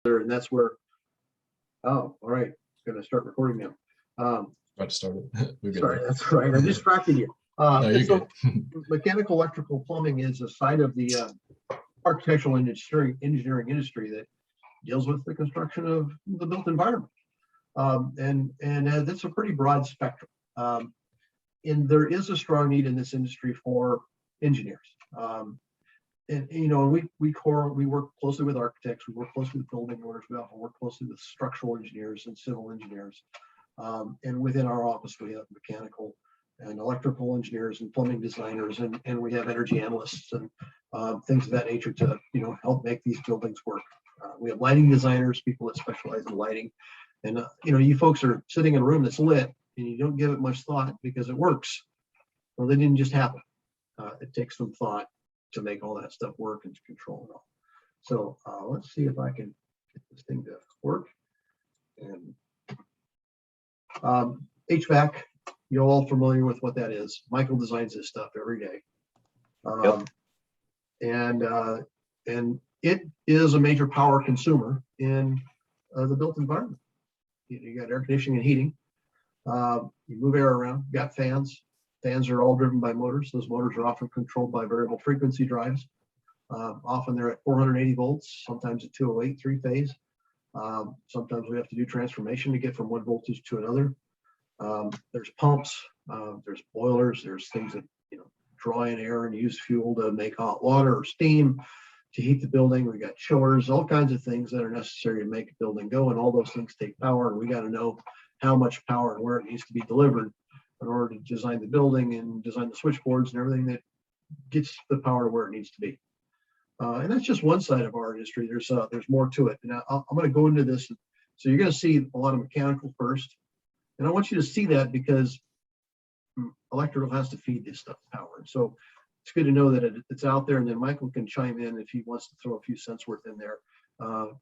and that's where, oh, all right, going to start recording now. About to start it. We're good. Sorry, that's right. I distracted you. No, you're So good. mechanical, electrical, plumbing is a side of the architectural and engineering industry that deals with the construction of the built environment. And that's a pretty broad spectrum. And there is a strong need in this industry for engineers. And you know, we work closely with architects, we work closely with building owners, we also work closely with structural engineers and civil engineers. And within our office, we have mechanical and electrical engineers and plumbing designers, and we have energy analysts and things of that nature to, you know, help make these buildings work. We have lighting designers, people that specialize in lighting. And you know, you folks are sitting in a room that's lit and you don't give it much thought because it works. Well, they didn't just happen. It takes some thought to make all that stuff work and to control it all. So let's see if I can get this thing to work. And HVAC, you're all familiar with what that is. Michael designs this stuff every day. Yep. And it is a major power consumer in the built environment. You got air conditioning and heating. You move air around, you got fans. Fans are all driven by motors. Those motors are often controlled by variable frequency drives. Often they're at 480 volts, sometimes at 208 three-phase. Sometimes we have to do transformation to get from one voltage to another. There's pumps, there's boilers, there's things that, you know, draw in air and use fuel to make hot water or steam to heat the building. We got chillers, all kinds of things that are necessary to make a building go, and all those things take power, and we got to know how much power and where it needs to be delivered in order to design the building and design the switchboards and everything that gets the power to where it needs to be. And that's just one side of our industry. There's more to it. And I'm going to go into this. So you're going to see a lot of mechanical first. And I want you to see that because electrical has to feed this stuff power. So it's good to know that it's out there. And then Michael can chime in if he wants to throw a few cents worth in there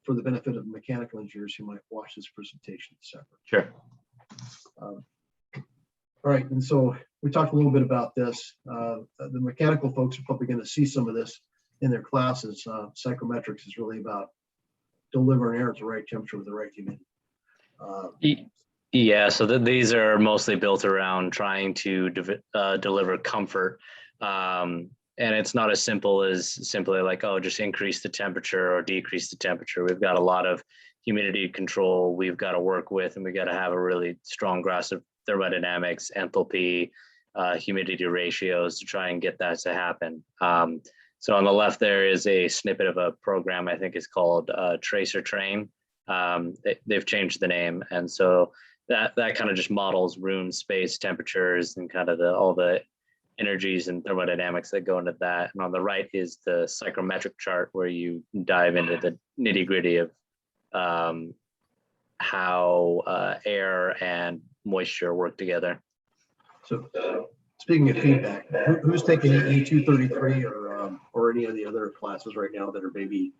for the benefit of mechanical engineers who might watch this presentation separate. Sure. All right, and so we talked a little bit about this. The mechanical folks are probably going to see some of this in their classes. Psychrometrics is really about delivering air at the right temperature with the right humidity. Yeah, so these are mostly built around trying to deliver comfort. And it's not as simple as simply like, oh, just increase the temperature or decrease the temperature. We've got a lot of humidity control we've got to work with, and we got to have a really strong grasp of thermodynamics, enthalpy, humidity ratios to try and get that to happen. So on the left there is a snippet of a program I think is called Tracer Train. They've changed the name, and so that kind of just models room space temperatures and kind of all the energies and thermodynamics that go into that. And on the right is the psychrometric chart where you dive into the nitty gritty of how air and moisture work together. So speaking of feedback, who's taking EE 233 or any of the other classes right now that are maybe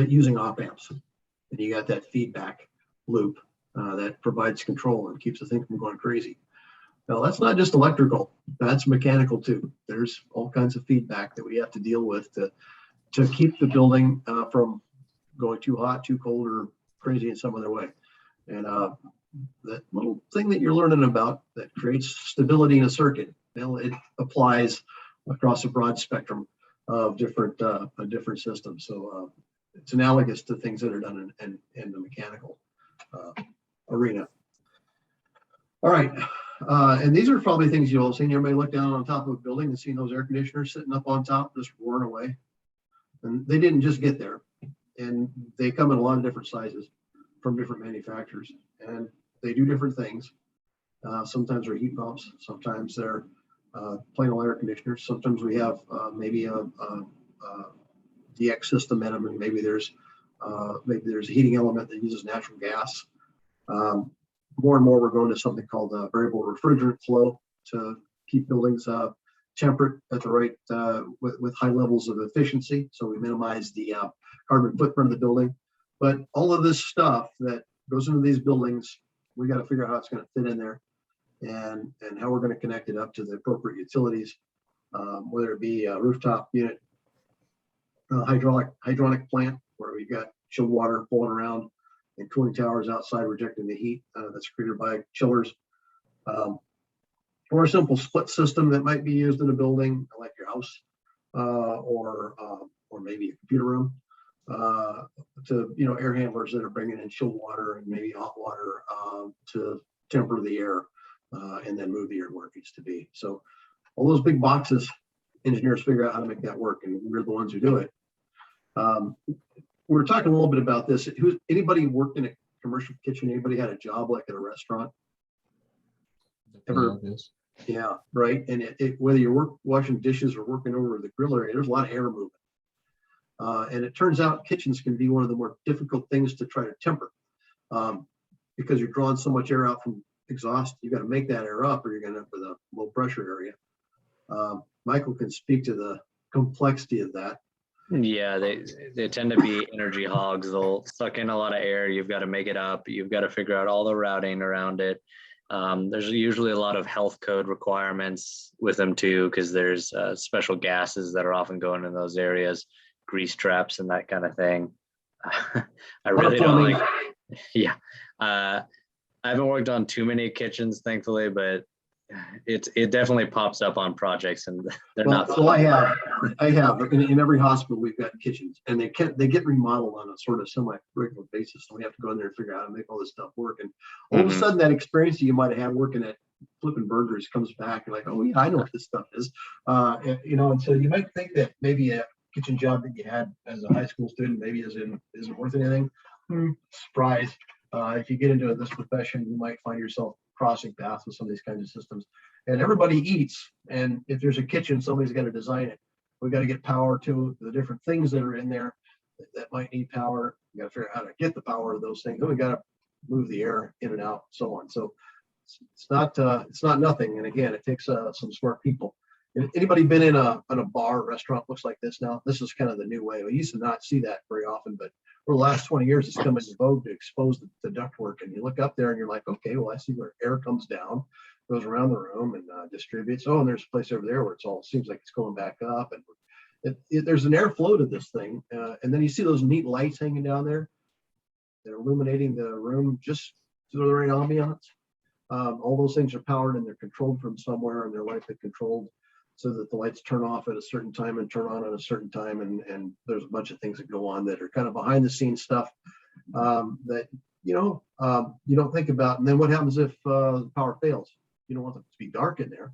using op amps? And you got that feedback loop that provides control and keeps the thing from going crazy. Now that's not just electrical, that's mechanical too. There's all kinds of feedback that we have to deal with to keep the building from going too hot, too cold, or crazy in some other way. And that little thing that you're learning about that creates stability in a circuit, well, it applies across a broad spectrum of different systems. So it's analogous to things that are done in the mechanical arena. All right, and these are probably things you've all seen. Everybody look down on top of a building and see those air conditioners sitting up on top, just roaring away. And they didn't just get there. And they come in a lot of different sizes from different manufacturers, and they do different things. Sometimes they're heat pumps, sometimes they're plain old air conditioners. Sometimes we have maybe a DX system in them, and maybe there's a heating element that uses natural gas. More and more, we're going to something called variable refrigerant flow to keep buildings temperate at the right with high levels of efficiency, so we minimize the carbon footprint of the building. But all of this stuff that goes into these buildings, we got to figure out how it's going to fit in there, and how we're going to connect it up to the appropriate utilities, whether it be a rooftop unit, hydraulic plant where we've got chilled water flowing around, and cooling towers outside rejecting the heat that's created by chillers. Or a simple split system that might be used in a building like your house, or maybe a computer room, to air handlers that are bringing in chilled water and maybe hot water to temper the air and then move the air where it needs to be. So all those big boxes, engineers figure out how to make that work, and we're the ones who do it. We were talking a little bit about this. Anybody worked in a commercial kitchen? Anybody had a job like at a restaurant? Ever? Yes. Yeah, right. And whether you're washing dishes or working over the grill area, there's a lot of air movement. And it turns out kitchens can be one of the more difficult things to try to temper, because you're drawing so much air out from exhaust. You got to make that air up, or you're going to end up with a low pressure area. Michael can speak to the complexity of that. Yeah, they tend to be energy hogs. They'll suck in a lot of air. You've got to make it up. You've got to figure out all the routing around it. There's usually a lot of health code requirements with them too, because there's special gases that are often going in those areas, grease traps and that kind of thing. I really don't like, yeah. I haven't worked on too many kitchens, thankfully, but it definitely pops up on projects, and they're not. So I have in every hospital we've got kitchens, and they get remodeled on a sort of semi-regular basis. So we have to go in there and figure out how to make all this stuff work. And all of a sudden, that experience that you might have had working at flipping burgers comes back. You're like, oh yeah, I know what this stuff is. And so you might think that maybe a kitchen job that you had as a high school student maybe isn't worth anything. Surprise! If you get into this profession, you might find yourself crossing paths with some of these kinds of systems. And everybody eats, and if there's a kitchen, somebody's got to design it. We've got to get power to the different things that are in there that might need power. We got to figure out how to get the power of those things. Then we got to move the air in and out, so on. So it's not nothing. And again, it takes some smart people. Anybody been in a bar, restaurant looks like this now? This is kind of the new way. We used to not see that very often, but for the last 20 years, it's come into vogue to expose the ductwork. And you look up there and you're like, okay, well, I see where air comes down, goes around the room and distributes. Oh, and there's a place over there where seems like it's going back up. And there's an airflow to this thing. And then you see those neat lights hanging down there. They're illuminating the room just to the right ambiance. All those things are powered and they're controlled from somewhere, and they're lightly controlled so that the lights turn off at a certain time and turn on at a certain time. And there's a bunch of things that go on that are kind of behind the scenes stuff that, you don't think about. And then what happens if the power fails? You don't want it to be dark in there.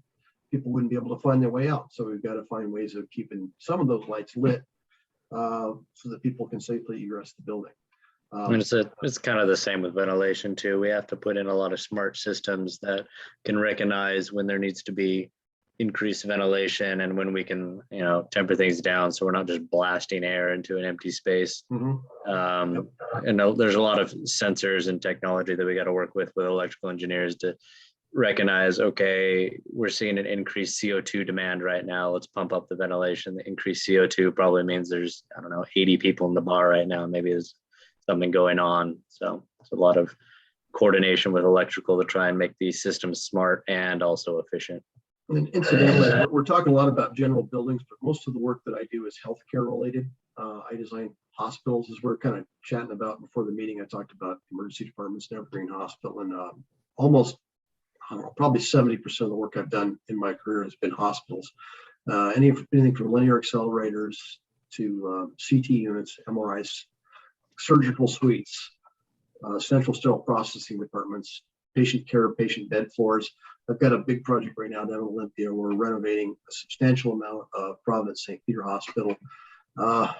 People wouldn't be able to find their way out. So we've got to find ways of keeping some of those lights lit so that people can safely egress the building. And it's kind of the same with ventilation too. We have to put in a lot of smart systems that can recognize when there needs to be increased ventilation and when we can, temper things down, so we're not just blasting air into an empty space. And there's a lot of sensors and technology that we got to work with electrical engineers to recognize, okay, we're seeing an increased CO2 demand right now. Let's pump up the ventilation. The increased CO2 probably means there's, 80 people in the bar right now. Maybe there's something going on. So it's a lot of coordination with electrical to try and make these systems smart and also efficient. And incidentally, we're talking a lot about general buildings, but most of the work that I do is healthcare related. I design hospitals, as we're kind of chatting about before the meeting. I talked about emergency departments and Evergreen Hospital, and almost, probably 70% of the work I've done in my career has been hospitals. Anything from linear accelerators to CT units, MRIs, surgical suites, central sterile processing departments, patient care, patient bed floors. I've got a big project right now down in Olympia. We're renovating a substantial amount of Providence St. Peter Hospital.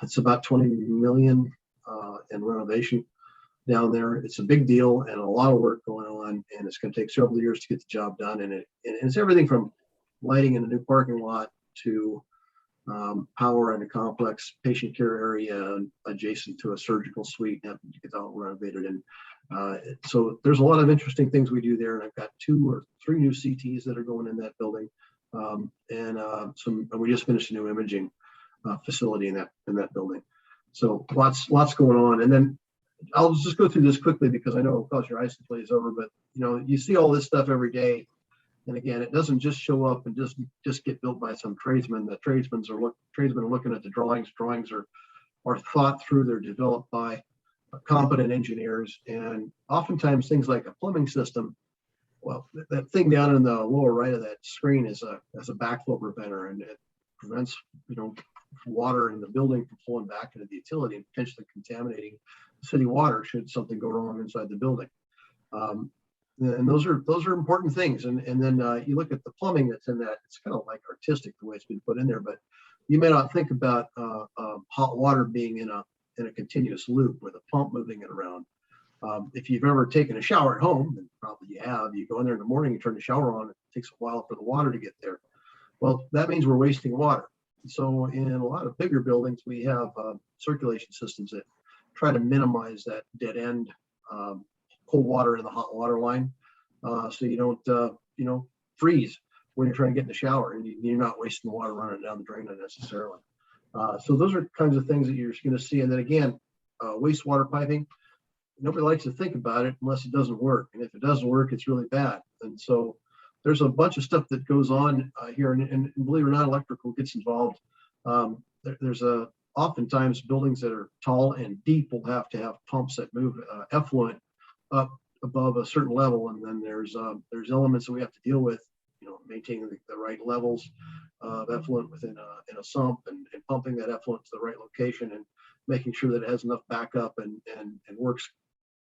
It's about 20 million in renovation down there. It's a big deal and a lot of work going on, and it's going to take several years to get the job done. And it's everything from lighting in a new parking lot to power in a complex patient care area adjacent to a surgical suite that gets all renovated. And so there's a lot of interesting things we do there. And I've got 2 or 3 new CTs that are going in that building. And we just finished a new imaging facility in that building. So lots going on. And then I'll just go through this quickly because I know it'll cause your eyes to glaze over, but you see all this stuff every day. And again, it doesn't just show up and just get built by some tradesman. The tradesmen are looking at the drawings. Drawings are thought through. They're developed by competent engineers, and oftentimes things like a plumbing system. Well, that thing down in the lower right of that screen is a backflow preventer, and it prevents water in the building from flowing back into the utility and potentially contaminating city water should something go wrong inside the building. And those are important things. And then you look at the plumbing that's in that. It's kind of like artistic the way it's been put in there, but you may not think about hot water being in a continuous loop with a pump moving it around. If you've ever taken a shower at home, and probably you have, you go in there in the morning, you turn the shower on, it takes a while for the water to get there. Well, that means we're wasting water. So in a lot of bigger buildings, we have circulation systems that try to minimize that dead end cold water in the hot water line, so you don't freeze when you're trying to get in the shower, and you're not wasting water running down the drain unnecessarily. So those are kinds of things that you're going to see. And then again, wastewater piping. Nobody likes to think about it unless it doesn't work, and if it doesn't work, it's really bad. And so there's a bunch of stuff that goes on here, and believe it or not, electrical gets involved. There's oftentimes buildings that are tall and deep will have to have pumps that move effluent up above a certain level, and then there's elements that we have to deal with, maintaining the right levels of effluent within a sump, and pumping that effluent to the right location, and making sure that it has enough backup and works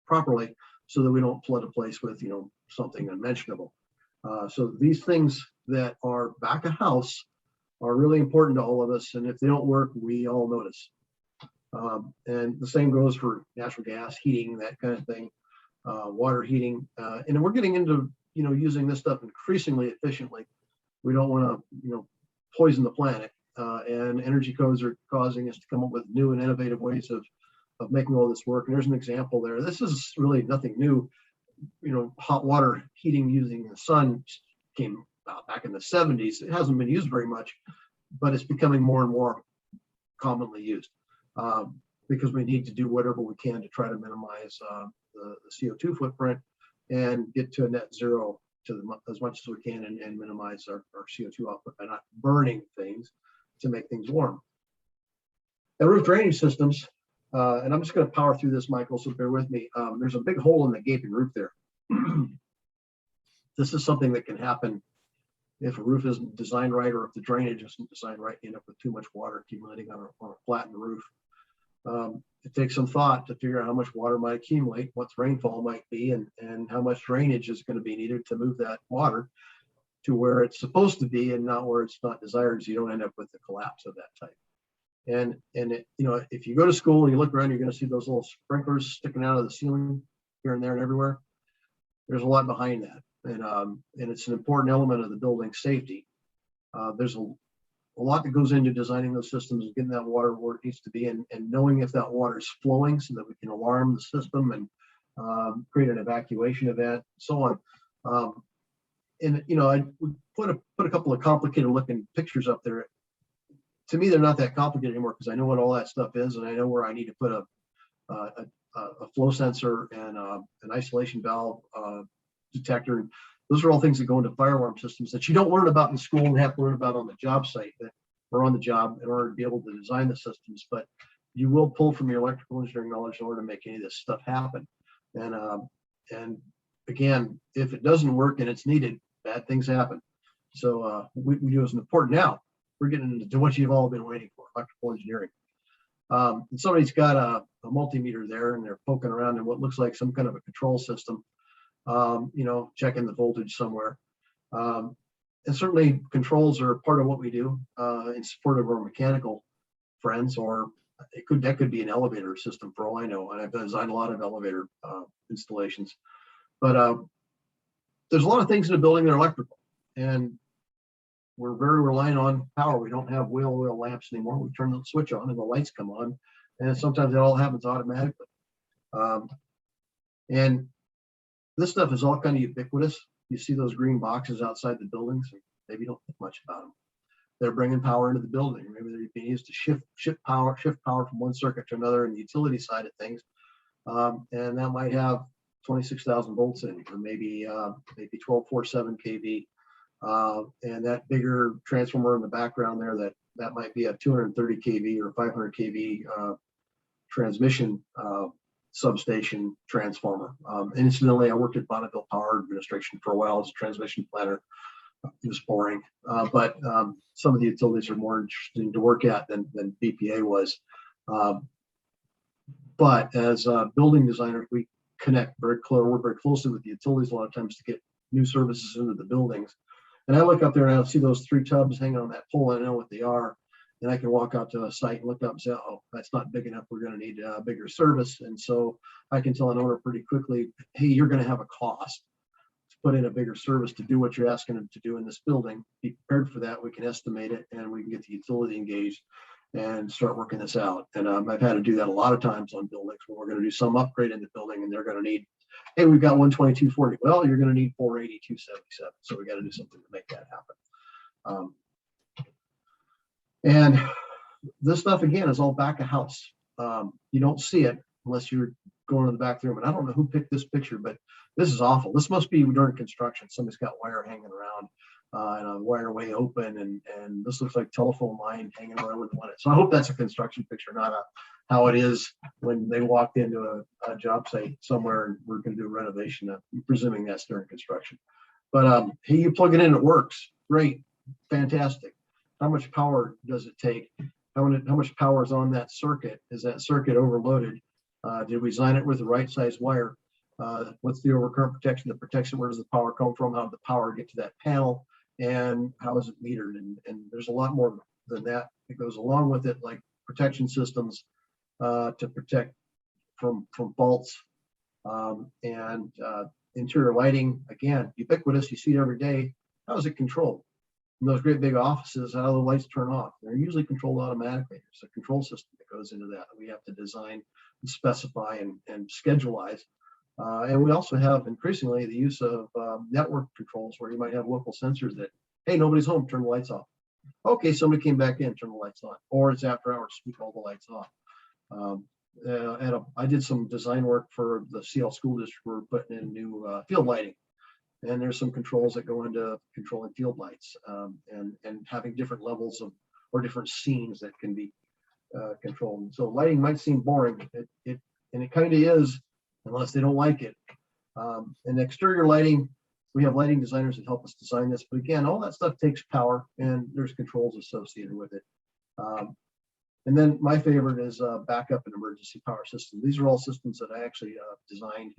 properly, so that we don't flood a place with something unmentionable. So these things that are back of house are really important to all of us, and if they don't work, we all notice. And the same goes for natural gas heating, that kind of thing, water heating, and we're getting into using this stuff increasingly efficiently. We don't want to poison the planet, and energy codes are causing us to come up with new and innovative ways of making all this work. And there's an example there. This is really nothing new. Hot water heating using the sun came out back in the 70s. It hasn't been used very much, but it's becoming more and more commonly used because we need to do whatever we can to try to minimize the CO2 footprint and get to a net zero as much as we can, and minimize our CO2 output by not burning things to make things warm. And roof drainage systems, and I'm just going to power through this, Michael, so bear with me. There's a big hole in the gaping roof there. This is something that can happen if a roof isn't designed right, or if the drainage isn't designed right. You end up with too much water accumulating on a flattened roof. It takes some thought to figure out how much water might accumulate, what the rainfall might be, and how much drainage is going to be needed to move that water to where it's supposed to be and not where it's not desired, so you don't end up with the collapse of that type. And if you go to school and you look around, you're going to see those little sprinklers sticking out of the ceiling here and there and everywhere. There's a lot behind that, and it's an important element of the building safety. There's a lot that goes into designing those systems and getting that water where it needs to be, and knowing if that water is flowing so that we can alarm the system and create an evacuation event, so on. I put a couple of complicated looking pictures up there. To me, they're not that complicated anymore, because I know what all that stuff is, and I know where I need to put a flow sensor and an isolation valve detector. Those are all things that go into fire alarm systems that you don't learn about in school and have to learn about on the job site or on the job in order to be able to design the systems. But you will pull from your electrical engineering knowledge in order to make any of this stuff happen. And again, if it doesn't work and it's needed, bad things happen. So we do as an important now. We're getting into what you've all been waiting for, electrical engineering. And somebody's got a multimeter there, and they're poking around in what looks like some kind of a control system, checking the voltage somewhere. And certainly controls are part of what we do in support of our mechanical friends, or that could be an elevator system for all I know. And I've designed a lot of elevator installations. But there's a lot of things in a building that are electrical, and we're very reliant on power. We don't have wheel lamps anymore. We turn the switch on and the lights come on, and sometimes it all happens automatically. And this stuff is all kind of ubiquitous. You see those green boxes outside the buildings, and maybe you don't think much about them. They're bringing power into the building. Maybe they're being used to shift power from one circuit to another in the utility side of things. And that might have 26,000 volts in it, or maybe 1247 kV. And that bigger transformer in the background there, that might be a 230 kV or 500 kV transmission substation transformer. Incidentally, I worked at Bonneville Power Administration for a while as a transmission planner. It was boring, but some of the utilities are more interesting to work at than BPA was. But as building designers, we work very closely with the utilities a lot of times to get new services into the buildings. And I look up there and I see those 3 tubs hanging on that pole. I know what they are. And I can walk out to a site and look up and say, oh, that's not big enough. We're going to need a bigger service. And so I can tell an owner pretty quickly, hey, you're going to have a cost to put in a bigger service to do what you're asking them to do in this building. Be prepared for that. We can estimate it and we can get the utility engaged and start working this out. And I've had to do that a lot of times on buildings when we're going to do some upgrade in the building and they're going to need, hey, we've got 12240. Well, you're going to need 480-277. So we got to do something to make that happen. And this stuff, again, is all back of house. You don't see it unless you're going to the back room. And I don't know who picked this picture, but this is awful. This must be during construction. Somebody's got wire hanging around and a wire way open. And this looks like telephone line hanging around with one. So I hope that's a construction picture, not how it is when they walked into a job site somewhere and we're going to do a renovation. I'm presuming that's during construction. But hey, you plug it in, it works. Great. Fantastic. How much power does it take? How much power is on that circuit? Is that circuit overloaded? Did we design it with the right size wire? What's the overcurrent protection? The protection, where does the power come from? How did the power get to that panel? And how is it metered? And there's a lot more than that that goes along with it, like protection systems to protect from faults and interior lighting. Again, ubiquitous, you see it every day. How is it controlled? In those great big offices, how the lights turn off. They're usually controlled automatically. There's a control system that goes into that. We have to design and specify and scheduleize. And we also have increasingly the use of network controls where you might have local sensors that, hey, nobody's home, turn the lights off. Okay, somebody came back in, turn the lights on. Or it's after hours, sweep all the lights off. I did some design work for the CL school district. We're putting in new field lighting. And there's some controls that go into controlling field lights and having different levels of or different scenes that can be controlled. So lighting might seem boring, and it kind of is, unless they don't like it. And exterior lighting, we have lighting designers that help us design this. But again, all that stuff takes power, and there's controls associated with it. And then my favorite is backup and emergency power system. These are all systems that I actually designed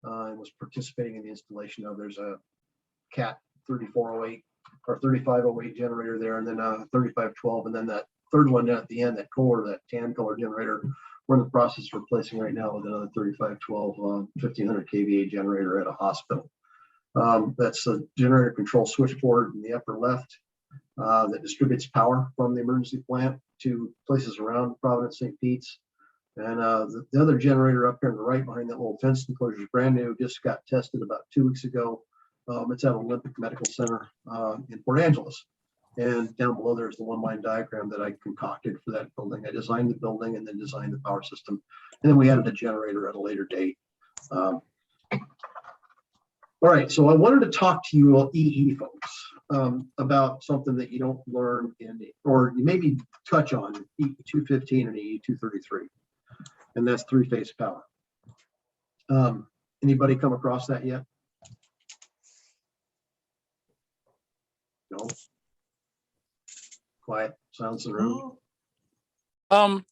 and was participating in the installation of. There's a CAT 3408 or 3508 generator there, and then 3512, and then that third one down at the end, that core, that tan color generator, we're in the process of replacing right now with another 3512 1500 kVA generator at a hospital. That's a generator control switchboard in the upper left that distributes power from the emergency plant to places around Providence, St. Pete's. And the other generator up here on the right behind that little fence enclosure is brand new, just got tested about 2 weeks ago. It's at Olympic Medical Center in Port Angeles. And down below there's the one-line diagram that I concocted for that building. I designed the building and then designed the power system. And then we added a generator at a later date. All right, so I wanted to talk to you EE folks about something that you don't learn or you maybe touch on EE 215 and EE 233. And that's three-phase power. Anybody come across that yet? No. Quiet, silence in the room.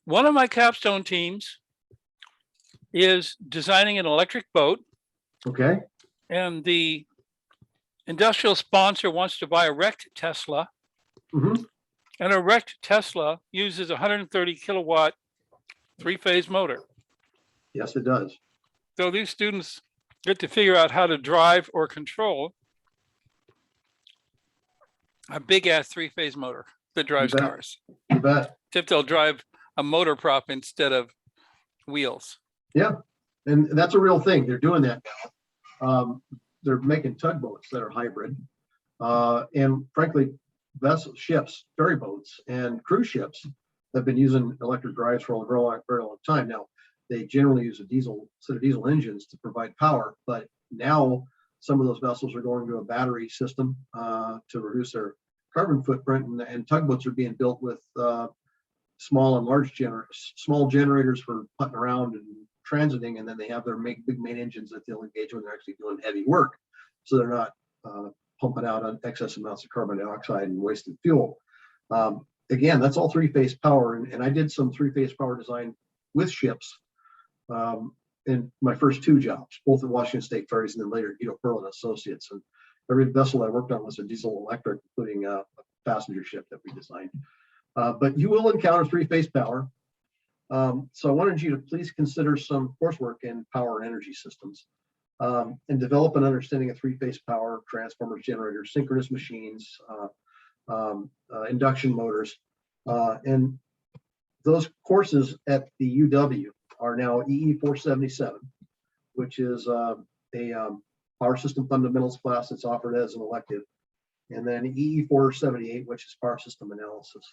One of my capstone teams is designing an electric boat, Okay. and the industrial sponsor wants to buy a wrecked Tesla. Mm-hmm. And a wrecked Tesla uses 130 kilowatt three-phase motor. Yes, it does. So these students get to figure out how to drive or control a big ass three-phase motor that drives cars. You bet. Except they'll drive a motor prop instead of wheels. Yeah, and that's a real thing. They're doing that now. They're making tugboats that are hybrid, and frankly, ships, ferry boats, and cruise ships have been using electric drives for a very long time now. They generally use a set of diesel engines to provide power, but now some of those vessels are going to a battery system to reduce their carbon footprint, and tugboats are being built with small and large generators, small generators for putting around and transiting, and then they have their big main engines that they'll engage when they're actually doing heavy work. So they're not pumping out on excess amounts of carbon dioxide and wasted fuel. Again, that's all three-phase power. And I did some three-phase power design with ships in my first two jobs, both at Washington State Ferries and then later at UW Bothell Associates. And every vessel I worked on was a diesel electric, including a passenger ship that we designed. But you will encounter three-phase power. So I wanted you to please consider some coursework in power and energy systems and develop an understanding of three-phase power, transformers, generators, synchronous machines, induction motors. And those courses at the UW are now EE 477, which is a power system fundamentals class that's offered as an elective, and then EE 478, which is power system analysis.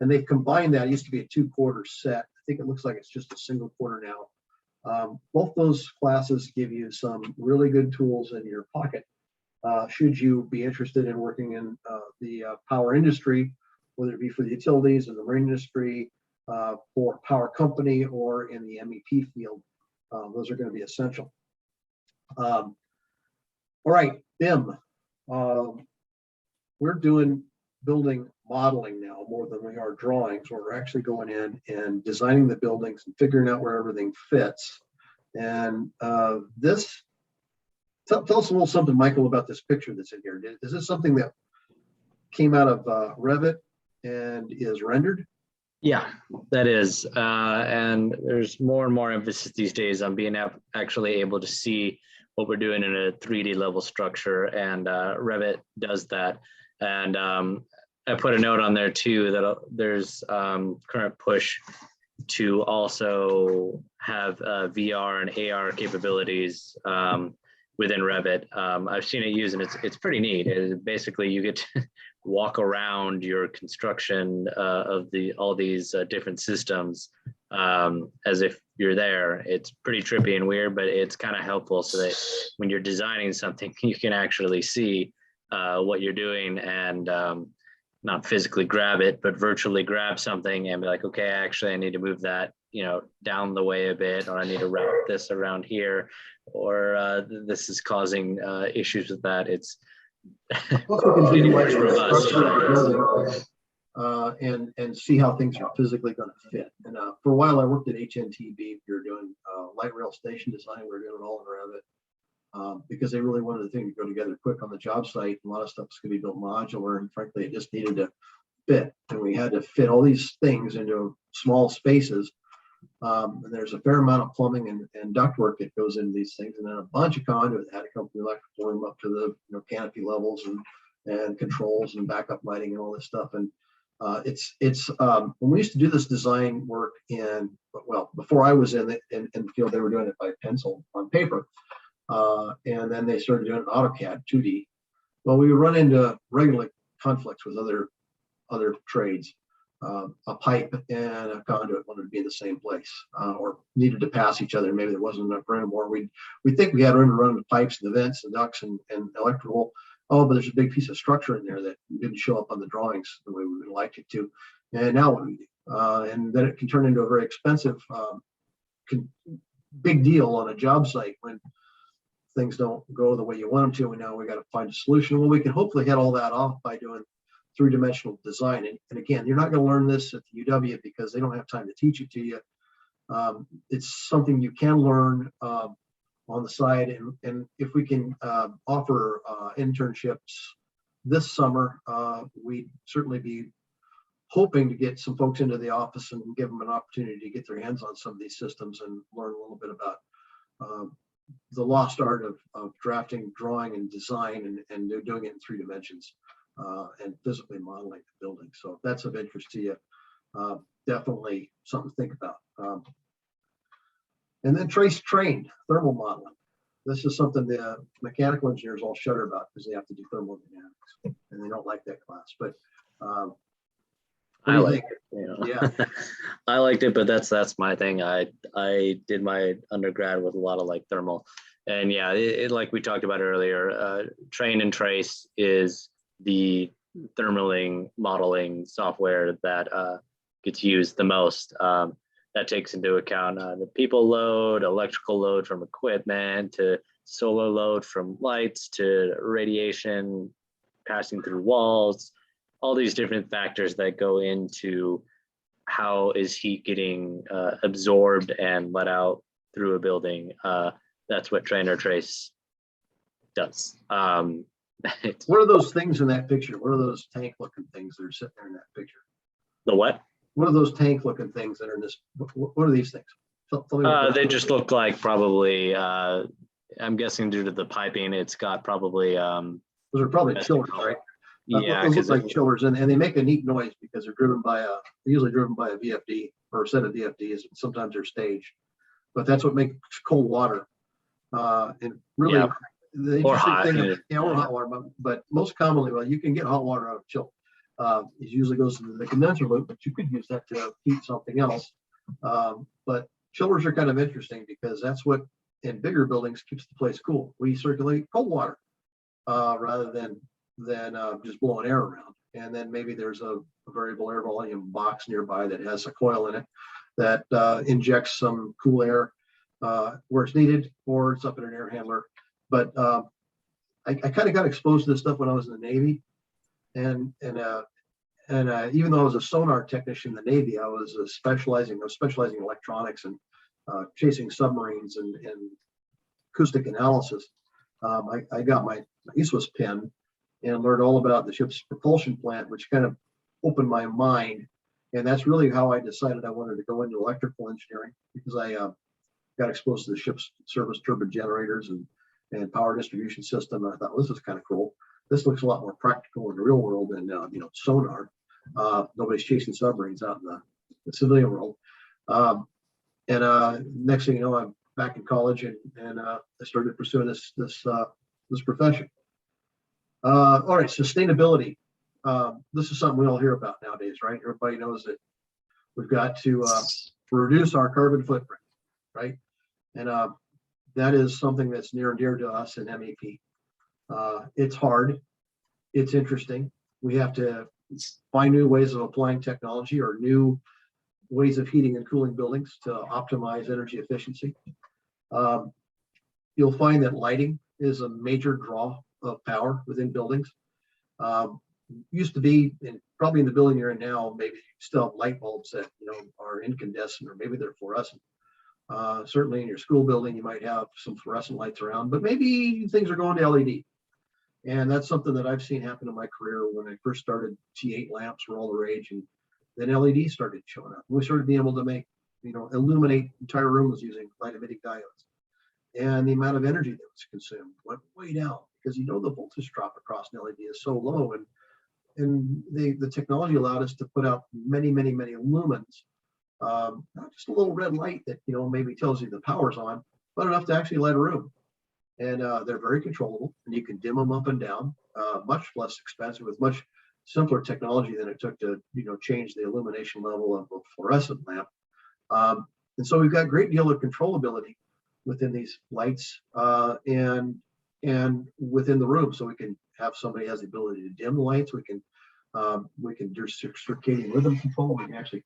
And they've combined that. It used to be a 2-quarter set. I think it looks like it's just a single quarter now. Both those classes give you some really good tools in your pocket should you be interested in working in the power industry, whether it be for the utilities and the marine industry, for a power company, or in the MEP field. Those are going to be essential. All right, BIM. We're doing building modeling now more than we are drawings, where we're actually going in and designing the buildings and figuring out where everything fits. And this, tell us a little something, Michael, about this picture that's in here. Is this something that came out of Revit and is rendered? Yeah, that is. And there's more and more emphasis these days on being actually able to see what we're doing in a 3D level structure, and Revit does that. And I put a note on there too that there's current push to also have VR and AR capabilities within Revit. I've seen it used, and it's pretty neat. Basically, you get to walk around your construction of all these different systems as if you're there. It's pretty trippy and weird, but it's kind of helpful so that when you're designing something, you can actually see what you're doing and not physically grab it, but virtually grab something and be like, okay, actually I need to move that, down the way a bit, or I need to route this around here, or this is causing issues with that. It's getting pretty robust. And see how things are physically going to fit. And for a while I worked at HNTB. We were doing light rail station design. We were doing it all in Revit. Because they really wanted the thing to go together quick on the job site. A lot of stuff was going to be built modular, and frankly, it just needed to fit. And we had to fit all these things into small spaces. And there's a fair amount of plumbing and ductwork that goes into these things, and then a bunch of conduit that had to come from the electrical room up to the canopy levels and controls and backup lighting and all this stuff. And it's when we used to do this design work before I was in the field, they were doing it by pencil on paper. And then they started doing AutoCAD 2D. Well, we would run into regular conflicts with other trades. A pipe and a conduit wanted to be in the same place, or needed to pass each other. Maybe there wasn't enough room, or we think we had room to run the pipes and the vents and ducts and electrical. Oh, but there's a big piece of structure in there that didn't show up on the drawings the way we would like it to. And now what do we do? And then it can turn into a very expensive, big deal on a job site when things don't go the way you want them to, and now we got to find a solution. Well, we can hopefully head all that off by doing three-dimensional design. And again, you're not going to learn this at the UW because they don't have time to teach it to you. It's something you can learn on the side. And if we can offer internships this summer, we'd certainly be hoping to get some folks into the office and give them an opportunity to get their hands on some of these systems and learn a little bit about the lost art of drafting, drawing, and design, and doing it in 3 dimensions and physically modeling the building. So if that's of interest to you, definitely something to think about. And then trained thermal modeling. This is something the mechanical engineers all shudder about because they have to do thermodynamics and they don't like that class. But I like it. Yeah. I liked it, but that's my thing. I did my undergrad with a lot of like thermal, and yeah, it like we talked about earlier, Train and Trace is the thermaling modeling software that gets used the most. that takes into account the people load, electrical load from equipment, to solar load from lights, to radiation passing through walls, all these different factors that go into how is heat getting absorbed and let out through a building. That's what Trainer Trace does. What are those things in that picture? What are those tank looking things that are sitting there in that picture? The what? What are those tank looking things that are in this? What are these things? Tell me what They just look like probably, I'm guessing due to the piping, it's got probably. those are probably chillers, right? Yeah, Those look like chillers, and they make a neat noise because they're driven by they're usually driven by a VFD or a set of VFDs, and sometimes they're staged. But that's what makes cold water. And really, Yeah. the Or interesting hot, thing, yeah, or hot water, but most commonly, well, you can get hot water out of chill. It usually goes into the condenser loop, but you could use that to heat something else. But chillers are kind of interesting because that's what in bigger buildings keeps the place cool. We circulate cold water rather than just blowing air around. And then maybe there's a variable air volume box nearby that has a coil in it that injects some cool air where it's needed, or it's up in an air handler. But I kind of got exposed to this stuff when I was in the Navy, and even though I was a sonar technician in the Navy, I was specializing in electronics and chasing submarines and acoustic analysis. I got my ESWS pin and learned all about the ship's propulsion plant, which kind of opened my mind. And that's really how I decided I wanted to go into electrical engineering, because I got exposed to the ship's service turbine generators and power distribution system. And I thought, well, this is kind of cool. This looks a lot more practical in the real world than sonar. Nobody's chasing submarines out in the civilian world. Next thing you know, I'm back in college and I started pursuing this profession. All right, sustainability. This is something we all hear about nowadays, right? Everybody knows that we've got to reduce our carbon footprint, right? And that is something that's near and dear to us in MEP. It's hard. It's interesting. We have to find new ways of applying technology or new ways of heating and cooling buildings to optimize energy efficiency. You'll find that lighting is a major draw of power within buildings. Used to be, and probably in the building you're in now, maybe you still have light bulbs that are incandescent, or maybe they're fluorescent. Certainly in your school building, you might have some fluorescent lights around, but maybe things are going to LED. And that's something that I've seen happen in my career. When I first started, T8 lamps were all the rage, and then LED started showing up. We started being able to make, illuminate entire rooms using light emitting diodes. And the amount of energy that was consumed went way down, because the voltage drop across an LED is so low, and the technology allowed us to put out many, many, many lumens. Not just a little red light that maybe tells you the power's on, but enough to actually light a room. And they're very controllable, and you can dim them up and down, much less expensive, with much simpler technology than it took to change the illumination level of a fluorescent lamp. And so we've got a great deal of controllability within these lights and within the room. So we can have somebody has the ability to dim the lights. We can do circadian rhythm control. We can actually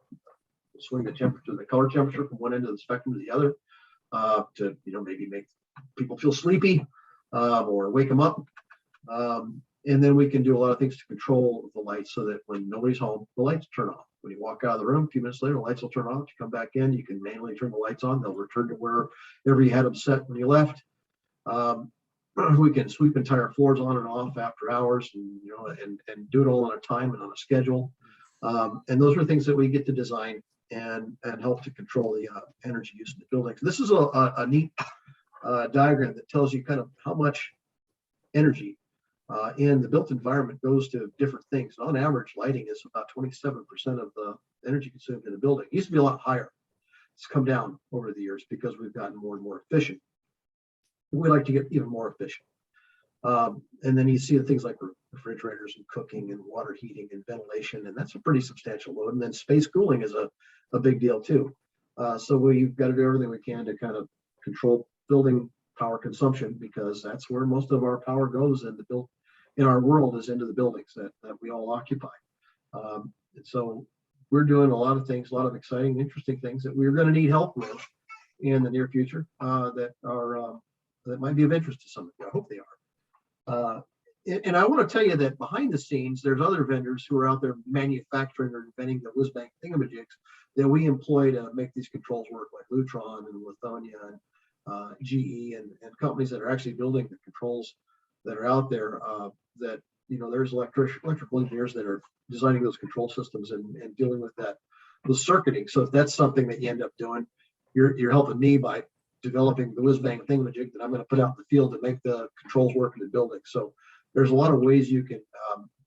swing the color temperature from one end of the spectrum to the other to maybe make people feel sleepy or wake them up. And then we can do a lot of things to control the lights so that when nobody's home, the lights turn off. When you walk out of the room, a few minutes later, the lights will turn off. You come back in, you can manually turn the lights on. They'll return to wherever you had them set when you left. We can sweep entire floors on and off after hours, and do it all on a time and on a schedule. And those are things that we get to design and help to control the energy use in the buildings. This is a neat diagram that tells you kind of how much energy in the built environment goes to different things. On average, lighting is about 27% of the energy consumed in the building. It used to be a lot higher. It's come down over the years because we've gotten more and more efficient. We like to get even more efficient. And then you see the things like refrigerators and cooking and water heating and ventilation, and that's a pretty substantial load. And then space cooling is a big deal too. So we've got to do everything we can to kind of control building power consumption, because that's where most of our power goes in our world, is into the buildings that we all occupy. And so we're doing a lot of things, a lot of exciting, interesting things that we're going to need help with in the near future that might be of interest to some of you. I hope they are. And I want to tell you that behind the scenes, there's other vendors who are out there manufacturing or inventing the whiz-bang thingamajigs that we employ to make these controls work, like Lutron and Lithonia and GE and companies that are actually building the controls that are out there. That there's electrical engineers that are designing those control systems and dealing with that, the circuiting. So if that's something that you end up doing, you're helping me by developing the whiz-bang thingamajig that I'm going to put out in the field to make the controls work in the building. So there's a lot of ways you can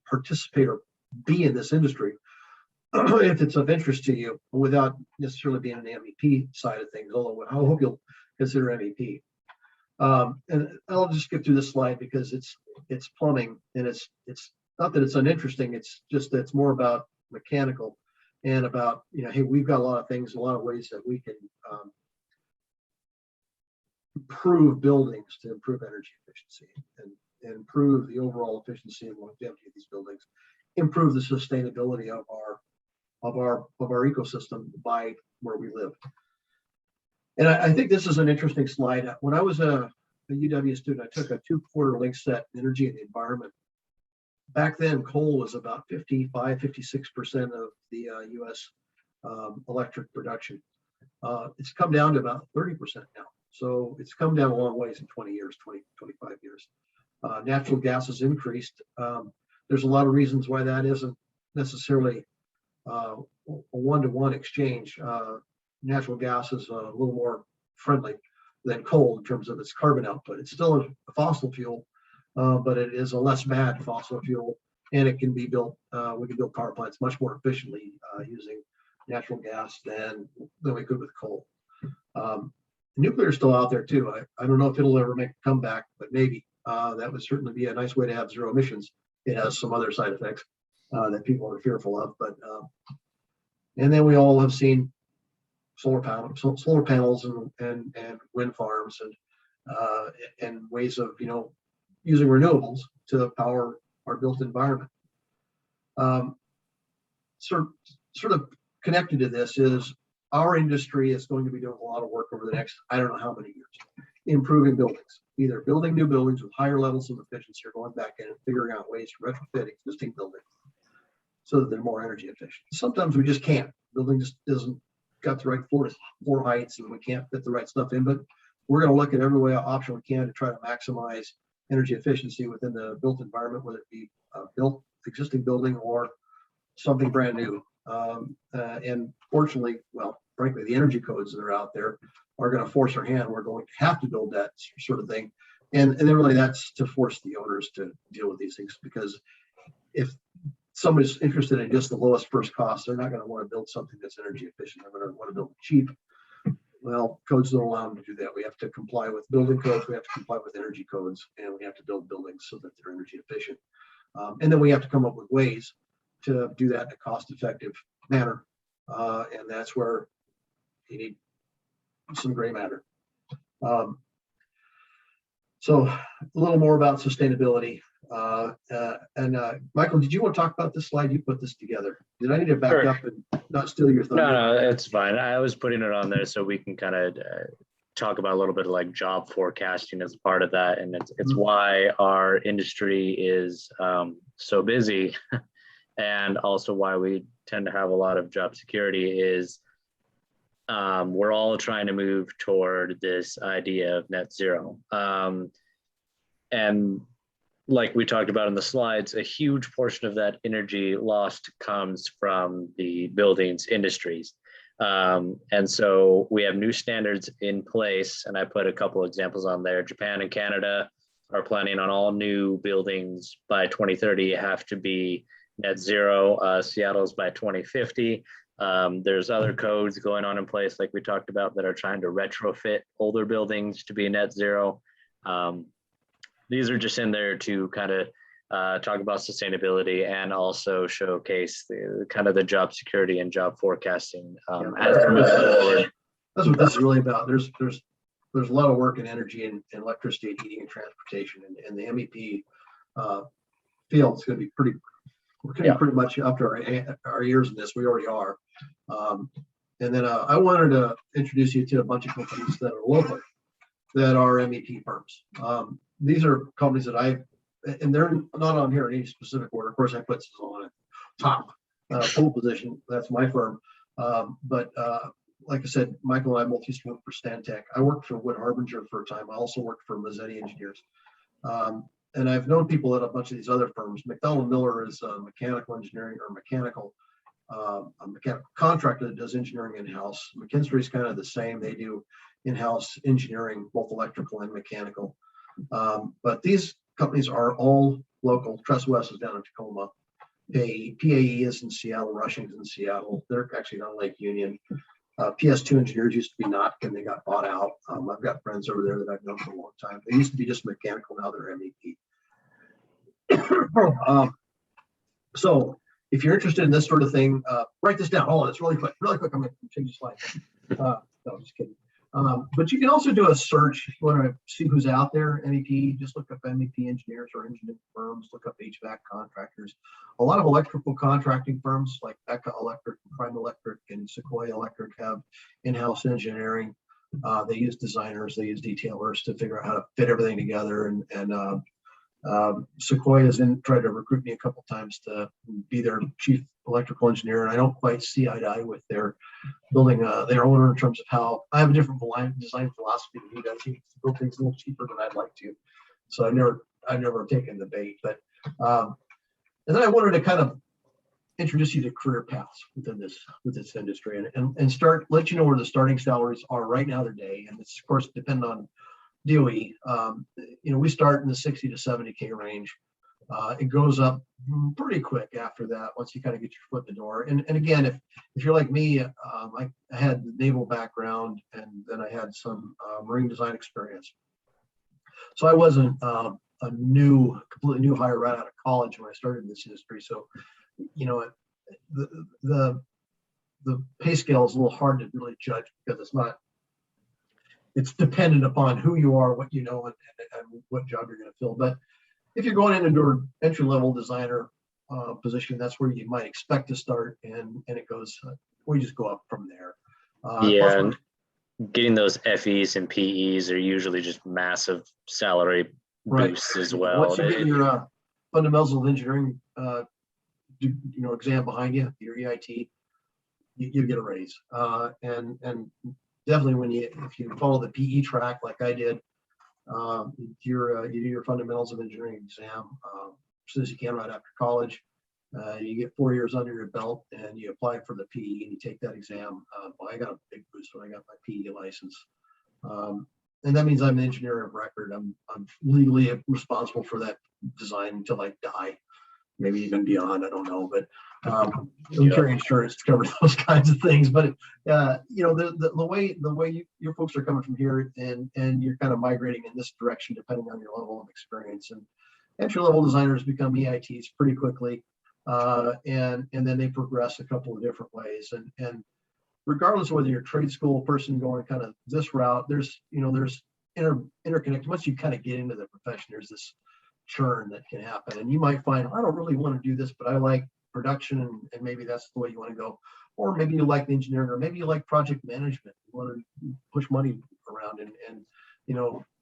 participate or be in this industry if it's of interest to you without necessarily being an MEP side of things, although I hope you'll consider MEP. And I'll just skip through this slide because it's plumbing, and it's not that it's uninteresting, it's just that it's more about mechanical and about, hey, we've got a lot of things, a lot of ways that we can improve buildings to improve energy efficiency and improve the overall efficiency and longevity of these buildings, improve the sustainability of our ecosystem by where we live. And I think this is an interesting slide. When I was a UW student, I took a 2-quarter link set, energy and the environment. Back then, coal was about 56% of the US electric production. It's come down to about 30% now. So it's come down a long ways in 20 years, 25 years. Natural gas has increased. There's a lot of reasons why that isn't necessarily a one-to-one exchange. Natural gas is a little more friendly than coal in terms of its carbon output. It's still a fossil fuel, but it is a less bad fossil fuel, and it can be built. We can build power plants much more efficiently using natural gas than we could with coal. Nuclear is still out there too. I don't know if it'll ever make a comeback, but maybe. That would certainly be a nice way to have zero emissions. It has some other side effects that people are fearful of, but and then we all have seen solar panels and wind farms and ways of using renewables to power our built environment. Sort of connected to this is our industry is going to be doing a lot of work over the next, I don't know how many years, improving buildings, either building new buildings with higher levels of efficiency or going back in and figuring out ways to retrofit existing buildings so that they're more energy efficient. Sometimes we just can't. Building just doesn't got the right floor heights and we can't fit the right stuff in, but we're going to look at every way option we can to try to maximize energy efficiency within the built environment, whether it be a built existing building or something brand new. And fortunately, well, frankly, the energy codes that are out there are going to force our hand. We're going to have to build that sort of thing. And then really that's to force the owners to deal with these things, because if somebody's interested in just the lowest first cost, they're not going to want to build something that's energy efficient. They're going to want to build cheap. Well, codes don't allow them to do that. We have to comply with building codes. We have to comply with energy codes, and we have to build buildings so that they're energy efficient. And then we have to come up with ways to do that in a cost-effective manner. And that's where you need some gray matter. So a little more about sustainability. Michael, did you want to talk about this slide? You put this together. Did I need to back up and not steal your thunder? No, it's fine. I was putting it on there so we can kind of talk about a little bit of like job forecasting as part of that. And it's why our industry is so busy and also why we tend to have a lot of job security is we're all trying to move toward this idea of net zero. And like we talked about in the slides, a huge portion of that energy lost comes from the buildings industries. And so we have new standards in place, and I put a couple examples on there. Japan and Canada are planning on all new buildings by 2030 have to be net zero. Seattle's by 2050. There's other codes going on in place, like we talked about, that are trying to retrofit older buildings to be net zero. These are just in there to kind of talk about sustainability and also showcase the kind of the job security and job forecasting as we move forward. That's what this is really about. There's a lot of work in energy and electricity and heating and transportation, and the MEP field is going to be We're getting pretty much up to our ears in this. We already are. And then I wanted to introduce you to a bunch of companies that are local, that are MEP firms. These are companies that and they're not on here in any specific order. Of course, I put Sazan at top pole position. That's my firm. But like I said, Michael and I both used to work for Stantec. I worked for Wood Harbinger for a time. I also worked for Mazzetti Engineers. And I've known people at a bunch of these other firms. McDonnell Miller is mechanical engineering or a mechanical contractor that does engineering in-house. McKinstry is kind of the same. They do in-house engineering, both electrical and mechanical. But these companies are all local. Trust West is down in Tacoma. PAE is in Seattle. Rushing's in Seattle. They're actually on Lake Union. PS2 Engineers used to be not, and they got bought out. I've got friends over there that I've known for a long time. They used to be just mechanical. Now they're MEP. So if you're interested in this sort of thing, write this down. Hold on, it's really quick. I'm going to change the slide. No, I'm just kidding. But you can also do a search if you want to see who's out there. MEP, just look up MEP engineers or engineering firms, look up HVAC contractors. A lot of electrical contracting firms like Becca Electric, Prime Electric, and Sequoia Electric have in-house engineering. They use designers, they use detailers to figure out how to fit everything together. And Sequoia's tried to recruit me a couple times to be their chief electrical engineer, and I don't quite see eye to eye with their building their owner in terms of how I have a different design philosophy than he does. He build things a little cheaper than I'd like to, so I've never taken the bait. But and then I wanted to kind of introduce you to career paths within this industry, and let you know where the starting salaries are right now today, and it's of course depend on DOE. We start in the 60 to 70K range. It goes up pretty quick after that once you kind of get your foot in the door. And again, if you're like me, I had the naval background, and then I had some marine design experience. So I wasn't a completely new hire right out of college when I started in this industry. So, the pay scale is a little hard to really judge because it's dependent upon who you are, what you know, and what job you're going to fill. But if you're going into an entry-level designer position, that's where you might expect to start, and it goes. We just go up from there. And getting those FEs and PEs are usually just massive salary boosts as well. Once you get your fundamentals of engineering, exam behind you, your EIT, you get a raise, and definitely if you follow the PE track like I did, you do your fundamentals of engineering exam as soon as you can right after college. You get 4 years under your belt, and you apply for the PE and you take that exam. I got a big boost when I got my PE license, and that means I'm an engineer of record. I'm legally responsible for that design until I die, maybe even beyond. I don't know, but we carry insurance to cover those kinds of things. But the way your folks are coming from here, and you're kind of migrating in this direction depending on your level of experience. And entry level designers become EITs pretty quickly, and then they progress a couple of different ways. And regardless of whether you're a trade school person going kind of this route, there's interconnect. Once you kind of get into the profession, there's this churn that can happen, and you might find, I don't really want to do this, but I like production, and maybe that's the way you want to go. Or maybe you like engineering, or maybe you like project management. You want to push money around and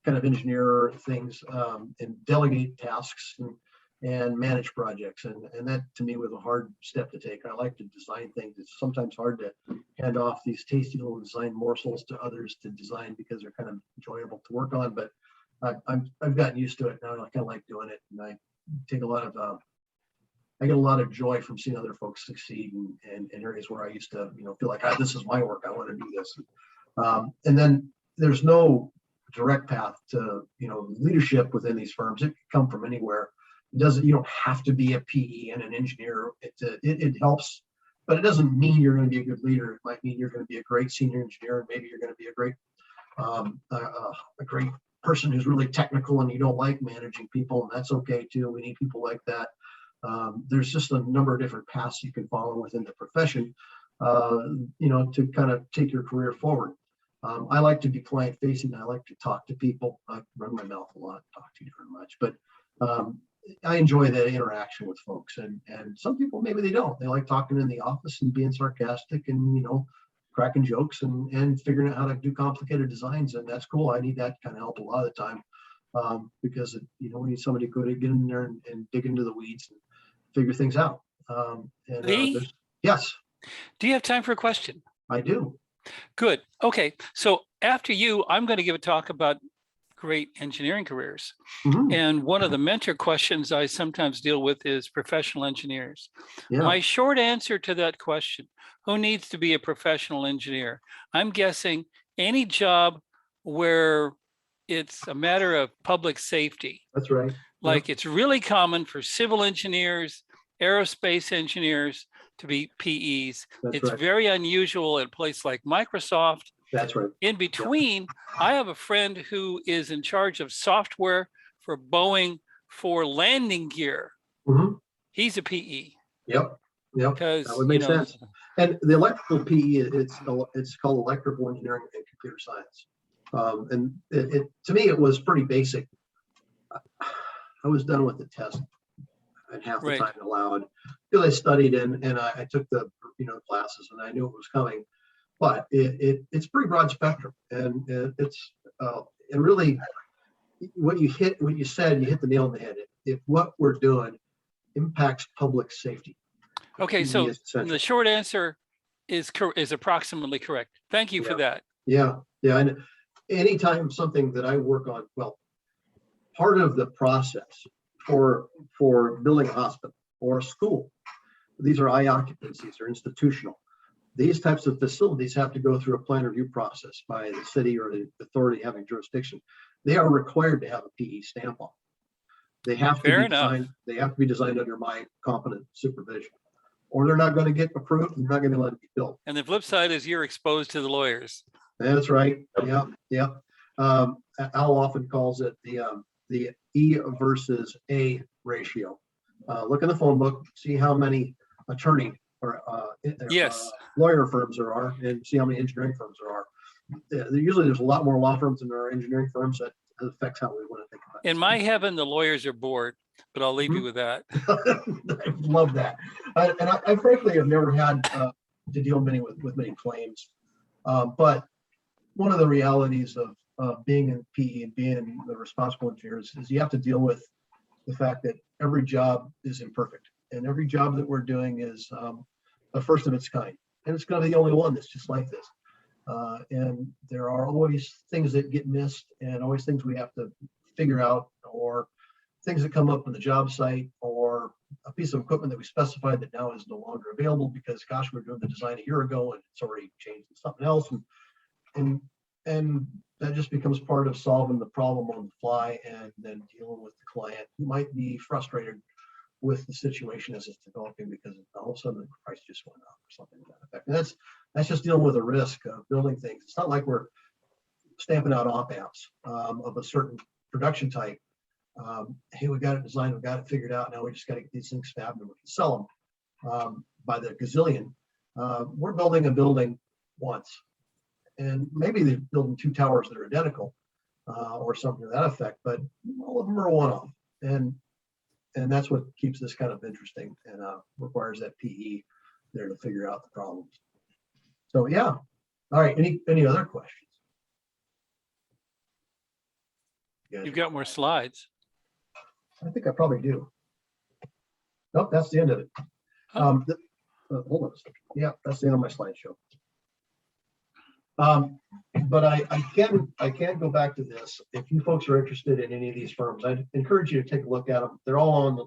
kind of engineer things, and delegate tasks and manage projects. And that to me was a hard step to take. I like to design things. It's sometimes hard to hand off these tasty little design morsels to others to design because they're kind of enjoyable to work on. But I've gotten used to it now, and I kind of like doing it. And I take I get a lot of joy from seeing other folks succeed in areas where I used to, feel like, this is my work. I want to do this. And then there's no direct path to, leadership within these firms. It can come from anywhere. You don't have to be a PE and an engineer. It helps, but it doesn't mean you're going to be a good leader. It might mean you're going to be a great senior engineer, and maybe you're going to be a great person who's really technical, and you don't like managing people, and that's okay too. We need people like that. There's just a number of different paths you can follow within the profession, to kind of take your career forward. I like to be client facing. I like to talk to people. I run my mouth a lot, talk to you very much, but I enjoy the interaction with folks, and some people maybe they don't. They like talking in the office and being sarcastic and cracking jokes and figuring out how to do complicated designs, and that's cool. I need that kind of help a lot of the time because we need somebody to go to get in there and dig into the weeds and figure things out. Lee? Yes, Do you have time for a question? I do. Good. Okay. So after you, I'm going to give a talk about great engineering careers. Mhm. And one of the mentor questions I sometimes deal with is professional engineers. Yeah. My short answer to that question, who needs to be a professional engineer? I'm guessing any job where it's a matter of public safety. That's right. Like it's really common for civil engineers, aerospace engineers to be PEs. That's It's right. very unusual at a place like Microsoft. That's right. In between, I have a friend who is in charge of software for Boeing for landing gear. Mhm. He's a PE Yep. because That would make sense. And the electrical PE, it's called electrical engineering and computer science. And it to me, it was pretty basic. I was done with the test at half the Right. time allowed because I studied and I took the classes and I knew it was coming. But it's pretty broad spectrum, and it's and really what you said, you hit the nail on the head. If what we're doing impacts public safety. Okay, PE so is essential. the short answer is approximately correct. Thank you for that. Yeah. And anytime something that I work on, well, part of the process for building a hospital or a school, these are I occupancies or institutional. These types of facilities have to go through a plan review process by the city or the authority having jurisdiction. They are required to have a PE stamp on. They have to Fair be enough. designed. They have to be designed under my competent supervision, or they're not going to get approved. They're not going to let it be built. And the flip side is you're exposed to the lawyers. That's right. Yeah. Al often calls it the E versus A ratio. Look in the phone book, see how many attorney or Yes. lawyer firms there are, and see how many engineering firms there are. Usually there's a lot more law firms than there are engineering firms. That affects how we want to think about it. In my heaven, the lawyers are bored, but I'll leave you with that. I love that. I frankly have never had to deal with many claims. But one of the realities of being in PE and being the responsible engineer is you have to deal with the fact that every job is imperfect, and every job that we're doing is the first of its kind, and it's going to be the only one that's just like this. And there are always things that get missed, and always things we have to figure out, or things that come up on the job site, or a piece of equipment that we specified that now is no longer available because, gosh, we were doing the design a year ago and it's already changed to something else, and that just becomes part of solving the problem on the fly, and then dealing with the client who might be frustrated with the situation as it's developing because all of a sudden the price just went up or something to that effect. And that's just dealing with the risk of building things. It's not like we're stamping out op-amps of a certain production type. Hey, we got it designed, we got it figured out. Now we just got to get these things fabbed and we can sell them by the gazillion. We're building a building once, and maybe they're building two towers that are identical or something to that effect, but all of them are a one-off. And that's what keeps this kind of interesting and requires that PE there to figure out the problems. So yeah. All right. Any other questions? You've got more slides. I think I probably do. Nope, that's the end of it. Oh. Hold on a second. Yeah, that's the end of my slideshow. But I can go back to this. If you folks are interested in any of these firms, I'd encourage you to take a look at them. They're all on the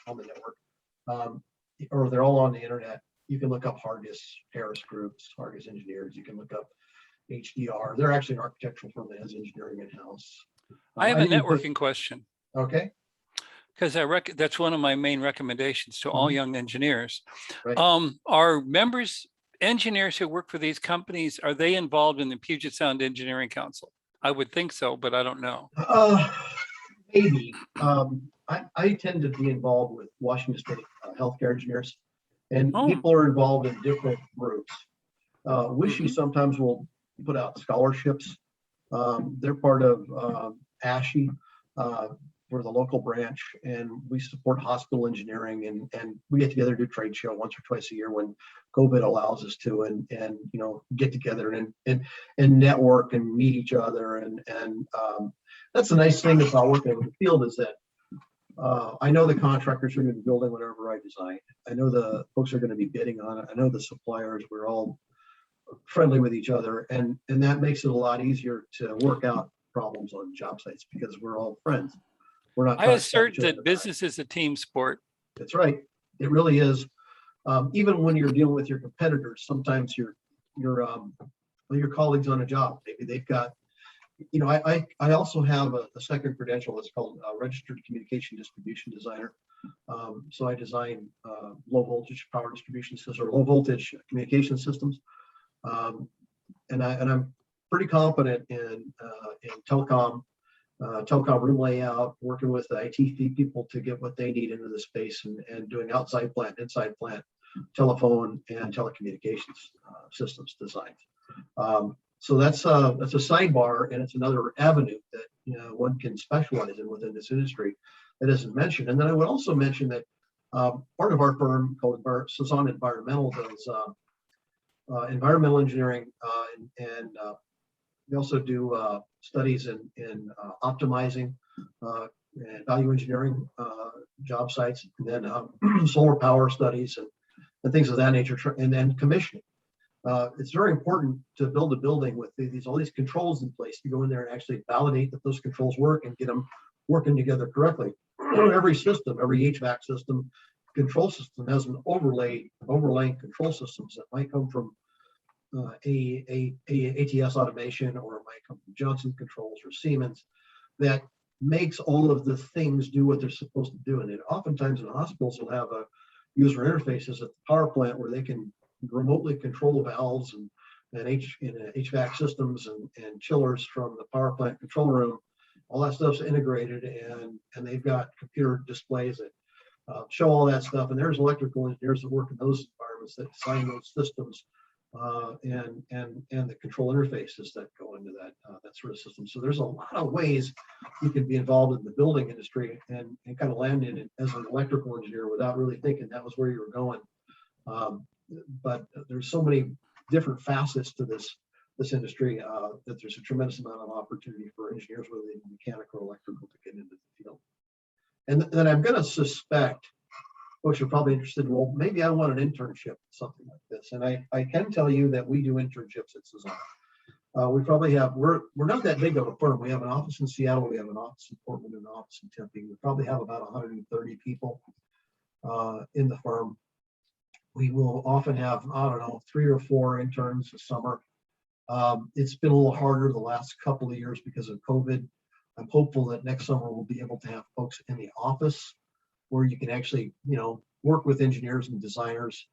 network, or they're all on the internet. You can look up Hargis, Harris Groups, Hargis Engineers. You can look up HDR. They're actually an architectural firm that has engineering in-house. I have a networking question. Okay. Because that's one of my main recommendations to all young engineers. Right. Are members, engineers who work for these companies, are they involved in the Puget Sound Engineering Council? I would think so, but I don't know. Maybe. I tend to be involved with Washington State healthcare engineers, and people are involved in different groups. WSHE sometimes will put out scholarships. They're part of ASHE. we're the local branch, and we support hospital engineering, and we get together, do trade show once or twice a year when COVID allows us to, and you know, get together and network and meet each other, and that's the nice thing about working in the field is that I know the contractors are going to be building whatever I design. I know the folks are going to be bidding on it. I know the suppliers. We're all friendly with each other, and that makes it a lot easier to work out problems on job sites because we're all friends. We're not. I assert that business is a team sport. That's right. It really is. Even when you're dealing with your competitors, sometimes your colleagues on a job, maybe they've got, you know, I also have a second credential that's called registered communication distribution designer. So I design low voltage power distribution systems or low voltage communication systems. And I'm pretty competent in telecom room layout, working with the IT people to get what they need into the space, and doing outside plant, inside plant, telephone and telecommunications systems designs. So that's a sidebar, and it's another avenue that, you know, one can specialize in within this industry that isn't mentioned. And then I would also mention that part of our firm called Sazan Environmental does environmental engineering, and we also do studies in optimizing and value engineering job sites, and then solar power studies and things of that nature, and then commissioning. It's very important to build a building with all these controls in place to go in there and actually validate that those controls work and get them working together correctly. Every system, every HVAC system, control system has an overlaying control systems that might come from a ATS automation, or it might come from Johnson Controls or Siemens, that makes all of the things do what they're supposed to do. And it oftentimes in hospitals will have a user interfaces at the power plant where they can remotely control the valves and HVAC systems and chillers from the power plant control room. All that stuff's integrated, and they've got computer displays that show all that stuff. And there's electrical engineers that work in those environments that design those systems and the control interfaces that go into that sort of system. So there's a lot of ways you can be involved in the building industry and kind of land in it as an electrical engineer without really thinking that was where you were going. But there's so many different facets to this industry that there's a tremendous amount of opportunity for engineers, whether they be mechanical or electrical, to get into the field. And then I'm going to suspect folks are probably interested in, well, maybe I want an internship, something like this. And I can tell you that we do internships at Sazan. We probably have, we're not that big of a firm. We have an office in Seattle, we have an office in Portland, and an office in Tempe. We probably have about 130 people in the firm. We will often have, I don't know, 3 or 4 interns a summer. It's been a little harder the last couple of years because of COVID. I'm hopeful that next summer we'll be able to have folks in the office where you can actually, you know, work with engineers and designers,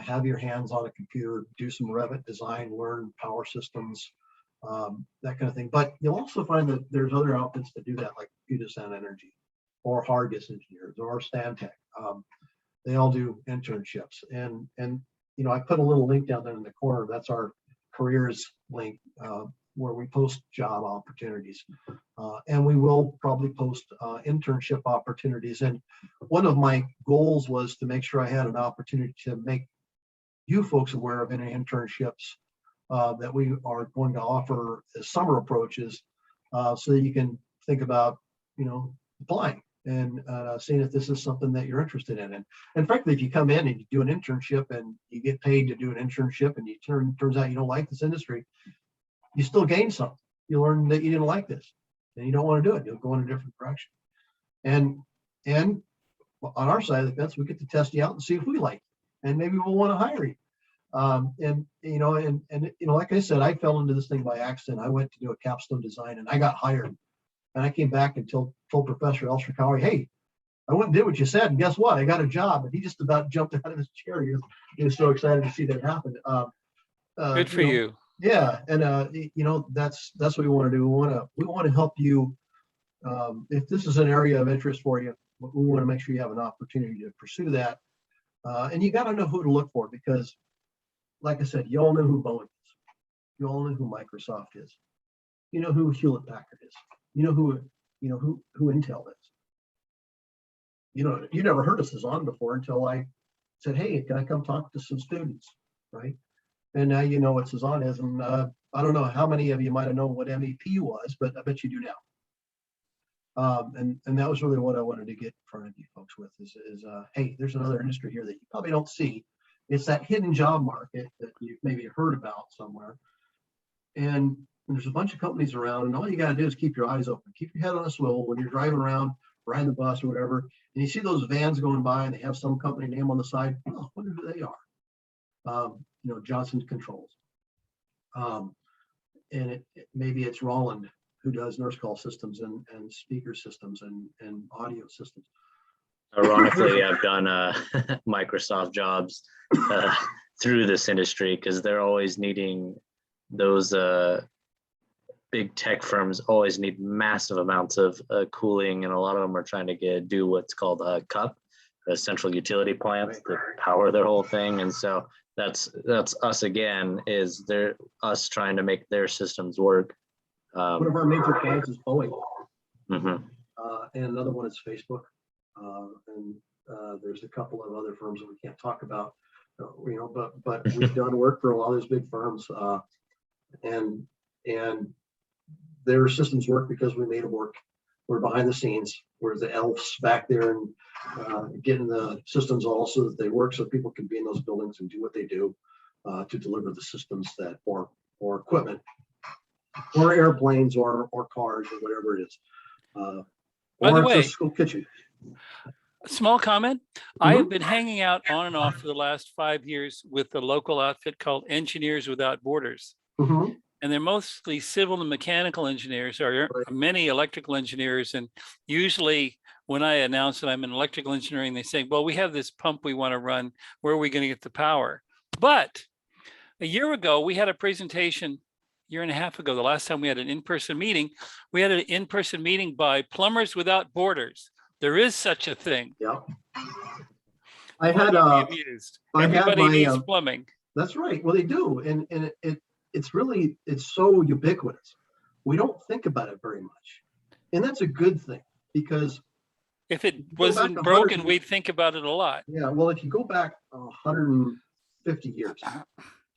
have your hands on a computer, do some Revit design, learn power systems, that kind of thing. But you'll also find that there's other outfits that do that, like Sazan Energy or Hargis Engineers or Stantec. They all do internships, and you know, I put a little link down there in the corner. That's our careers link, where we post job opportunities, and we will probably post internship opportunities. And one of my goals was to make sure I had an opportunity to make you folks aware of any internships that we are going to offer as summer approaches, so that you can think about, you know, applying and seeing if this is something that you're interested in. And frankly, if you come in and you do an internship and you get paid to do an internship, and turns out you don't like this industry, you still gain something. You learn that you didn't like this and you don't want to do it. You'll go in a different direction. And on our side of the fence, we get to test you out and see if we like you, and maybe we'll want to hire you. And you know, like I said, I fell into this thing by accident. I went to do a capstone design and I got hired. And I came back and told Professor Elstrakawi, hey, I went and did what you said, and guess what? I got a job. And he just about jumped out of his chair. He was so excited to see that happen. Good for you. Yeah, and you know, that's what we want to do. We want to help you. If this is an area of interest for you, we want to make sure you have an opportunity to pursue that. And you got to know who to look for, because, like I said, you all know who Boeing is. You all know who Microsoft is. You know who Hewlett Packard is. You know who Intel is. you never heard of Sazan before until I said, hey, can I come talk to some students, right? And now you know what Sazan is. And I don't know how many of you might have known what MEP was, but I bet you do now. And that was really what I wanted to get in front of you folks with is hey, there's another industry here that you probably don't see. It's that hidden job market that you've maybe heard about somewhere. And there's a bunch of companies around, and all you got to do is keep your eyes open, keep your head on a swivel when you're driving around, riding the bus or whatever, and you see those vans going by and they have some company name on the side. Oh, I wonder who they are. Johnson Controls. And maybe it's Roland, who does nurse call systems and speaker systems and audio systems. Ironically, I've done Microsoft jobs through this industry because they're always needing those big tech firms always need massive amounts of cooling, and a lot of them are trying to do what's called a CUP, a central utility plant, to power their whole thing. And so that's us again, is us trying to make their systems work. One of our major clients is Boeing, Mm-hmm. and another one is Facebook, and there's a couple of other firms that we can't talk about, but we've done work for a lot of those big firms, and their systems work because we made them work. We're behind the scenes. We're the elves back there and getting the systems all so that they work, so people can be in those buildings and do what they do to deliver the systems that or equipment or airplanes or cars or whatever it is. By the or way, it's a school kitchen. A small comment. I have been hanging out on and off for the last 5 years with the local outfit called Engineers Without Borders. Mhm. And they're mostly civil and mechanical engineers, or many electrical engineers. And usually when I announce that I'm in electrical engineering, they say, well, we have this pump we want to run. Where are we going to get the power? But a year ago, we had a presentation, year and a half ago, the last time we had an in-person meeting, we had an in-person meeting by Plumbers Without Borders. There is such a thing. Yeah. I had Everybody needs my, plumbing. that's right. Well, they do. And it's so ubiquitous. We don't think about it very much. And that's a good thing, because if it wasn't broken, we'd think about it a lot. Yeah. Well, if you go back 150 years to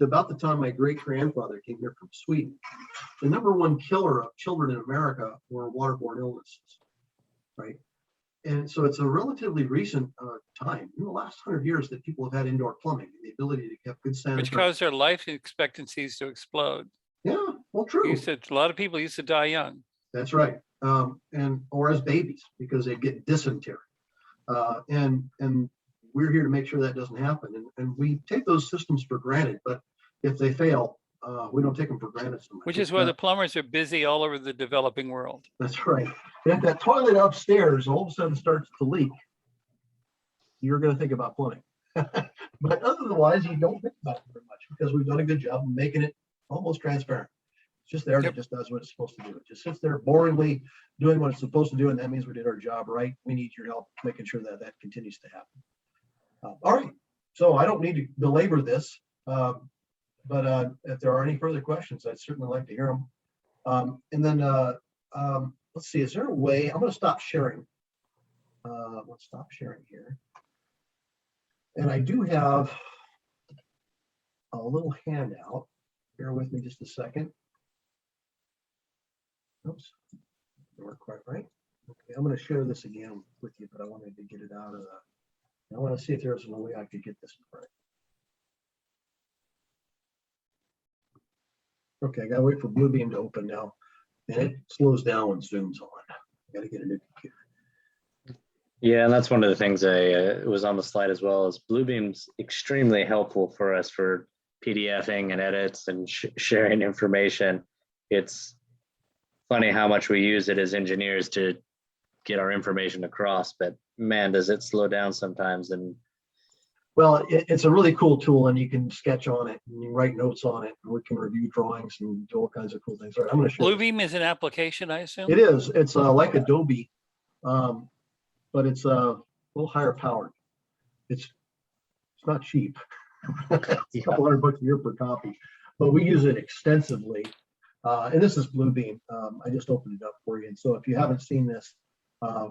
about the time my great grandfather came here from Sweden, the number one killer of children in America were waterborne illnesses, right? And so it's a relatively recent time, in the last 100 years, that people have had indoor plumbing, the ability to have good sanitary. Which caused their life expectancies to explode. Yeah, well, true. A lot of people used to die young. That's right. Or as babies, because they get dysentery. And we're here to make sure that doesn't happen. And we take those systems for granted, but if they fail, we don't take them for granted so much. Which is why the plumbers are busy all over the developing world. That's right. And if that toilet upstairs all of a sudden starts to leak, you're going to think about plumbing. But otherwise, you don't think about it very much, because we've done a good job of making it almost transparent. It's just there. Yep. It just does what it's supposed to do. It just sits there boringly doing what it's supposed to do, and that means we did our job right. We need your help making sure that that continues to happen. All right. So I don't need to belabor this. But if there are any further questions, I'd certainly like to hear them. And then let's see, is there a way? I'm going to stop sharing. Let's stop sharing here. And I do have a little handout. Bear with me just a second. Oops, didn't work quite right. Okay, I'm going to share this again with you, but I wanted to get it out of the. I want to see if there's a way I could get this right. Okay, I gotta wait for Bluebeam to open now, and it slows down when Zoom's on. I gotta get a new computer. Yeah, and that's one of the things it was on the slide as well, is Bluebeam's extremely helpful for us for PDFing and edits and sharing information. It's funny how much we use it as engineers to get our information across, but man, does it slow down sometimes. And well, it's a really cool tool, and you can sketch on it and you write notes on it, and we can review drawings and do all kinds of cool things. All right, I'm going to show Bluebeam is an application, I assume? It is. It's like Adobe, but it's a little higher powered. It's not cheap. It's a couple $100 a year per copy, but we use it extensively. And this is Bluebeam. I just opened it up for you. And so if you haven't seen this,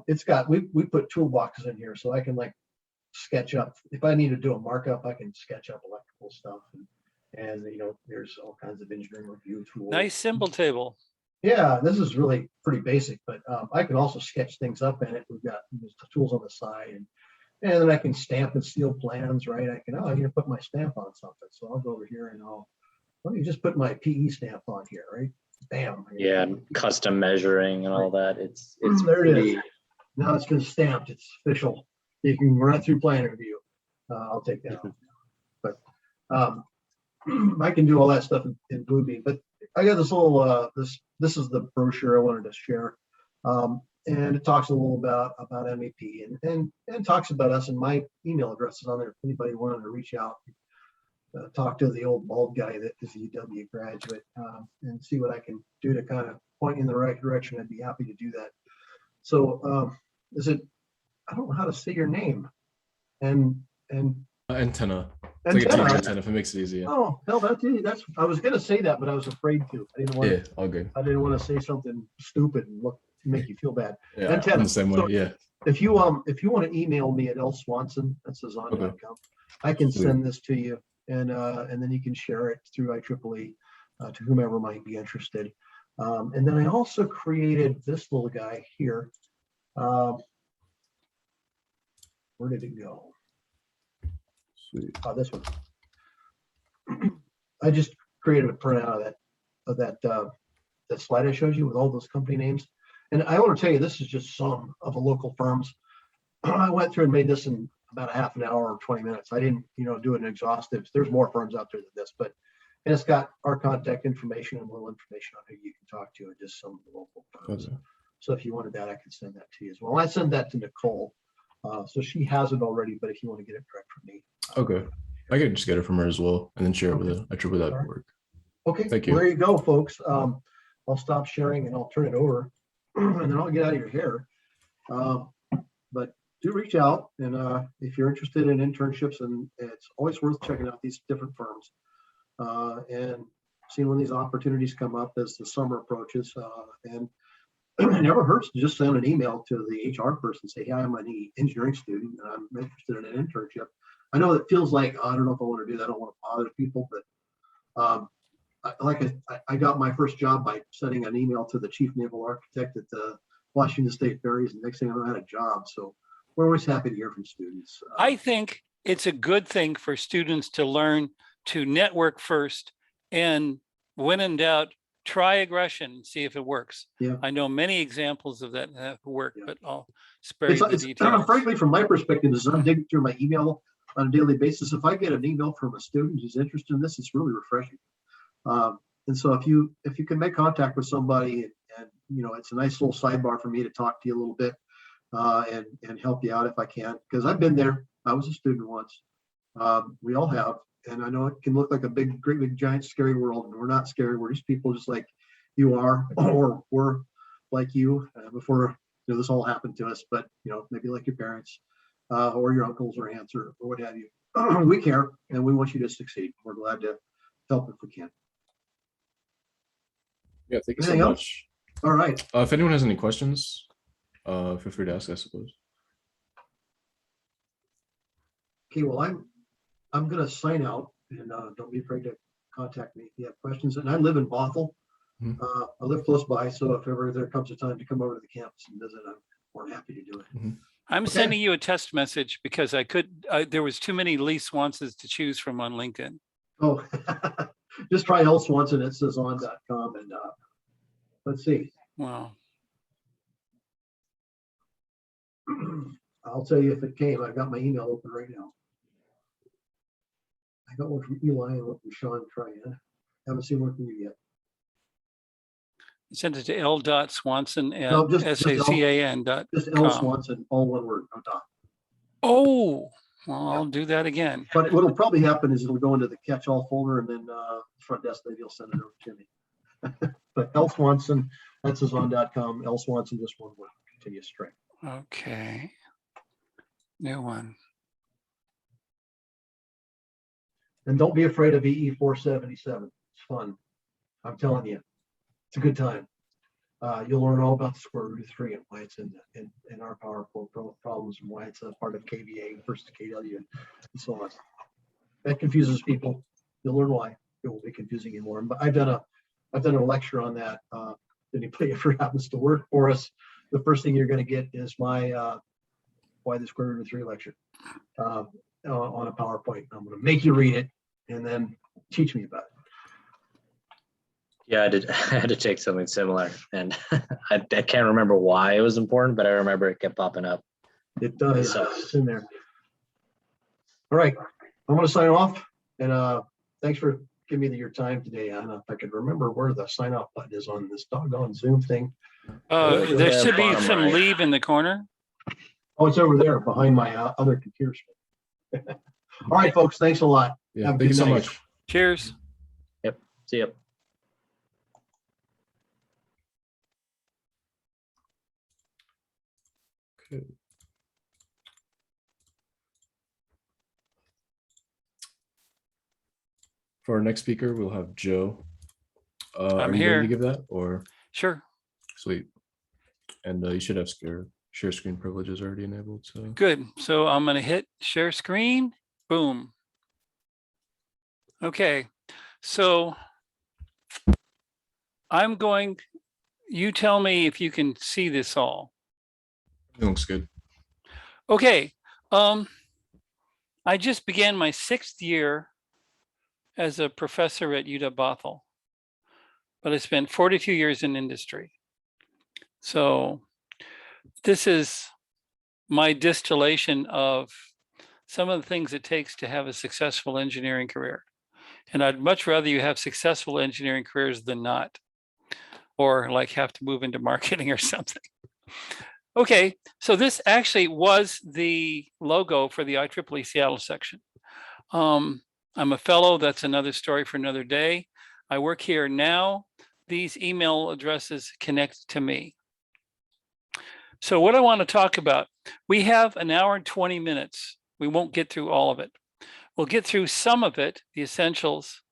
It's got, we put toolboxes in here so I can like sketch up. If I need to do a markup, I can sketch up electrical stuff. And you know, there's all kinds of engineering review tools. Nice symbol table. Yeah, this is really pretty basic, but I can also sketch things up in it. We've got the tools on the side, and then I can stamp and seal plans, right? I can, oh, I need to put my stamp on something. So I'll go over here and let me just put my PE stamp on here, right? Bam. Yeah, custom measuring and all that. It's there it pretty, is. Now it's been stamped. It's official. You can run it through plan review. I'll take that off. But I can do all that stuff in Bluebeam. But I got this little this is the brochure I wanted to share. And it talks a little about MEP and talks about us, and my email address is on there if anybody wanted to reach out, talk to the old bald guy that is a UW graduate, and see what I can do to kind of point you in the right direction. I'd be happy to do that. So is it, I don't know how to say your name. And Antenna. It's like a TV antenna if it makes it easier. Oh, hell, that's I was gonna say that, but I was afraid to. I didn't want All good. I didn't want to say something stupid and make you feel bad. Yeah, Antenna. I'm the same way. So Yeah. If you want to email me at lswanson, that's Sazan.com, I can send this to you, and then you can share it through IEEE to whomever might be interested. And then I also created this little guy here. Where did it go? Sweet. Oh, this one. I just created a printout of that slide I showed you with all those company names. And I want to tell you, this is just some of the local firms. I went through and made this in about a half an hour or 20 minutes. I didn't, do an exhaustive. There's more firms out there than this, and it's got our contact information and a little information on who you can talk to, and just some of the local firms. Okay. So if you wanted that, I can send that to you as well. I send that to Nicole. So she has it already, but if you want to get it direct from me. Okay. I could just get it from her as well and then share it with her. IEEE that would work. Okay, Thank you. Well, there you go, folks. I'll stop sharing and I'll turn it over and then I'll get out of your hair. But do reach out, and if you're interested in internships, and it's always worth checking out these different firms and seeing when these opportunities come up as the summer approaches. And it never hurts to just send an email to the HR person and say, hey, I'm an engineering student and I'm interested in an internship. I know it feels like, I don't know if I want to do that. I don't want to bother people, but I got my first job by sending an email to the chief naval architect at the Washington State Ferries, and next thing I know, I had a job. So we're always happy to hear from students. I think it's a good thing for students to learn to network first, and when in doubt, try aggression and see if it works. Yeah. I know many examples of that have worked, Yeah. but I'll spare you the details. Frankly, from my perspective, as I'm digging through my email on a daily basis, if I get an email from a student who's interested in this, it's really refreshing. And so if you can make contact with somebody, and it's a nice little sidebar for me to talk to you a little bit and help you out if I can, because I've been there. I was a student once. We all have. And I know it can look like a great big giant scary world, and we're not scary. We're just people just like you are, or we're like you before this all happened to us. But maybe like your parents or your uncles or aunts or what have you. We care, and we want you to succeed. We're glad to help if we can. Yeah, thank you Anything so else? much. All right. If anyone has any questions, feel free to ask, I suppose. Okay. Well, I'm going to sign out, and don't be afraid to contact me if you have questions. And I live in Bothell. Mhm. I live close by, so if ever there comes a time to come over to the campus and visit, I'm more than happy to do it. I'm Okay. sending you a test message because there was too many Lee Swansons to choose from on LinkedIn. Oh, just try L Swanson at Sazan.com, and let's see. Wow. I'll tell you if it came. I've got my email open right now. I got one from Eli and one from Sean Tryan. Haven't seen one from you yet. Send it to l.swanson at No, just L sazan.com. Swanson, all one word, no dot. Oh, well, I'll do that again. But what'll probably happen is it'll go into the catch-all folder, and then front desk lady will send it over to me. But L Swanson, that's Sazan.com. L Swanson, just one word, continue straight. Okay. New one. And don't be afraid of EE 477. It's fun. I'm telling you, it's a good time. You'll learn all about the square root of 3 and why it's in our powerful problems and why it's a part of KVA versus KW and so on. That confuses people. You'll learn why. It will be confusing you more. But I've done a lecture on that. If anybody ever happens to work for us, the first thing you're going to get is my why the square root of 3 lecture on a PowerPoint. I'm going to make you read it and then teach me about it. Yeah, I had to take something similar, and I can't remember why it was important, but I remember it kept popping up. It does. So- It's in there. All right. I'm going to sign off. And thanks for giving me your time today. I don't know if I could remember where the sign off button is on this doggone Zoom thing. There Yeah, should be bottom some right. leave in the corner. Oh, it's over there behind my other computer screen. All right, folks. Thanks a lot. Yeah, Have a thank you good so night. much. Cheers. See ya. Okay. For our next speaker, we'll have Joe. I'm are you here. ready to give that or Sure. sweet? And you should have share screen privileges already enabled. So Good. So I'm going to hit share screen. Boom. Okay. So you tell me if you can see this all. it looks good. Okay. I just began my 6th year as a professor at UW Bothell, but I spent 42 years in industry. So this is my distillation of some of the things it takes to have a successful engineering career. And I'd much rather you have successful engineering careers than not, or like have to move into marketing or something. Okay, so this actually was the logo for the IEEE Seattle section. I'm a fellow, that's another story for another day. I work here now. These email addresses connect to me. So what I want to talk about, we have an hour and 20 minutes. We won't get through all of it. We'll get through some of it, the essentials,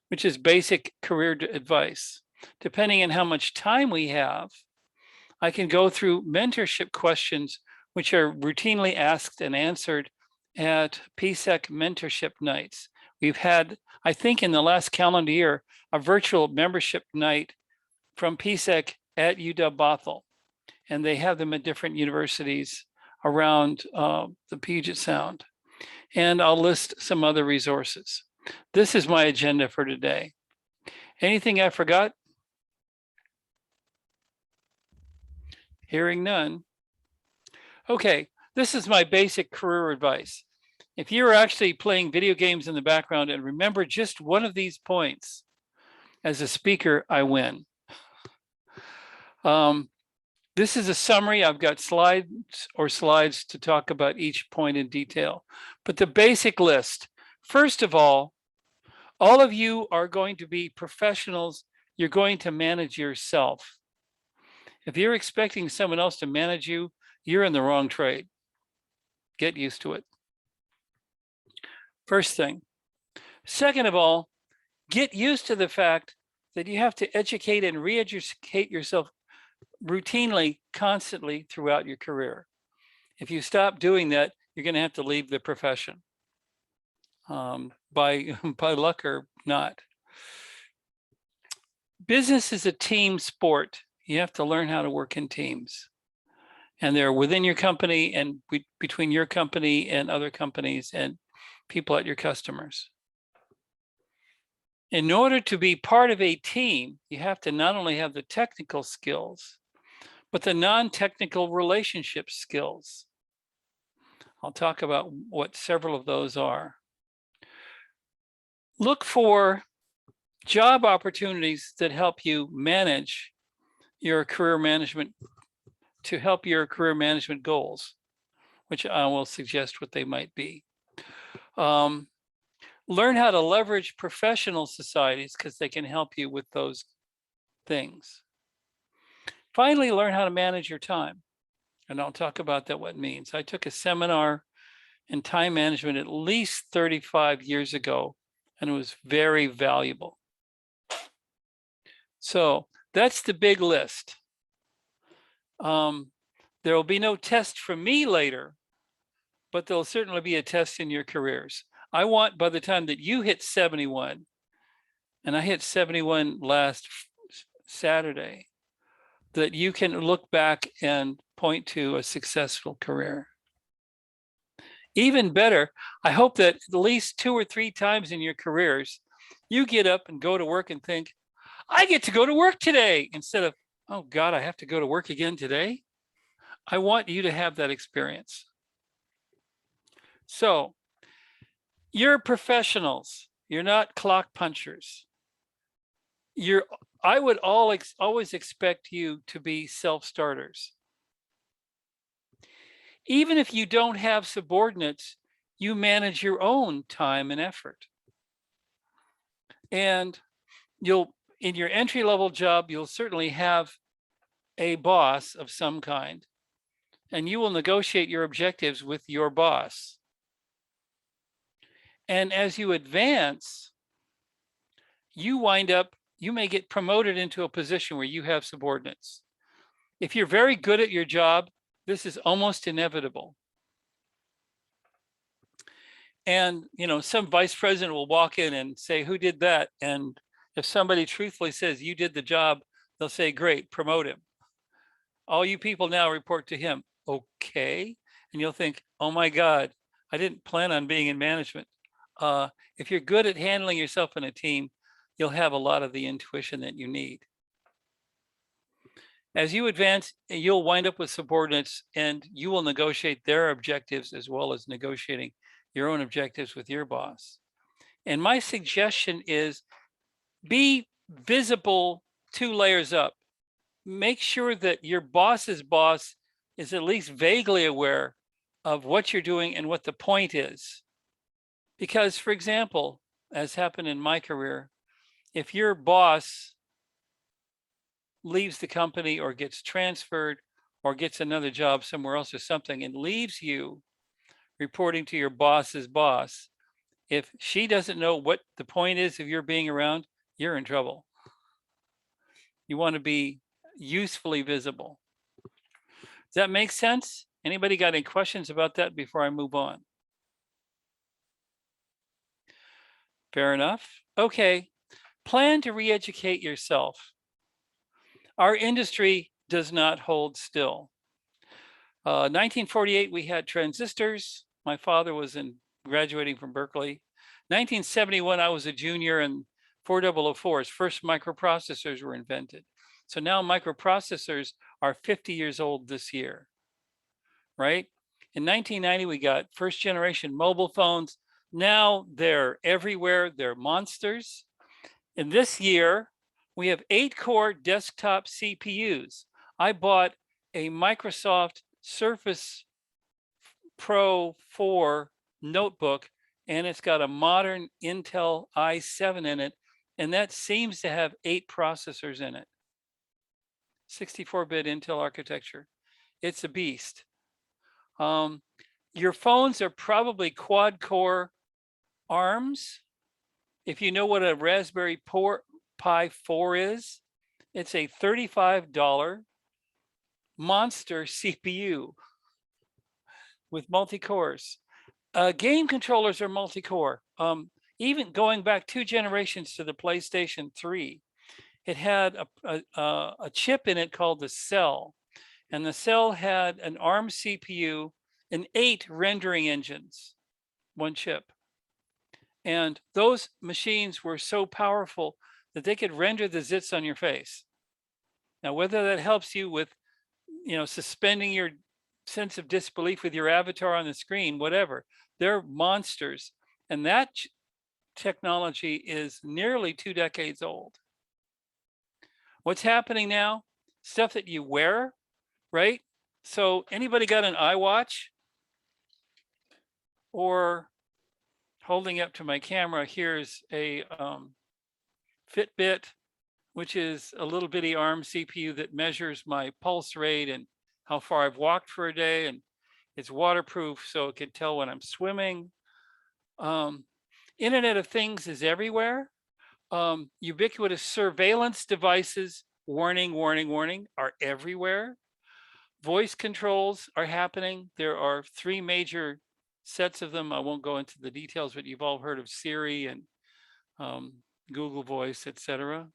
which is basic career advice. Depending on how much time we have, I can go through mentorship questions, which are routinely asked and answered at PSEC mentorship nights. We've had, I think in the last calendar year, a virtual membership night from PSEC at UW Bothell. And they have them at different universities around the Puget Sound. And I'll list some other resources. This is my agenda for today. Anything I forgot? Hearing none. Okay, this is my basic career advice. If you're actually playing video games in the background and remember just one of these points, as a speaker, I win. This is a summary. I've got slides to talk about each point in detail. But the basic list, first of all of you are going to be professionals. You're going to manage yourself. If you're expecting someone else to manage you, you're in the wrong trade. Get used to it. First thing. Second of all, get used to the fact that you have to educate and re-educate yourself routinely, constantly throughout your career. If you stop doing that, you're going to have to leave the profession, by luck or not. Business is a team sport. You have to learn how to work in teams. And they're within your company and between your company and other companies and people at your customers. In order to be part of a team, you have to not only have the technical skills, but the non-technical relationship skills. I'll talk about what several of those are. Look for job opportunities that help you manage your career management, to help your career management goals, which I will suggest what they might be. Learn how to leverage professional societies because they can help you with those things. Finally, learn how to manage your time. And I'll talk about that, what it means. I took a seminar in time management at least 35 years ago, and it was very valuable. So That's the big list. There will be no test from me later, but there'll certainly be a test in your careers. I want by the time that you hit 71, and I hit 71 last Saturday, that you can look back and point to a successful career. Even better, I hope that at least 2 or 3 times in your careers, you get up and go to work and think, I get to go to work today, instead of, oh God, I have to go to work again today. I want you to have that experience. So you're professionals. You're not clock punchers. I would always expect you to be self-starters. Even if you don't have subordinates, you manage your own time and effort. And in your entry-level job, you'll certainly have a boss of some kind, and you will negotiate your objectives with your boss. And as you advance, you may get promoted into a position where you have subordinates. If you're very good at your job, this is almost inevitable. And, some vice president will walk in and say, who did that? And if somebody truthfully says, you did the job, they'll say, great, promote him. All you people now report to him. Okay. And you'll think, oh my God, I didn't plan on being in management. If you're good at handling yourself in a team, you'll have a lot of the intuition that you need. As you advance, you'll wind up with subordinates, and you will negotiate their objectives as well as negotiating your own objectives with your boss. And my suggestion is be visible 2 layers up. Make sure that your boss's boss is at least vaguely aware of what you're doing and what the point is. Because, for example, as happened in my career, if your boss leaves the company or gets transferred or gets another job somewhere else or something and leaves you reporting to your boss's boss, if she doesn't know what the point is of your being around, you're in trouble. You want to be usefully visible. Does that make sense? Anybody got any questions about that before I move on? Fair enough. Okay. Plan to re-educate yourself. Our industry does not hold still. 1948, we had transistors. My father was graduating from Berkeley. 1971, I was a junior, and 4004's first microprocessors were invented. So now microprocessors are 50 years old this year, right? In 1990, we got first generation mobile phones. Now they're everywhere. They're monsters. And this year, we have 8-core desktop CPUs. I bought a Microsoft Surface Pro 4 notebook, and it's got a modern Intel i7 in it, and that seems to have 8 processors in it. 64-bit Intel architecture. It's a beast. Your phones are probably quad-core ARMs. If you know what a Raspberry Pi 4 is, it's a $35 monster CPU with multi-cores. Game controllers are multi-core. Even going back 2 generations to the PlayStation 3, it had a chip in it called the Cell. And the Cell had an ARM CPU and 8 rendering engines, 1 chip. And those machines were so powerful that they could render the zits on your face. Now, whether that helps you with, suspending your sense of disbelief with your avatar on the screen, whatever, they're monsters. And that technology is nearly 2 decades old. What's happening now? Stuff that you wear, right? So anybody got an iWatch? Or holding up to my camera, here's a Fitbit, which is a little bitty ARM CPU that measures my pulse rate and how far I've walked for a day, and it's waterproof, so it can tell when I'm swimming. Internet of Things is everywhere. Ubiquitous surveillance devices warning, warning, warning, are everywhere. Voice controls are happening. There are 3 major sets of them. I won't go into the details, but you've all heard of Siri and Google Voice, etc.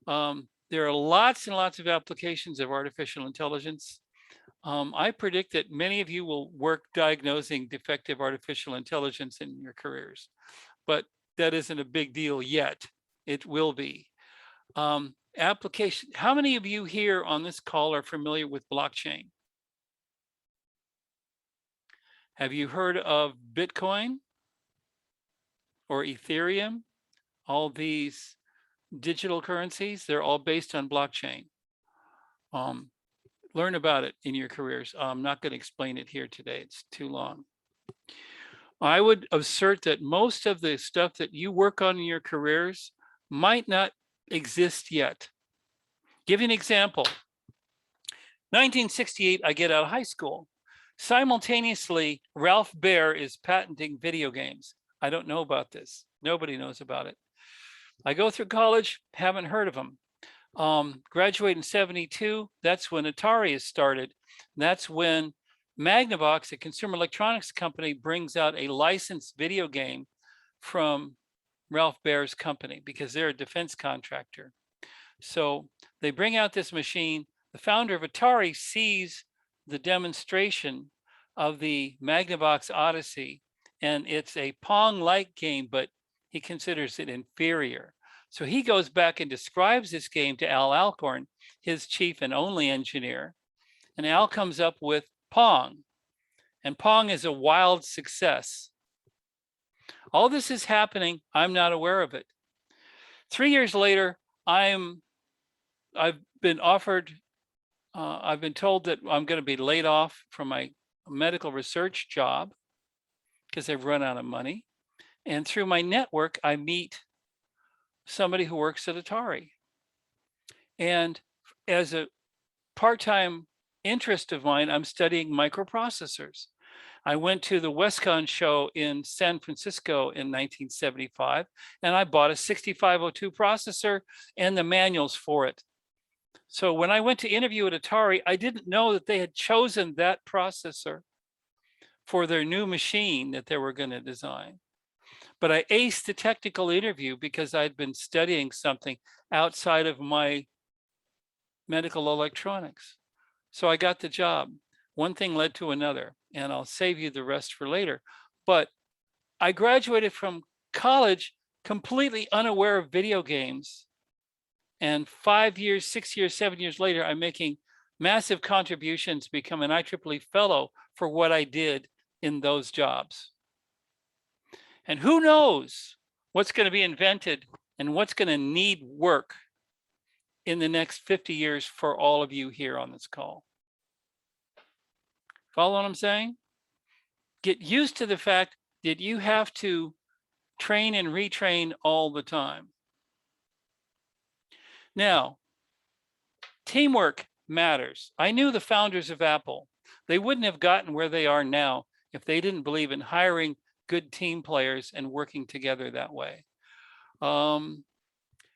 There are lots and lots of applications of artificial intelligence. I predict that many of you will work diagnosing defective artificial intelligence in your careers, but that isn't a big deal yet. It will be. Application. How many of you here on this call are familiar with blockchain? Have you heard of Bitcoin or Ethereum? All these digital currencies, they're all based on blockchain. Learn about it in your careers. I'm not going to explain it here today. It's too long. I would assert that most of the stuff that you work on in your careers might not exist yet. Give you an example. 1968, I get out of high school. Simultaneously, Ralph Baer is patenting video games. I don't know about this. Nobody knows about it. I go through college, haven't heard of them. Graduate in 72, that's when Atari is started. That's when Magnavox, a consumer electronics company, brings out a licensed video game from Ralph Baer's company because they're a defense contractor. So they bring out this machine. The founder of Atari sees the demonstration of the Magnavox Odyssey, and it's a Pong-like game, but he considers it inferior. So he goes back and describes this game to Al Alcorn, his chief and only engineer. And Al comes up with Pong. And Pong is a wild success. All this is happening. I'm not aware of it. 3 years later, I've been offered, I've been told that I'm going to be laid off from my medical research job because they've run out of money. And through my network, I meet somebody who works at Atari. And as a part-time interest of mine, I'm studying microprocessors. I went to the Westcon show in San Francisco in 1975, and I bought a 6502 processor and the manuals for it. So when I went to interview at Atari, I didn't know that they had chosen that processor for their new machine that they were going to design. But I aced the technical interview because I'd been studying something outside of my medical electronics. So I got the job. One thing led to another, and I'll save you the rest for later. But I graduated from college completely unaware of video games. And 5 years, 6 years, 7 years later, I'm making massive contributions, become an IEEE fellow for what I did in those jobs. And who knows what's going to be invented and what's going to need work in the next 50 years for all of you here on this call. Follow what I'm saying? Get used to the fact that you have to train and retrain all the time. Now, teamwork matters. I knew the founders of Apple. They wouldn't have gotten where they are now if they didn't believe in hiring good team players and working together that way.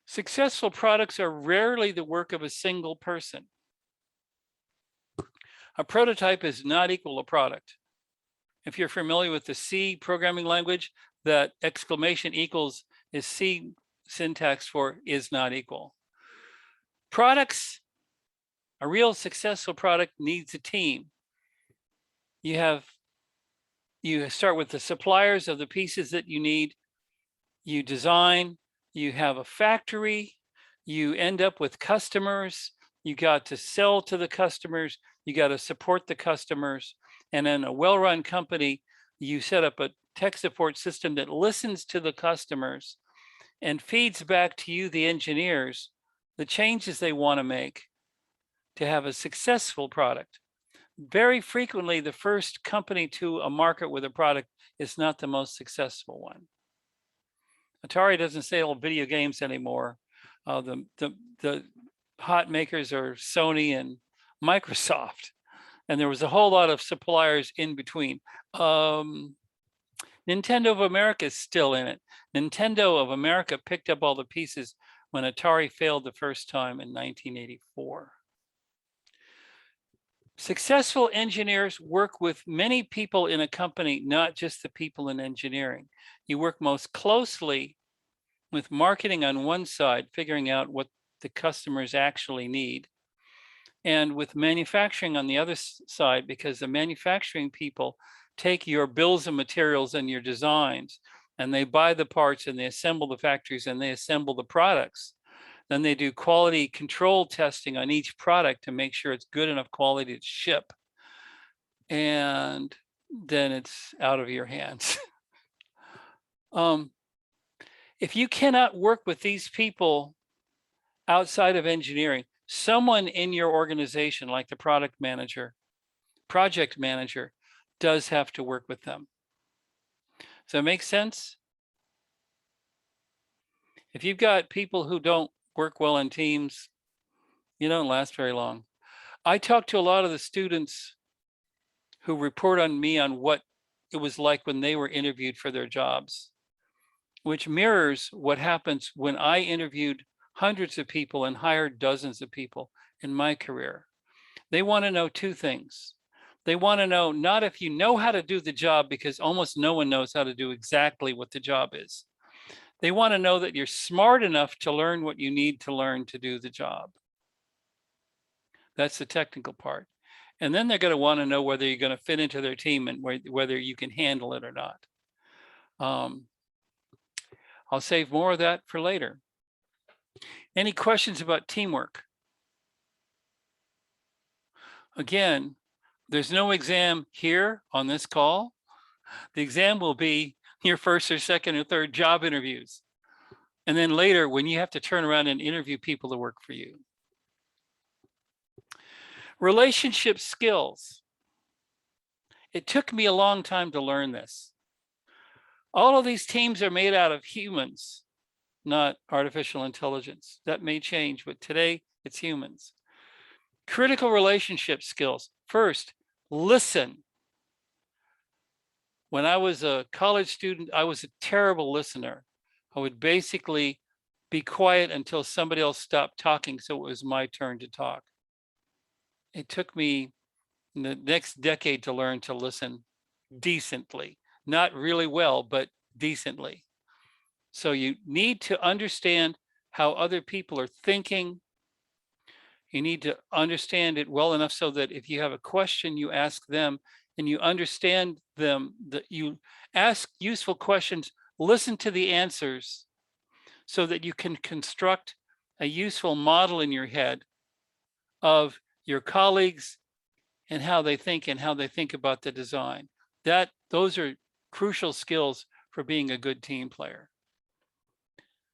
Successful products are rarely the work of a single person. A prototype is not equal to a product. If you're familiar with the C programming language, that exclamation equals is C syntax for is not equal. Products, a real successful product needs a team. You start with the suppliers of the pieces that you need. You design, you have a factory, you end up with customers, you got to sell to the customers, you got to support the customers. And in a well-run company, you set up a tech support system that listens to the customers and feeds back to you, the engineers, the changes they want to make to have a successful product. Very frequently, the first company to a market with a product is not the most successful one. Atari doesn't sell video games anymore. The hot makers are Sony and Microsoft. And there was a whole lot of suppliers in between. Nintendo of America is still in it. Nintendo of America picked up all the pieces when Atari failed the first time in 1984. Successful engineers work with many people in a company, not just the people in engineering. You work most closely with marketing on one side, figuring out what the customers actually need, and with manufacturing on the other side, because the manufacturing people take your bills of materials and your designs, and they buy the parts and they assemble the factories and they assemble the products. Then they do quality control testing on each product to make sure it's good enough quality to ship. And then it's out of your hands. If you cannot work with these people outside of engineering, someone in your organization, like the project manager, does have to work with them. Does that make sense? If you've got people who don't work well in teams, you don't last very long. I talk to a lot of the students who report on me on what it was like when they were interviewed for their jobs, which mirrors what happens when I interviewed hundreds of people and hired dozens of people in my career. They want to know two things. They want to know not if you know how to do the job, because almost no one knows how to do exactly what the job is. They want to know that you're smart enough to learn what you need to learn to do the job. That's the technical part. And then they're going to want to know whether you're going to fit into their team and whether you can handle it or not. I'll save more of that for later. Any questions about teamwork? Again, there's no exam here on this call. The exam will be your first or second or third job interviews. And then later when you have to turn around and interview people to work for you. Relationship skills. It took me a long time to learn this. All of these teams are made out of humans, not artificial intelligence. That may change, but today it's humans. Critical relationship skills. First, listen. When I was a college student, I was a terrible listener. I would basically be quiet until somebody else stopped talking, so it was my turn to talk. It took me the next decade to learn to listen decently, not really well, but decently. So you need to understand how other people are thinking. You need to understand it well enough so that if you have a question, you ask them and you understand them, that you ask useful questions, listen to the answers so that you can construct a useful model in your head of your colleagues and how they think about the design. Those are crucial skills for being a good team player.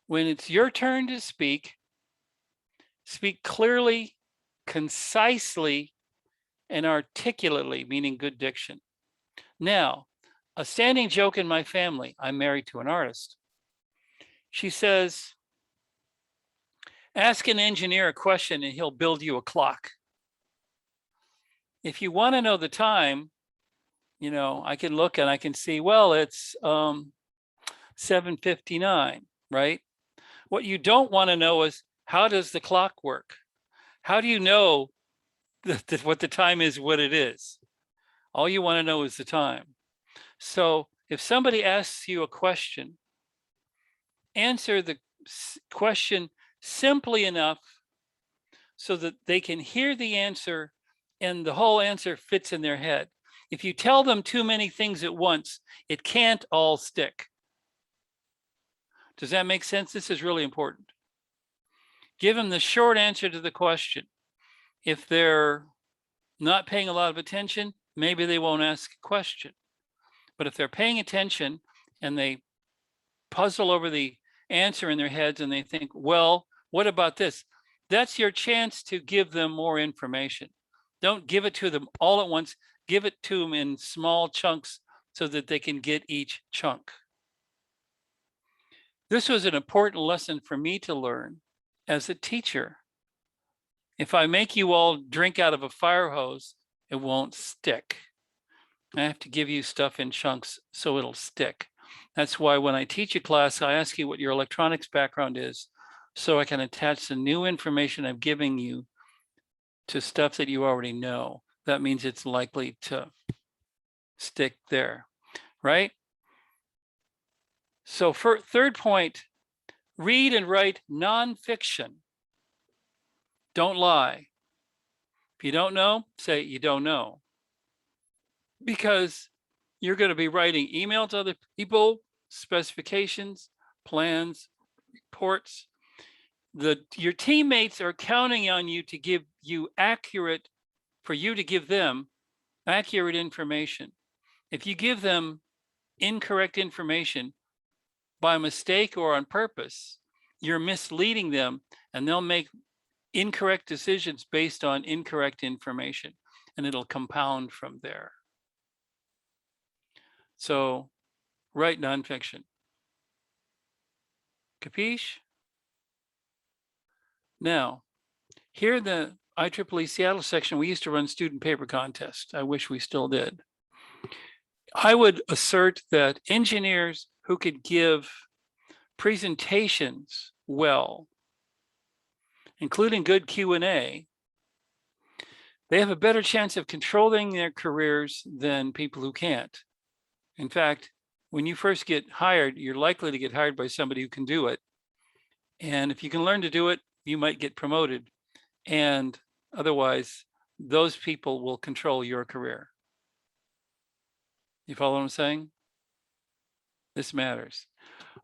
When it's your turn to speak, speak clearly, concisely, and articulately, meaning good diction. Now, a standing joke in my family, I'm married to an artist. She says, ask an engineer a question and he'll build you a clock. If you want to know the time, you know, I can look and I can see, well, it's 7:59, right? What you don't want to know is, how does the clock work? How do you know that what the time is, what it is? All you want to know is the time. So if somebody asks you a question, answer the question simply enough so that they can hear the answer and the whole answer fits in their head. If you tell them too many things at once, it can't all stick. Does that make sense? This is really important. Give them the short answer to the question. If they're not paying a lot of attention, maybe they won't ask a question. But if they're paying attention and they puzzle over the answer in their heads and they think, well, what about this? That's your chance to give them more information. Don't give it to them all at once. Give it to them in small chunks so that they can get each chunk. This was an important lesson for me to learn as a teacher. If I make you all drink out of a fire hose, it won't stick. I have to give you stuff in chunks so it'll stick. That's why when I teach a class, I ask you what your electronics background is, so I can attach the new information I'm giving you to stuff that you already know. That means it's likely to stick there, right? So for third point, read and write nonfiction. Don't lie. If you don't know, say you don't know. Because you're going to be writing email to other people, specifications, plans, reports. Your teammates are counting on you to give you for you to give them accurate information. If you give them incorrect information by mistake or on purpose, you're misleading them, and they'll make incorrect decisions based on incorrect information, and it'll compound from there. So write nonfiction. Capiche? Now, here in the IEEE Seattle section, we used to run student paper contests. I wish we still did. I would assert that engineers who could give presentations well, including good Q&A, they have a better chance of controlling their careers than people who can't. In fact, when you first get hired, you're likely to get hired by somebody who can do it. And if you can learn to do it, you might get promoted. And otherwise, those people will control your career. You follow what I'm saying? This matters.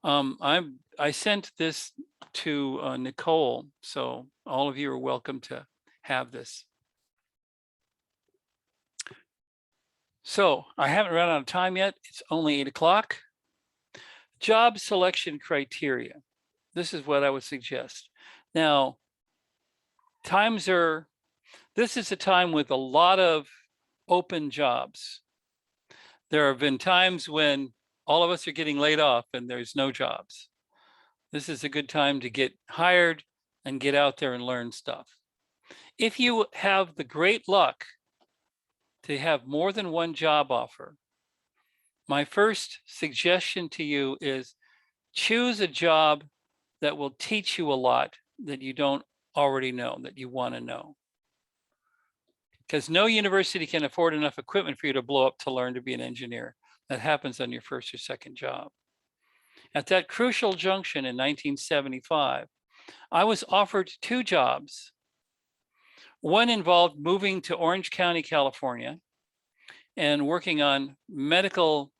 I sent this to Nicole, so all of you are welcome to have this. So I haven't run out of time yet. It's only 8 o'clock. Job selection criteria. This is what I would suggest. Now, this is a time with a lot of open jobs. There have been times when all of us are getting laid off and there's no jobs. This is a good time to get hired and get out there and learn stuff. If you have the great luck to have more than one job offer, my first suggestion to you is choose a job that will teach you a lot that you don't already know, that you want to know. Because no university can afford enough equipment for you to blow up to learn to be an engineer. That happens on your first or second job. At that crucial junction in 1975, I was offered 2 jobs. One involved moving to Orange County, California, and working on medical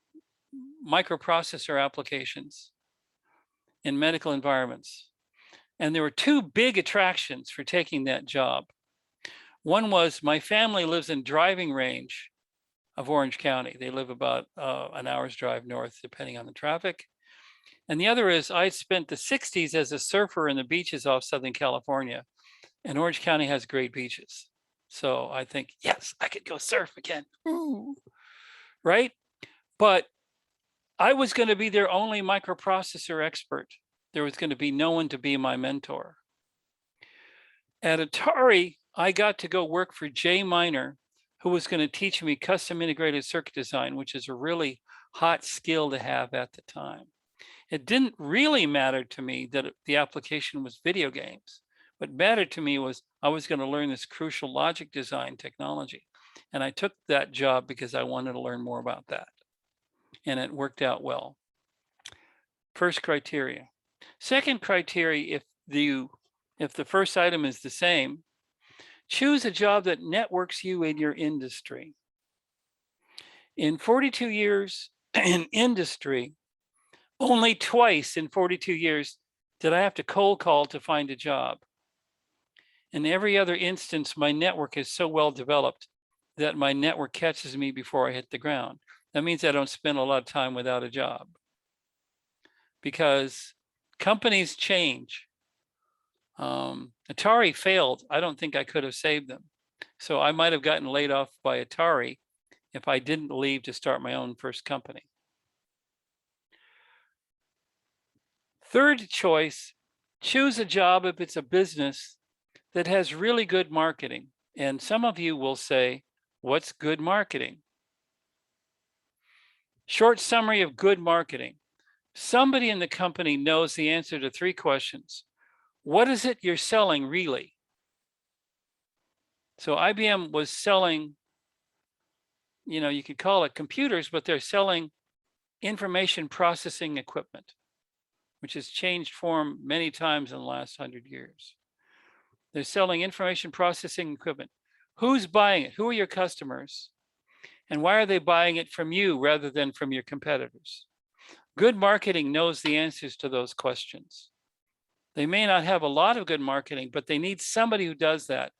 microprocessor applications in medical environments. And there were 2 big attractions for taking that job. One was my family lives in driving range of Orange County. They live about an hour's drive north, depending on the traffic. And the other is I spent the 60s as a surfer in the beaches off Southern California, and Orange County has great beaches. So I think, yes, I could go surf again. Ooh. Right? But I was going to be their only microprocessor expert. There was going to be no one to be my mentor. At Atari, I got to go work for Jay Miner, who was going to teach me custom integrated circuit design, which is a really hot skill to have at the time. It didn't really matter to me that the application was video games. What mattered to me was I was going to learn this crucial logic design technology. And I took that job because I wanted to learn more about that. And it worked out well. First criteria. Second criteria, if the first item is the same, choose a job that networks you in your industry. In 42 years in industry, only twice in 42 years did I have to cold call to find a job. In every other instance, my network is so well developed that my network catches me before I hit the ground. That means I don't spend a lot of time without a job, because companies change. Atari failed. I don't think I could have saved them. So I might have gotten laid off by Atari if I didn't leave to start my own first company. Third choice, choose a job if it's a business that has really good marketing. And some of you will say, what's good marketing? Short summary of good marketing. Somebody in the company knows the answer to 3 questions. what is it you're selling really? So IBM was selling, you could call it computers, but they're selling information processing equipment, which has changed form many times in the last 100 years. They're selling information processing equipment. Who's buying it? Who are your customers? And why are they buying it from you rather than from your competitors? Good marketing knows the answers to those questions. They may not have a lot of good marketing, but they need somebody who does that.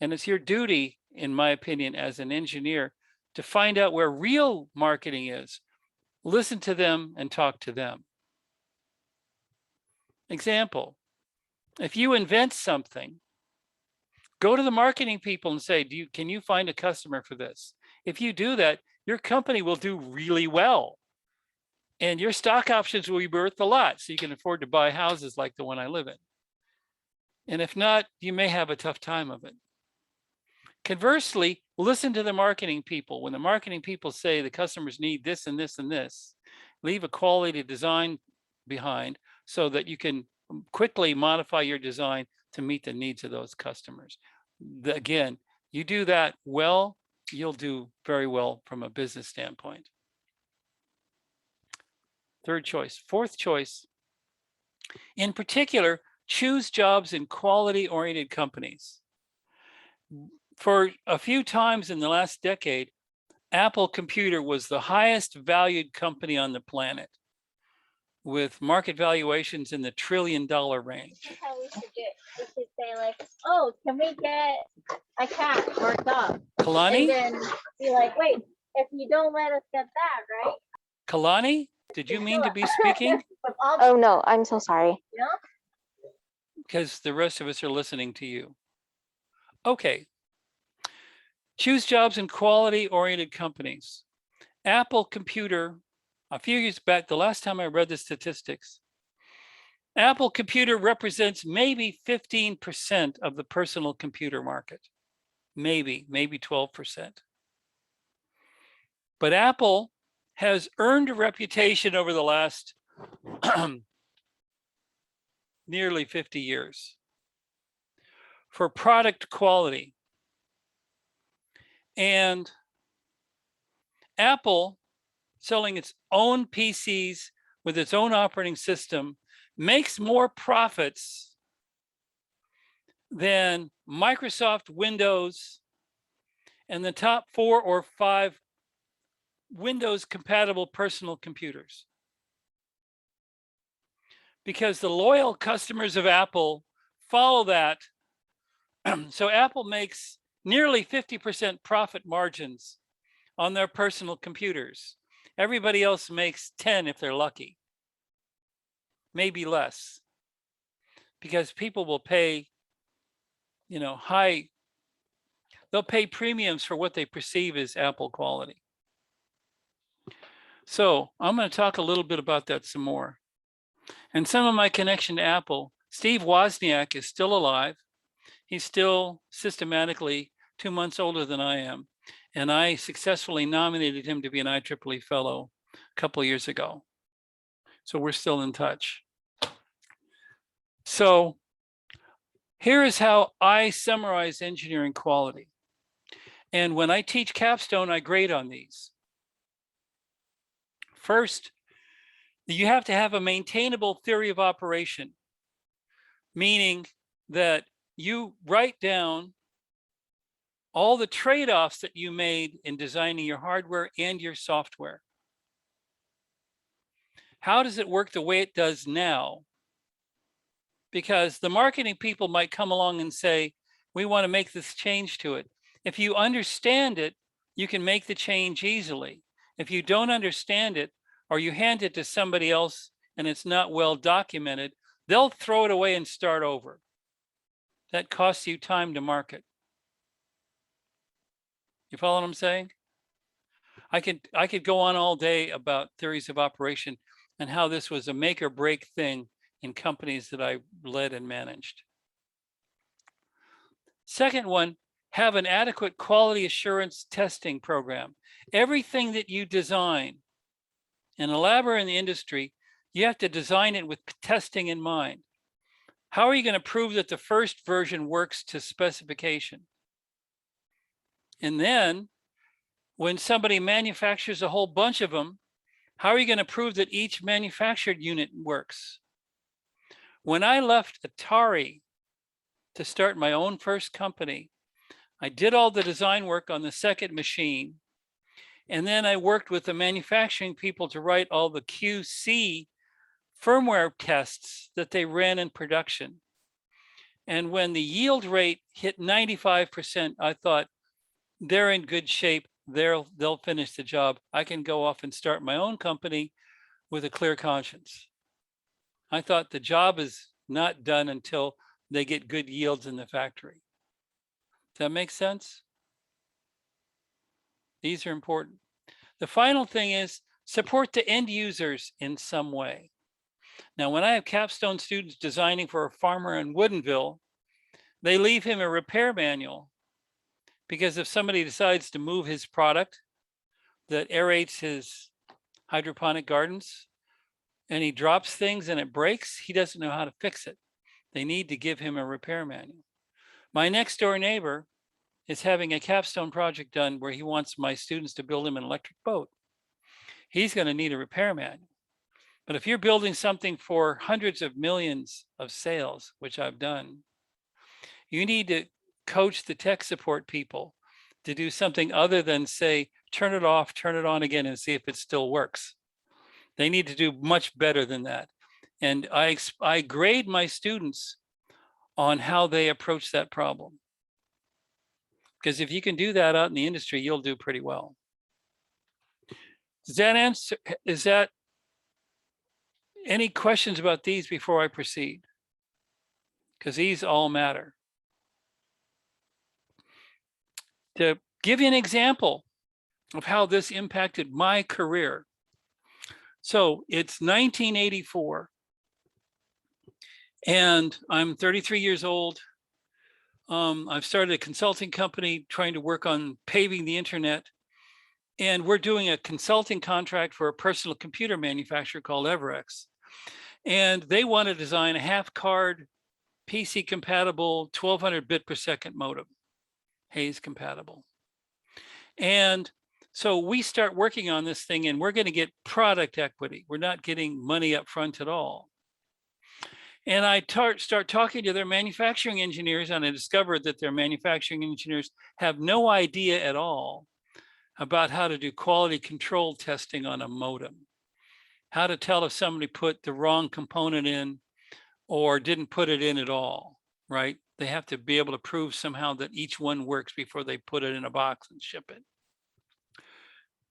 And it's your duty, in my opinion, as an engineer, to find out where real marketing is, listen to them and talk to them. Example, if you invent something, go to the marketing people and say, can you find a customer for this? If you do that, your company will do really well. And your stock options will be worth a lot, so you can afford to buy houses like the one I live in. And if not, you may have a tough time of it. Conversely, listen to the marketing people. When the marketing people say the customers need this and this and this, leave a quality design behind so that you can quickly modify your design to meet the needs of those customers. Again, you do that well, you'll do very well from a business standpoint. Third choice. Fourth choice, in particular, choose jobs in quality-oriented companies. For a few times in the last decade, Apple Computer was the highest valued company on the planet, with market valuations in the $1 trillion range. That's how we should do it. We should say like, oh, can we get a cat or a dog? Kalani? And then be like, wait, if you don't let us get that, right? Kalani, did you mean to be speaking? Oh no, I'm so sorry. You know? Because the rest of us are listening to you. Okay. Choose jobs in quality-oriented companies. Apple Computer, a few years back, the last time I read the statistics, Apple Computer represents maybe 15% of the personal computer market. Maybe 12%. But Apple has earned a reputation over the last nearly 50 years for product quality. And Apple, selling its own PCs with its own operating system, makes more profits than Microsoft Windows and the top 4 or 5 Windows compatible personal computers. Because the loyal customers of Apple follow that. So Apple makes nearly 50% profit margins on their personal computers. Everybody else makes 10 if they're lucky, maybe less, because people will pay, they'll pay premiums for what they perceive as Apple quality. So I'm going to talk a little bit about that some more. And some of my connection to Apple, Steve Wozniak is still alive. He's still systematically 2 months older than I am. And I successfully nominated him to be an IEEE fellow a couple of years ago. So we're still in touch. So here is how I summarize engineering quality. And when I teach capstone, I grade on these. First, you have to have a maintainable theory of operation, meaning that you write down all the trade-offs that you made in designing your hardware and your software. How does it work the way it does now? Because the marketing people might come along and say, we want to make this change to it. If you understand it, you can make the change easily. If you don't understand it, or you hand it to somebody else and it's not well documented, they'll throw it away and start over. That costs you time to market. You follow what I'm saying? I could go on all day about theories of operation and how this was a make or break thing in companies that I led and managed. Second one, have an adequate quality assurance testing program. Everything that you design and elaborate in the industry, you have to design it with testing in mind. How are you going to prove that the first version works to specification? And then when somebody manufactures a whole bunch of them, how are you going to prove that each manufactured unit works? When I left Atari to start my own first company, I did all the design work on the second machine. And then I worked with the manufacturing people to write all the QC firmware tests that they ran in production. And when the yield rate hit 95%, I thought, they're in good shape. They'll finish the job. I can go off and start my own company with a clear conscience. I thought the job is not done until they get good yields in the factory. Does that make sense? These are important. The final thing is support the end users in some way. Now, when I have capstone students designing for a farmer in Woodinville, they leave him a repair manual, because if somebody decides to move his product that aerates his hydroponic gardens and he drops things and it breaks, he doesn't know how to fix it. They need to give him a repair manual. My next door neighbor is having a capstone project done where he wants my students to build him an electric boat. He's going to need a repair manual. But if you're building something for hundreds of millions of sales, which I've done, you need to coach the tech support people to do something other than say, turn it off, turn it on again and see if it still works. They need to do much better than that. And I grade my students on how they approach that problem. Because if you can do that out in the industry, you'll do pretty well. Does that answer? Is that any questions about these before I proceed? Because these all matter. To give you an example of how this impacted my career. So it's 1984 and I'm 33 years old. I've started a consulting company trying to work on paving the internet. And we're doing a consulting contract for a personal computer manufacturer called Everex. And they want to design a half-card PC compatible 1200 bit per second modem, Hayes compatible. And so we start working on this thing and we're going to get product equity. We're not getting money up front at all. And I start talking to their manufacturing engineers, and I discovered that their manufacturing engineers have no idea at all about how to do quality control testing on a modem, how to tell if somebody put the wrong component in or didn't put it in at all, right? They have to be able to prove somehow that each one works before they put it in a box and ship it.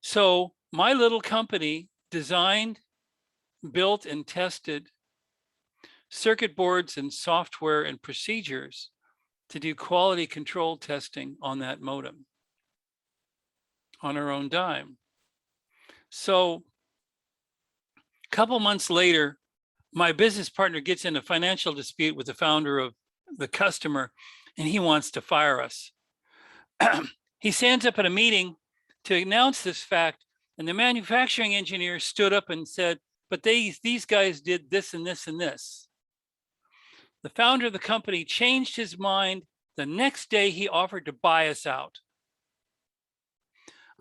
So my little company designed, built, and tested circuit boards and software and procedures to do quality control testing on that modem on our own dime. So a couple months later, my business partner gets in a financial dispute with the founder of the customer, and he wants to fire us. He stands up at a meeting to announce this fact, and the manufacturing engineer stood up and said, but these guys did this and this and this. The founder of the company changed his mind. The next day, he offered to buy us out.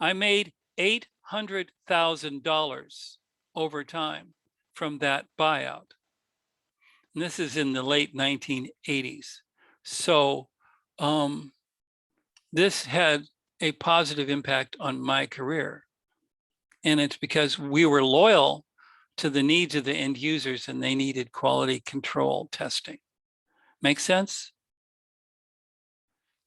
I made $800,000 over time from that buyout. And this is in the late 1980s. So this had a positive impact on my career. And it's because we were loyal to the needs of the end users and they needed quality control testing. Make sense?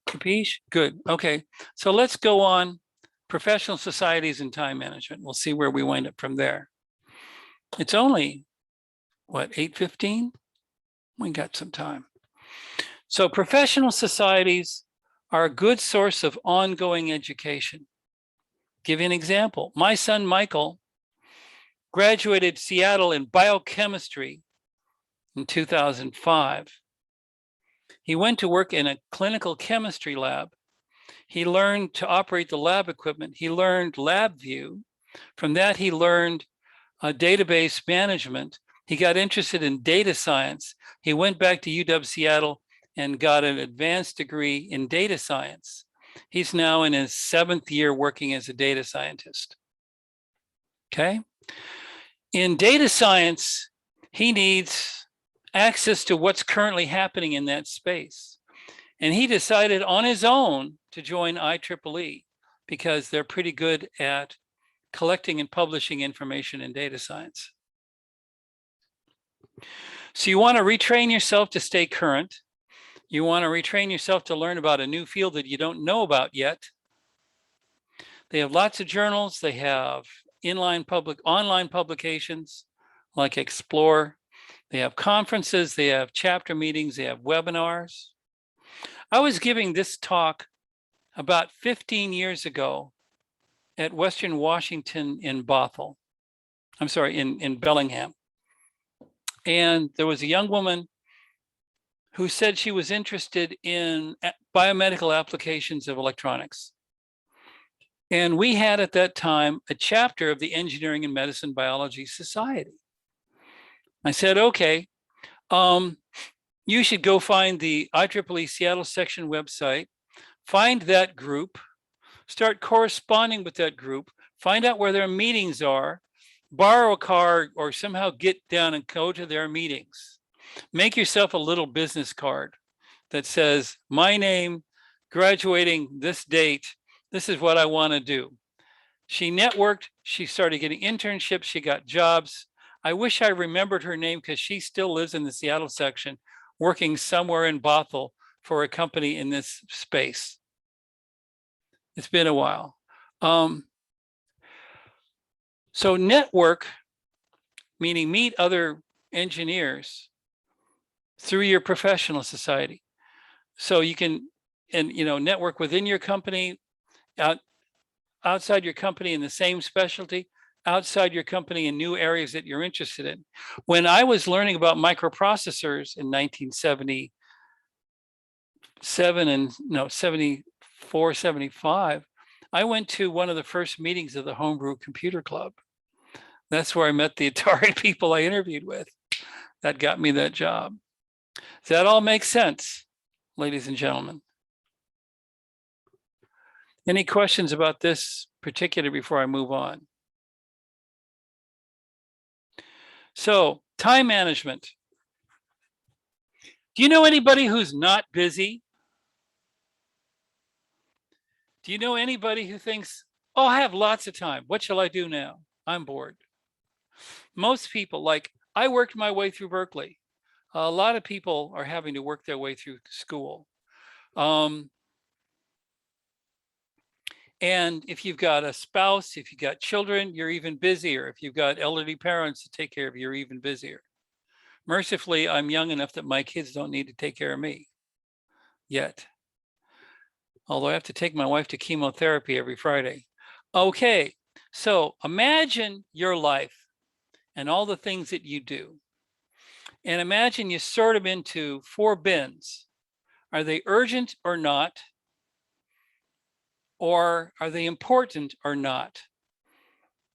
Capiche? Good. Okay. So let's go on professional societies and time management. We'll see where we wind up from there. It's only, what, 8:15? We got some time. So professional societies are a good source of ongoing education. Give you an example. My son, Michael, graduated Seattle in biochemistry in 2005. He went to work in a clinical chemistry lab. He learned to operate the lab equipment. He learned LabVIEW. From that, he learned database management. He got interested in data science. He went back to UW Seattle and got an advanced degree in data science. He's now in his 7th year working as a data scientist. Okay. In data science, he needs access to what's currently happening in that space. And he decided on his own to join IEEE because they're pretty good at collecting and publishing information in data science. So you want to retrain yourself to stay current. You want to retrain yourself to learn about a new field that you don't know about yet. They have lots of journals. They have online publications like Explore. They have conferences. They have chapter meetings. They have webinars. I was giving this talk about 15 years ago at Western Washington in Bothell. I'm sorry, in Bellingham. And there was a young woman who said she was interested in biomedical applications of electronics. And we had at that time a chapter of the Engineering and Medicine Biology Society. I said, okay, you should go find the IEEE Seattle section website, find that group, start corresponding with that group, find out where their meetings are, borrow a car or somehow get down and go to their meetings. Make yourself a little business card that says, my name, graduating this date, this is what I want to do. She networked, she started getting internships, she got jobs. I wish I remembered her name because she still lives in the Seattle section, working somewhere in Bothell for a company in this space. It's been a while. So network, meaning meet other engineers through your professional society. So you can, network within your company, outside your company in the same specialty, outside your company in new areas that you're interested in. When I was learning about microprocessors in 74, 75, I went to one of the first meetings of the Homebrew Computer Club. That's where I met the Atari people I interviewed with. That got me that job. Does that all make sense, ladies and gentlemen? Any questions about this particular before I move on? So, time management. Do you know anybody who's not busy? Do you know anybody who thinks, oh, I have lots of time. What shall I do now? I'm bored. Most people, like I worked my way through Berkeley. A lot of people are having to work their way through school. And if you've got a spouse, if you've got children, you're even busier. If you've got elderly parents to take care of, you're even busier. Mercifully, I'm young enough that my kids don't need to take care of me yet. Although I have to take my wife to chemotherapy every Friday. Okay, so imagine your life and all the things that you do. And imagine you sort them into 4 bins. Are they urgent or not? Or are they important or not?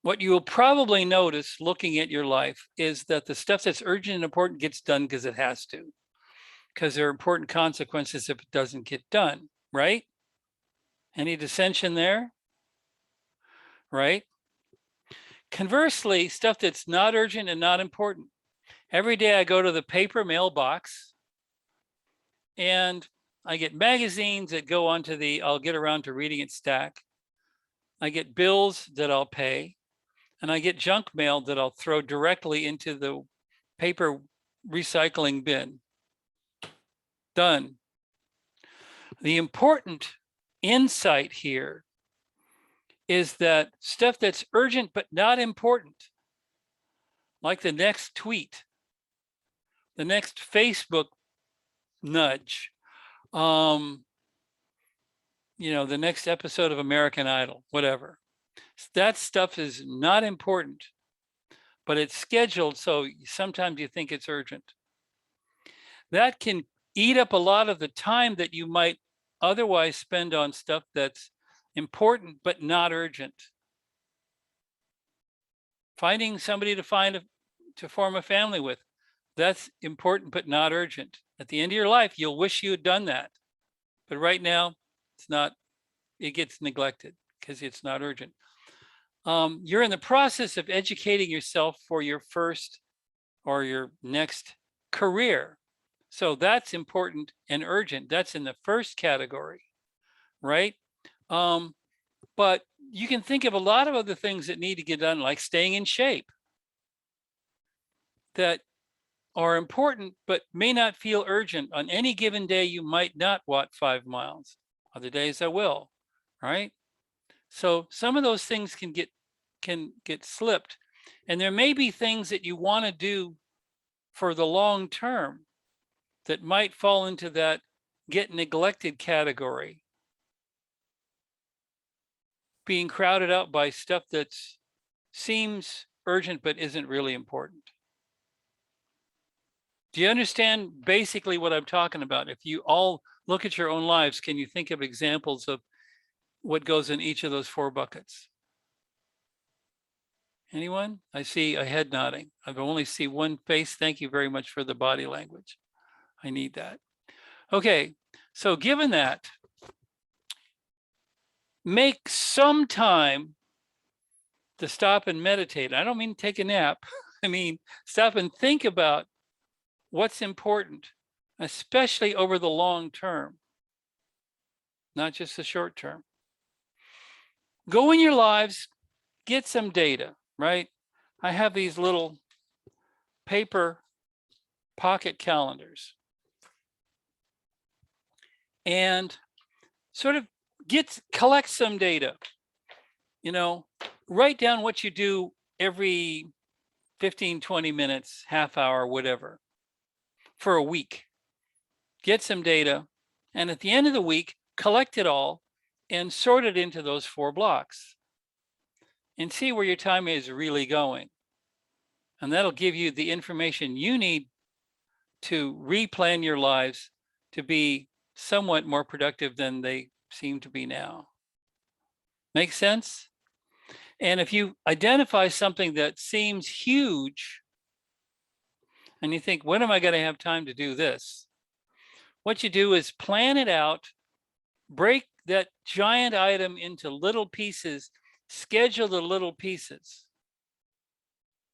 What you will probably notice looking at your life is that the stuff that's urgent and important gets done because it has to, because there are important consequences if it doesn't get done, right? Any dissension there? Right? Conversely, stuff that's not urgent and not important. Every day I go to the paper mailbox and I get magazines that go onto the, I'll get around to reading it stack. I get bills that I'll pay, and I get junk mail that I'll throw directly into the paper recycling bin. Done. The important insight here is that stuff that's urgent but not important, like the next tweet, the next Facebook nudge, the next episode of American Idol, whatever. That stuff is not important, but it's scheduled, so sometimes you think it's urgent. That can eat up a lot of the time that you might otherwise spend on stuff that's important but not urgent. Finding somebody to to form a family with. That's important, but not urgent. At the end of your life, you'll wish you had done that. But right now, it's not, it gets neglected because it's not urgent. You're in the process of educating yourself for your first or your next career. So that's important and urgent. That's in the first category, right? But you can think of a lot of other things that need to get done, like staying in shape, that are important, but may not feel urgent. On any given day, you might not walk 5 miles. Other days I will, right? So some of those things can get slipped. And there may be things that you want to do for the long term that might fall into that get neglected category, being crowded out by stuff that seems urgent but isn't really important. Do you understand basically what I'm talking about? If you all look at your own lives, can you think of examples of what goes in each of those 4 buckets? Anyone? I see a head nodding. I've only see one face. Thank you very much for the body language. I need that. Okay, so given that, make some time to stop and meditate. I don't mean take a nap. I mean, stop and think about what's important, especially over the long term, not just the short term. Go in your lives, get some data, right? I have these little paper pocket calendars, and sort of collect some data, you know, write down what you do every 15, 20 minutes, half hour, whatever, for a week. Get some data, and at the end of the week, collect it all and sort it into those 4 blocks and see where your time is really going. And that'll give you the information you need to replan your lives to be somewhat more productive than they seem to be now. Make sense? And if you identify something that seems huge and you think, when am I going to have time to do this? What you do is plan it out, break that giant item into little pieces, schedule the little pieces.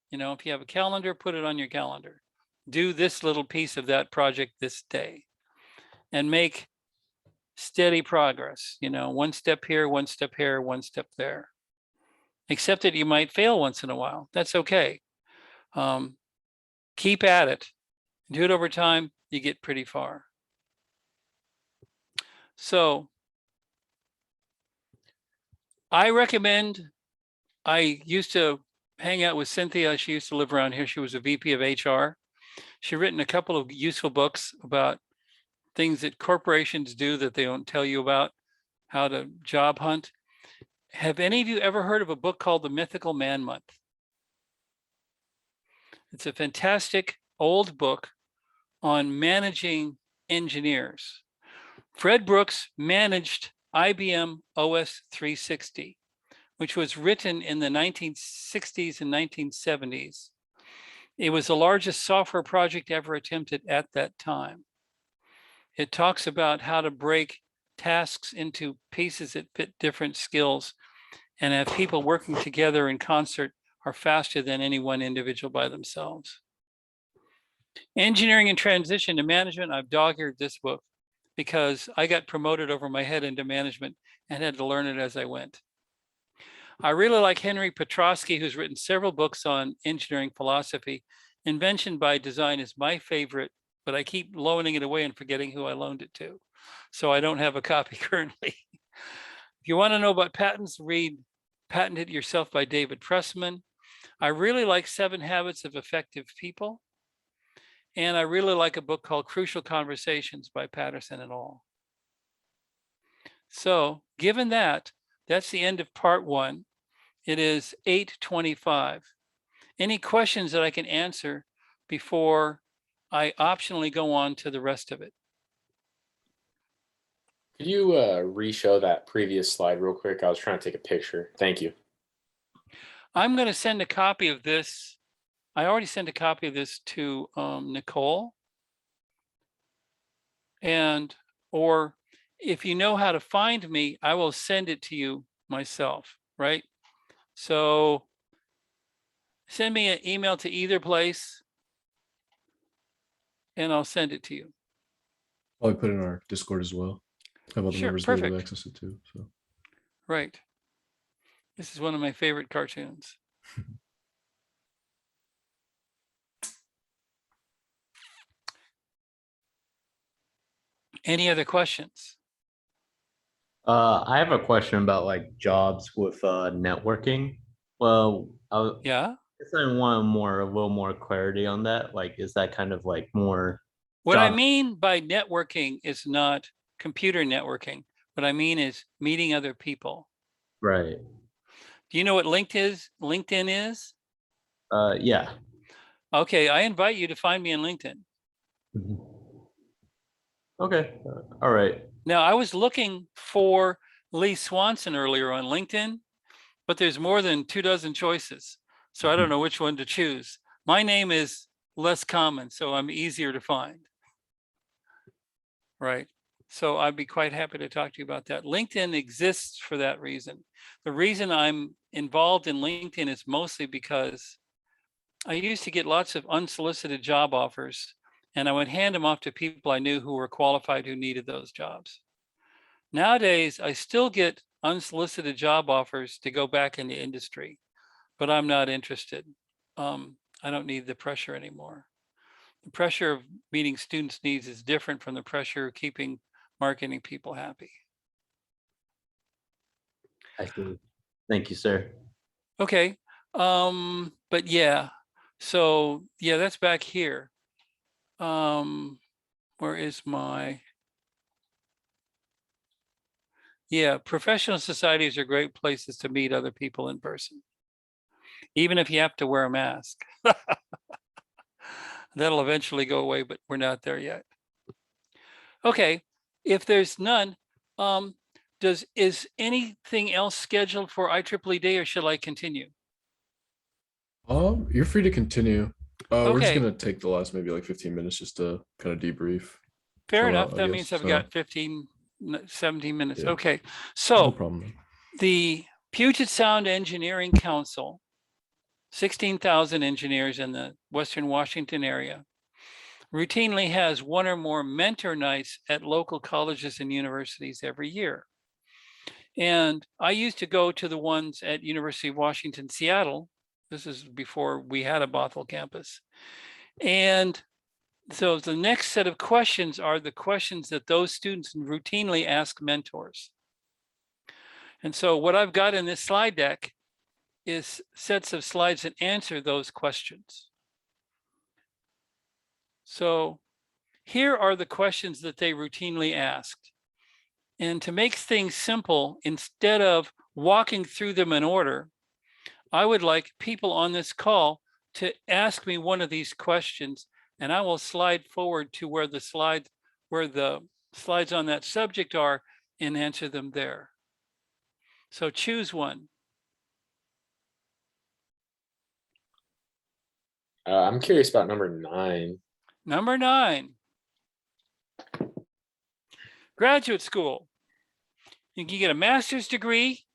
You know, if you have a calendar, put it on your calendar. Do this little piece of that project this day and make steady progress. You know, 1 step here, 1 step here, 1 step there. Except that you might fail once in a while. That's okay. Keep at it. Do it over time, you get pretty far. So I recommend, I used to hang out with Cynthia. She used to live around here. She was a VP of HR. She's written a couple of useful books about things that corporations do that they don't tell you about, how to job hunt. Have any of you ever heard of a book called The Mythical Man Month? It's a fantastic old book on managing engineers. Fred Brooks managed IBM OS 360, which was written in the 1960s and 1970s. It was the largest software project ever attempted at that time. It talks about how to break tasks into pieces that fit different skills and have people working together in concert are faster than any one individual by themselves. Engineering and Transition to Management, I've dog-eared this book because I got promoted over my head into management and had to learn it as I went. I really like Henry Petrosky, who's written several books on engineering philosophy. Invention by Design is my favorite, but I keep loaning it away and forgetting who I loaned it to. So I don't have a copy currently. If you want to know about patents, read Patent It Yourself by David Pressman. I really like 7 Habits of Effective People. And I really like a book called Crucial Conversations by Patterson et al. So given that, that's the end of part 1. It is 8:25. Any questions that I can answer before I optionally go on to the rest of it? Could you re-show that previous slide real quick? I was trying to take a picture. Thank you. I'm going to send a copy of this I already sent a copy of this to Nicole. And, or if you know how to find me, I will send it to you myself, right? So send me an email to either place and I'll send it to you. Probably put it in our Discord as well. Have other Sure, members be able to perfect. access it too. So Right. This is one of my favorite cartoons. Any other questions? I have a question about like jobs with networking. Well, Yeah. guess I want a little more clarity on that. Like, is that kind of like more What I job? mean by networking is not computer networking. What I mean is meeting other people. Right. Do you know what LinkedIn is? Yeah. Okay, I invite you to find me on LinkedIn. Mhm. Okay. All right. Now, I was looking for Lee Swanson earlier on LinkedIn, but there's more than 24 choices. So I don't know which one to choose. My name is less common, so I'm easier to find. Right. So I'd be quite happy to talk to you about that. LinkedIn exists for that reason. The reason I'm involved in LinkedIn is mostly because I used to get lots of unsolicited job offers and I would hand them off to people I knew who were qualified who needed those jobs. Nowadays, I still get unsolicited job offers to go back into industry, but I'm not interested. I don't need the pressure anymore. The pressure of meeting students' needs is different from the pressure of keeping marketing people happy. I see. Thank you, sir. Okay, but yeah, so yeah, that's back here. Where is my? Yeah, professional societies are great places to meet other people in person, even if you have to wear a mask. That'll eventually go away, but we're not there yet. Okay, if there's none, is anything else scheduled for IEEE Day or shall I continue? you're free to continue. We're just Okay. gonna take the last maybe like 15 minutes just to kind of debrief. Fair chill enough. out, I That guess. means I've So, got 15, 17 minutes. Yeah. Okay, no so problem. the Puget Sound Engineering Council, 16,000 engineers in the Western Washington area, routinely has one or more mentor nights at local colleges and universities every year. And I used to go to the ones at University of Washington, Seattle. This is before we had a Bothell campus. And so the next set of questions are the questions that those students routinely ask mentors. And so what I've got in this slide deck is sets of slides that answer those questions. So here are the questions that they routinely asked. And to make things simple, instead of walking through them in order, I would like people on this call to ask me one of these questions, and I will slide forward to where the slides on that subject are and answer them there. So choose one. I'm curious about number 9. Number 9, graduate school. You can get a master's degree,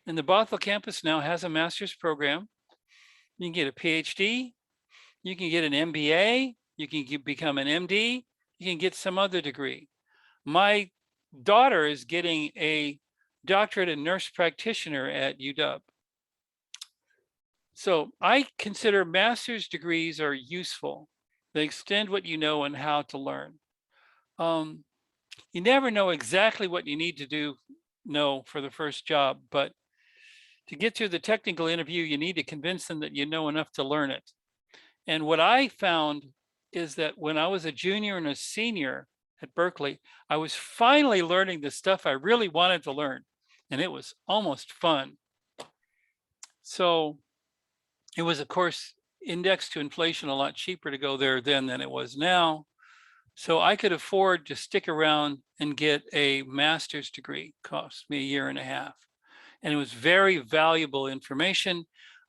and the Bothell campus now has a master's program. You can get a PhD, you can get an MBA, you can become an MD, you can get some other degree. My daughter is getting a doctorate in nurse practitioner at UW. So I consider master's degrees are useful. They extend what you know and how to learn. You never know exactly what you need to know for the first job, but to get through the technical interview, you need to convince them that you know enough to learn it. And what I found is that when I was a junior and a senior at Berkeley, I was finally learning the stuff I really wanted to learn, and it was almost fun. So it was, of course, indexed to inflation a lot cheaper to go there then than it was now. So I could afford to stick around and get a master's degree. Cost me a year and a half. And it was very valuable information.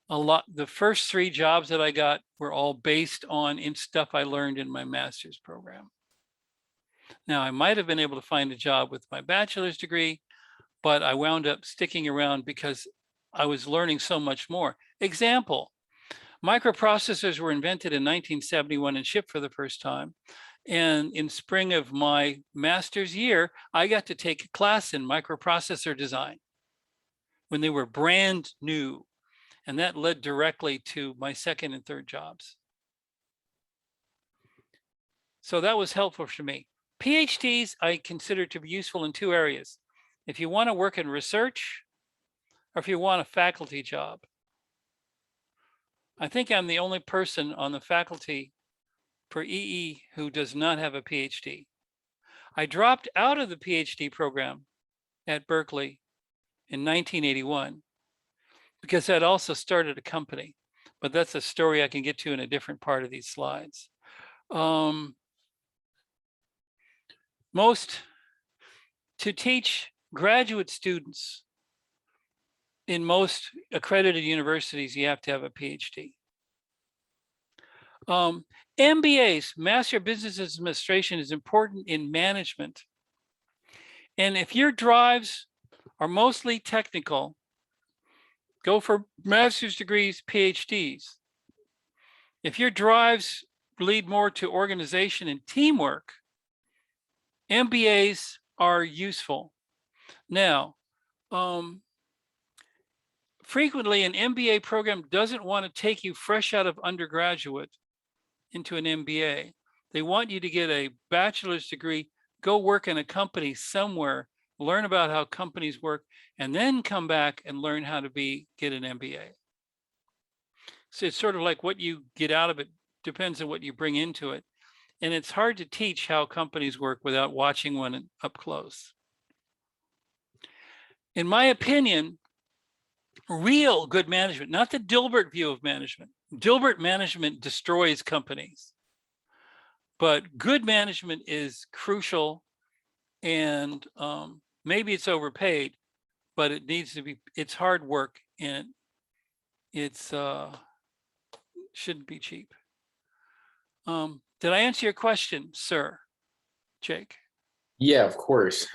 the first 3 jobs that I got were all based on stuff I learned in my master's program. Now, I might have been able to find a job with my bachelor's degree, but I wound up sticking around because I was learning so much more. Example, microprocessors were invented in 1971 and shipped for the first time. And in spring of my master's year, I got to take a class in microprocessor design when they were brand new. And that led directly to my second and third jobs. So that was helpful for me. PhDs I consider to be useful in 2 areas. If you want to work in research, or if you want a faculty job. I think I'm the only person on the faculty for EE who does not have a PhD. I dropped out of the PhD program at Berkeley in 1981 because I'd also started a company, but that's a story I can get to in a different part of these slides. To teach graduate students in most accredited universities, you have to have a PhD. MBAs, Master of Business Administration, is important in management. And if your drives are mostly technical, go for master's degrees, PhDs. If your drives lead more to organization and teamwork, MBAs are useful. Now, frequently an MBA program doesn't want to take you fresh out of undergraduate into an MBA. They want you to get a bachelor's degree, go work in a company somewhere, learn about how companies work, and then come back and learn how to get an MBA. So it's sort of like what you get out of it depends on what you bring into it. And it's hard to teach how companies work without watching one up close. In my opinion, real good management, not the Dilbert view of management. Dilbert management destroys companies, but good management is crucial, and maybe it's overpaid, but it needs to be, it's hard work, and it's shouldn't be cheap. Did I answer your question, sir, Jake? Yeah, of course.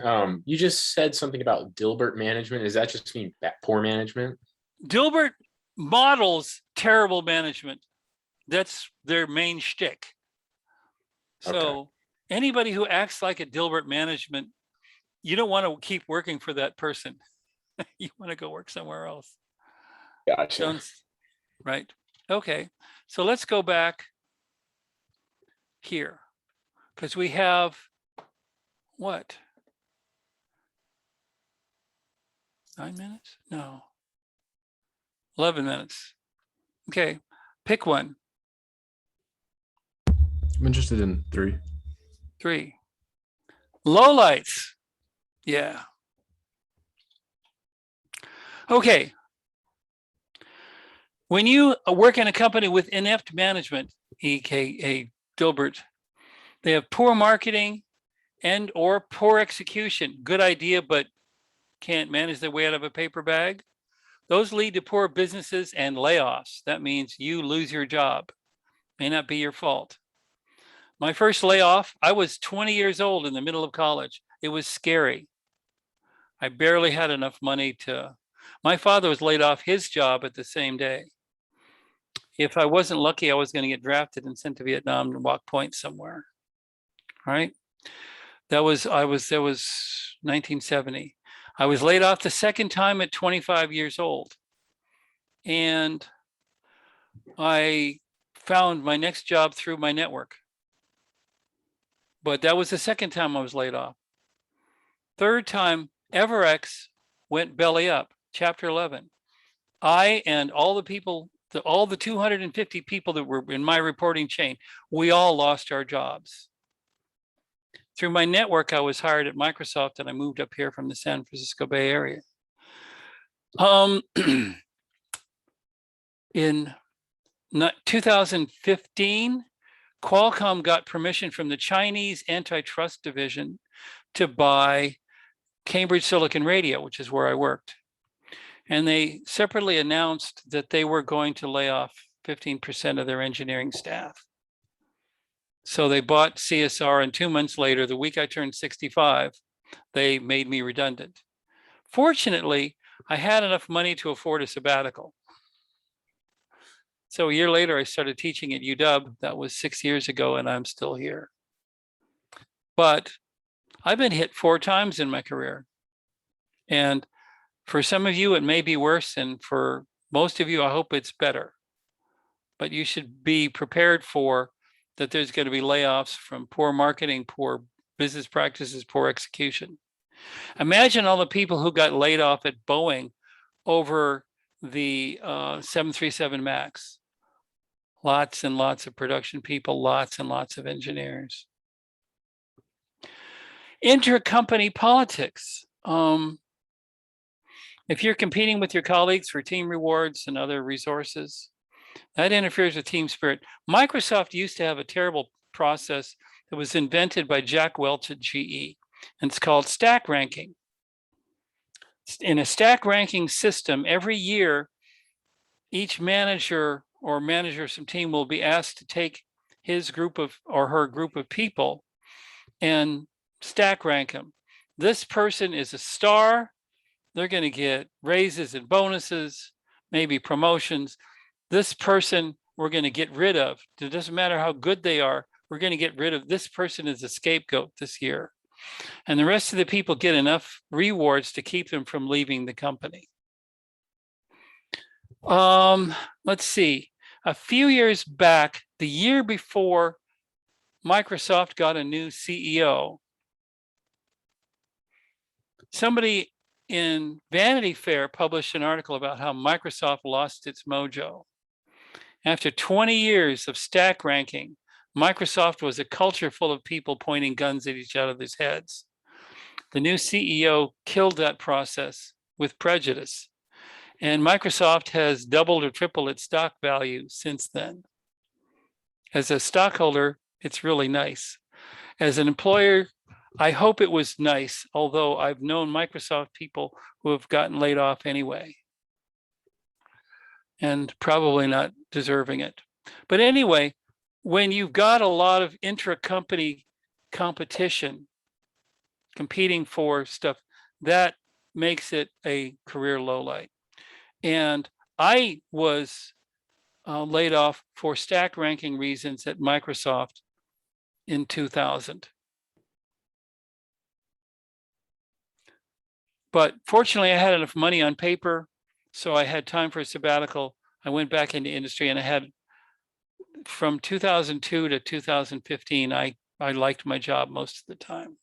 You just said something about Dilbert management. Does that just mean poor management? Dilbert models terrible management. That's their main shtick. So anybody who acts like a Dilbert management, you don't want to keep working for that person. You want to go work somewhere else. Gotcha. Right. Okay. So let's go back here, because we have what? 9 minutes? No. 11 minutes. Okay. Pick one. I'm interested in 3. 3. Lowlights. Yeah. Okay. When you work in a company with inept management, aka Dilbert, they have poor marketing and or poor execution. Good idea, but can't manage their way out of a paper bag. Those lead to poor businesses and layoffs. That means you lose your job. May not be your fault. My first layoff, I was 20 years old in the middle of college. It was scary. I barely had enough money to, my father was laid off his job at the same day. If I wasn't lucky, I was going to get drafted and sent to Vietnam and walk point somewhere. Right? That was 1970. I was laid off the second time at 25 years old. And I found my next job through my network. But that was the second time I was laid off. Third time, Everex went belly up, chapter 11. I and all the people, all the 250 people that were in my reporting chain, we all lost our jobs. Through my network, I was hired at Microsoft, and I moved up here from the San Francisco Bay Area. In 2015, Qualcomm got permission from the Chinese antitrust division to buy Cambridge Silicon Radio, which is where I worked. And they separately announced that they were going to lay off 15% of their engineering staff. So they bought CSR, and 2 months later, the week I turned 65, they made me redundant. Fortunately, I had enough money to afford a sabbatical. So a year later, I started teaching at UW. That was 6 years ago, and I'm still here. But I've been hit 4 times in my career. And for some of you, it may be worse. And for most of you, I hope it's better. But you should be prepared for that there's going to be layoffs from poor marketing, poor business practices, poor execution. Imagine all the people who got laid off at Boeing over the 737 MAX. Lots and lots of production people, lots and lots of engineers. Intercompany politics. If you're competing with your colleagues for team rewards and other resources, that interferes with team spirit. Microsoft used to have a terrible process that was invented by Jack Welch at GE, and it's called stack ranking. In a stack ranking system, every year, each manager or manager of some team will be asked to take his group of or her group of people and stack rank them. This person is a star. They're going to get raises and bonuses, maybe promotions. This person we're going to get rid of. It doesn't matter how good they are. We're going to get rid of this person as a scapegoat this year. And the rest of the people get enough rewards to keep them from leaving the company. Let's see. A few years back, the year before Microsoft got a new CEO, somebody in Vanity Fair published an article about how Microsoft lost its mojo. After 20 years of stack ranking, Microsoft was a culture full of people pointing guns at each other's heads. The new CEO killed that process with prejudice, and Microsoft has doubled or tripled its stock value since then. As a stockholder, it's really nice. As an employer, I hope it was nice, although I've known Microsoft people who have gotten laid off anyway, and probably not deserving it. But anyway, when you've got a lot of intra-company competition, competing for stuff, that makes it a career lowlight. And I was laid off for stack ranking reasons at Microsoft in 2000. But fortunately, I had enough money on paper, so I had time for a sabbatical. I went back into industry, and I had, from 2002 to 2015, I liked my job most of the time.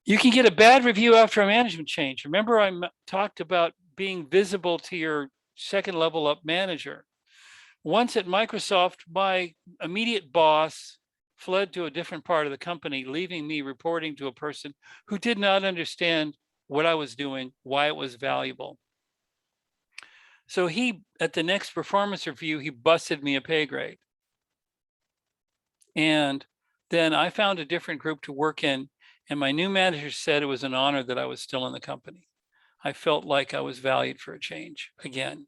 You can get a bad review after a management change. Remember, I talked about being visible to your second level up manager. Once at Microsoft, my immediate boss fled to a different part of the company, leaving me reporting to a person who did not understand what I was doing, why it was valuable. So he, at the next performance review, he busted me a pay grade. And then I found a different group to work in, and my new manager said it was an honor that I was still in the company. I felt like I was valued for a change again.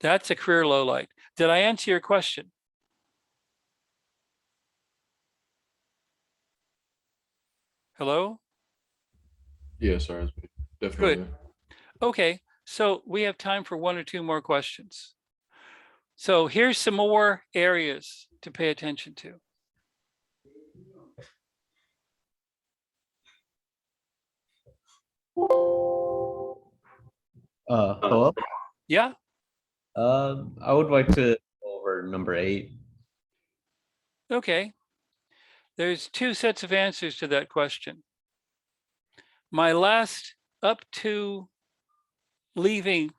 That's a career low light. Did I answer your question? Hello? Yeah, sorry. Definitely. Okay, so we have time for 1 or 2 more questions. So here's some more areas to pay attention to. Hello? Yeah, I would like to go over number 8. okay. There's 2 sets of answers to that question. My last, up to leaving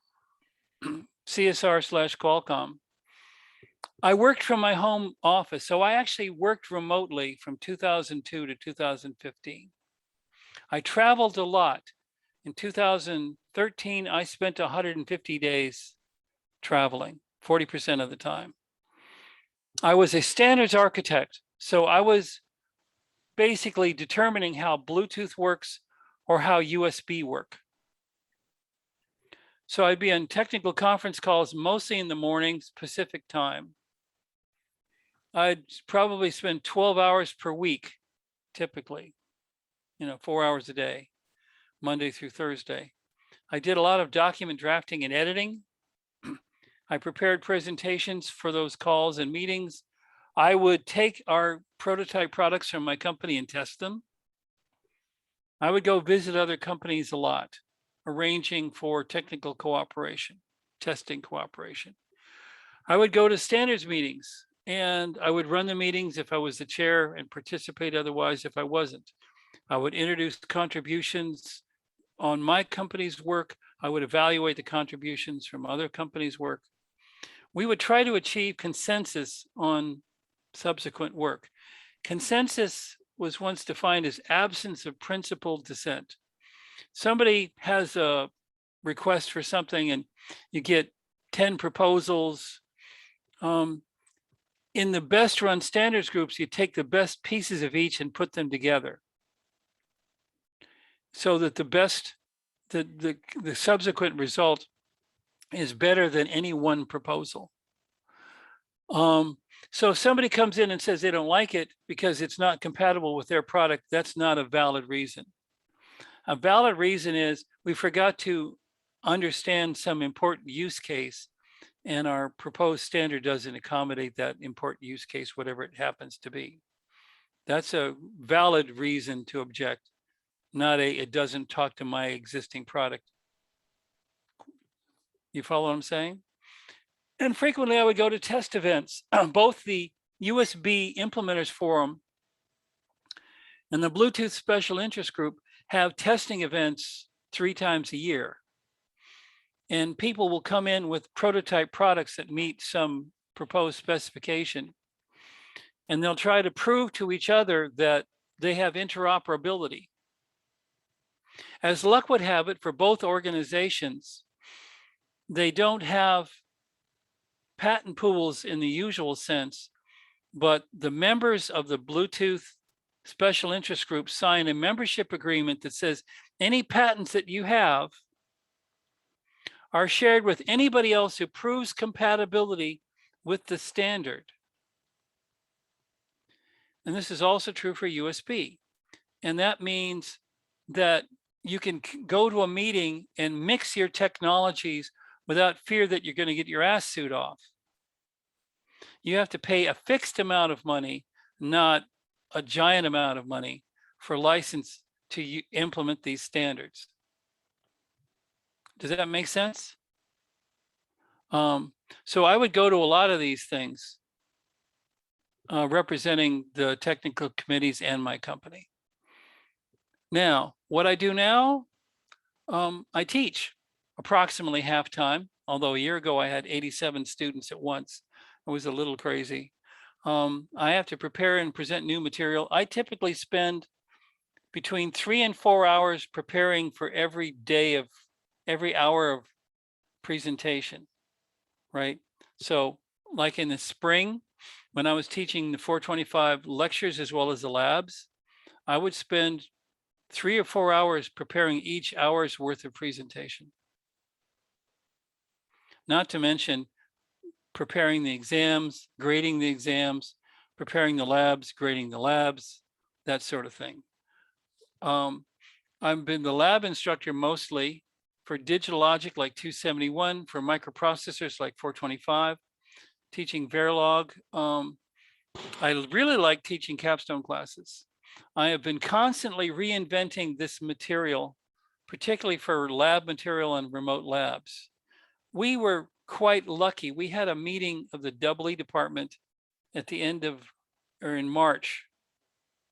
CSR/Qualcomm, I worked from my home office. So I actually worked remotely from 2002 to 2015. I traveled a lot. In 2013, I spent 150 days traveling, 40% of the time. I was a standards architect. So I was basically determining how Bluetooth works or how USB work. So I'd be on technical conference calls, mostly in the mornings, Pacific time. I'd probably spend 12 hours per week, typically, 4 hours a day, Monday through Thursday. I did a lot of document drafting and editing. I prepared presentations for those calls and meetings. I would take our prototype products from my company and test them. I would go visit other companies a lot, arranging for technical cooperation, testing cooperation. I would go to standards meetings and I would run the meetings if I was the chair and participate otherwise if I wasn't. I would introduce contributions on my company's work. I would evaluate the contributions from other companies' work. We would try to achieve consensus on subsequent work. Consensus was once defined as absence of principled dissent. Somebody has a request for something and you get 10 proposals. In the best run standards groups, you take the best pieces of each and put them together so that the subsequent result is better than any one proposal. So if somebody comes in and says they don't like it because it's not compatible with their product, that's not a valid reason. A valid reason is we forgot to understand some important use case and our proposed standard doesn't accommodate that important use case, whatever it happens to be. That's a valid reason to object, not it doesn't talk to my existing product. You follow what I'm saying? And frequently I would go to test events. Both the USB Implementers Forum and the Bluetooth Special Interest Group have testing events 3 times a year. And people will come in with prototype products that meet some proposed specification. And they'll try to prove to each other that they have interoperability. As luck would have it, for both organizations, they don't have patent pools in the usual sense, but the members of the Bluetooth Special Interest Group sign a membership agreement that says any patents that you have are shared with anybody else who proves compatibility with the standard. And this is also true for USB. And that means that you can go to a meeting and mix your technologies without fear that you're going to get your ass sued off. You have to pay a fixed amount of money, not a giant amount of money for license to implement these standards. Does that make sense? So I would go to a lot of these things representing the technical committees and my company. Now, what I do now, I teach approximately half-time, although a year ago I had 87 students at once. It was a little crazy. I have to prepare and present new material. I typically spend between 3 and 4 hours preparing for every hour of presentation, right? So like in the spring, when I was teaching the 425 lectures as well as the labs, I would spend 3 or 4 hours preparing each hour's worth of presentation. Not to mention preparing the exams, grading the exams, preparing the labs, grading the labs, that sort of thing. I've been the lab instructor mostly for digital logic like 271, for microprocessors like 425, teaching Verilog. I really like teaching capstone classes. I have been constantly reinventing this material, particularly for lab material and remote labs. We were quite lucky. We had a meeting of the EE department at the end of, or in March,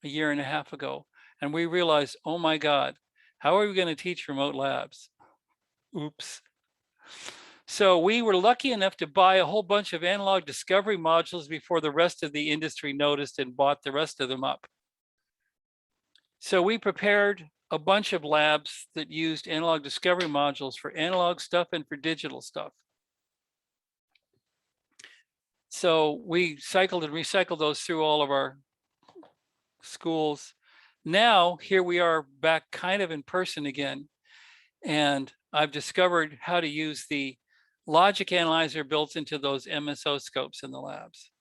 a year and a half ago. And we realized, oh my God, how are we going to teach remote labs? Oops. So we were lucky enough to buy a whole bunch of analog discovery modules before the rest of the industry noticed and bought the rest of them up. So we prepared a bunch of labs that used analog discovery modules for analog stuff and for digital stuff. So we cycled and recycled those through all of our schools. Now, here we are back kind of in person again. And I've discovered how to use the logic analyzer built into those MSO scopes in the labs.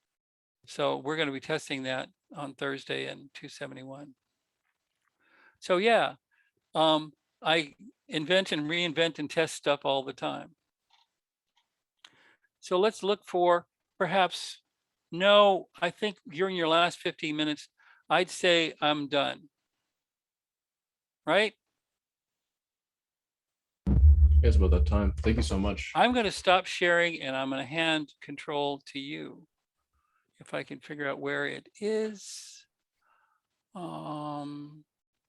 So we're going to be testing that on Thursday in 271. So yeah, I invent and reinvent and test stuff all the time. So let's look for perhaps, no, I think during your last 15 minutes, I'd say I'm done. Right? It's about that time. Thank you so much. I'm going to stop sharing and I'm going to hand control to you. If I can figure out where it is.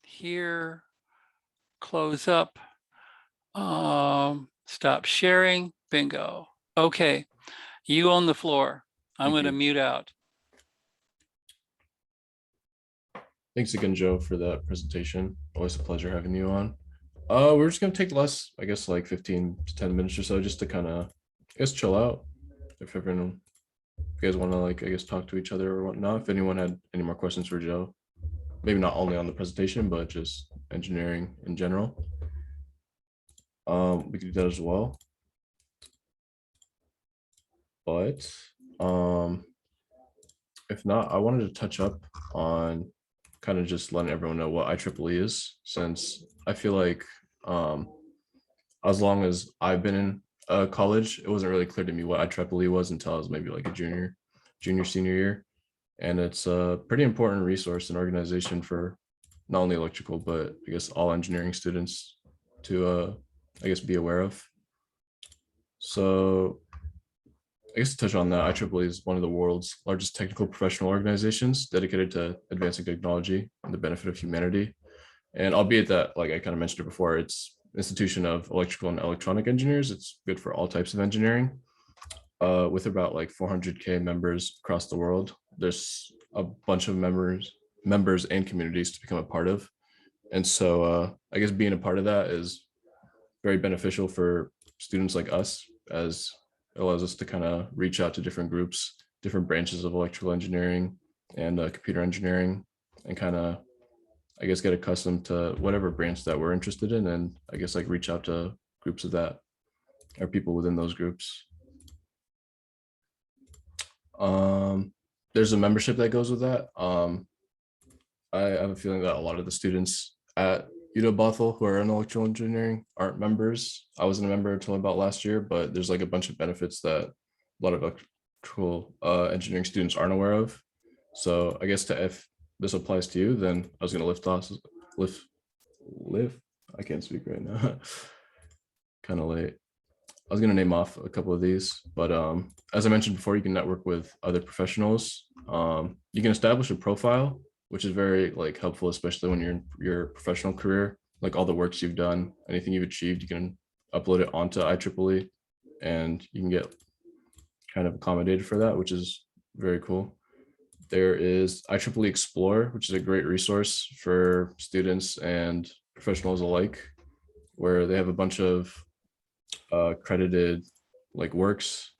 Here, close up, stop sharing, bingo. Okay, you own the floor. I'm Thank going to you. mute out. Thanks again, Joe, for that presentation. Always a pleasure having you on. We're just gonna take less, I guess, like 15 to 10 minutes or so, just to kind of, I guess, chill out. If everyone, if you guys want to, like, I guess, talk to each other or whatnot. If anyone had any more questions for Joe, maybe not only on the presentation, but just engineering in general, we could do that as well. But if not, I wanted to touch up on kind of just letting everyone know what IEEE is, since I feel like as long as I've been in college, it wasn't really clear to me what IEEE was until I was maybe like a junior, senior year. And it's a pretty important resource and organization for not only electrical, but I guess all engineering students to, I guess, be aware of. So I guess to touch on that, IEEE is one of the world's largest technical professional organizations dedicated to advancing technology and the benefit of humanity. And albeit that, like I kind of mentioned it before, it's an institution of electrical and electronic engineers. It's good for all types of engineering. With about like 400K members across the world, there's a bunch of members and communities to become a part of. And so I guess being a part of that is very beneficial for students like us, as it allows us to kind of reach out to different groups, different branches of electrical engineering and computer engineering, and kind of, I guess, get accustomed to whatever branch that we're interested in, and I guess like reach out to groups of that or people within those groups. There's a membership that goes with that. I have a feeling that a lot of the students at UW Bothell who are in electrical engineering aren't members. I wasn't a member until about last year, but there's like a bunch of benefits that a lot of electrical engineering students aren't aware of. So I guess if this applies to you, then I was going to I can't speak right now. Kind of late. I was going to name off a couple of these, but as I mentioned before, you can network with other professionals. You can establish a profile, which is very like helpful, especially when you're in your professional career, like all the works you've done, anything you've achieved, you can upload it onto IEEE and you can get kind of accommodated for that, which is very cool. There is IEEE Explore, which is a great resource for students and professionals alike, where they have a bunch of credited like works.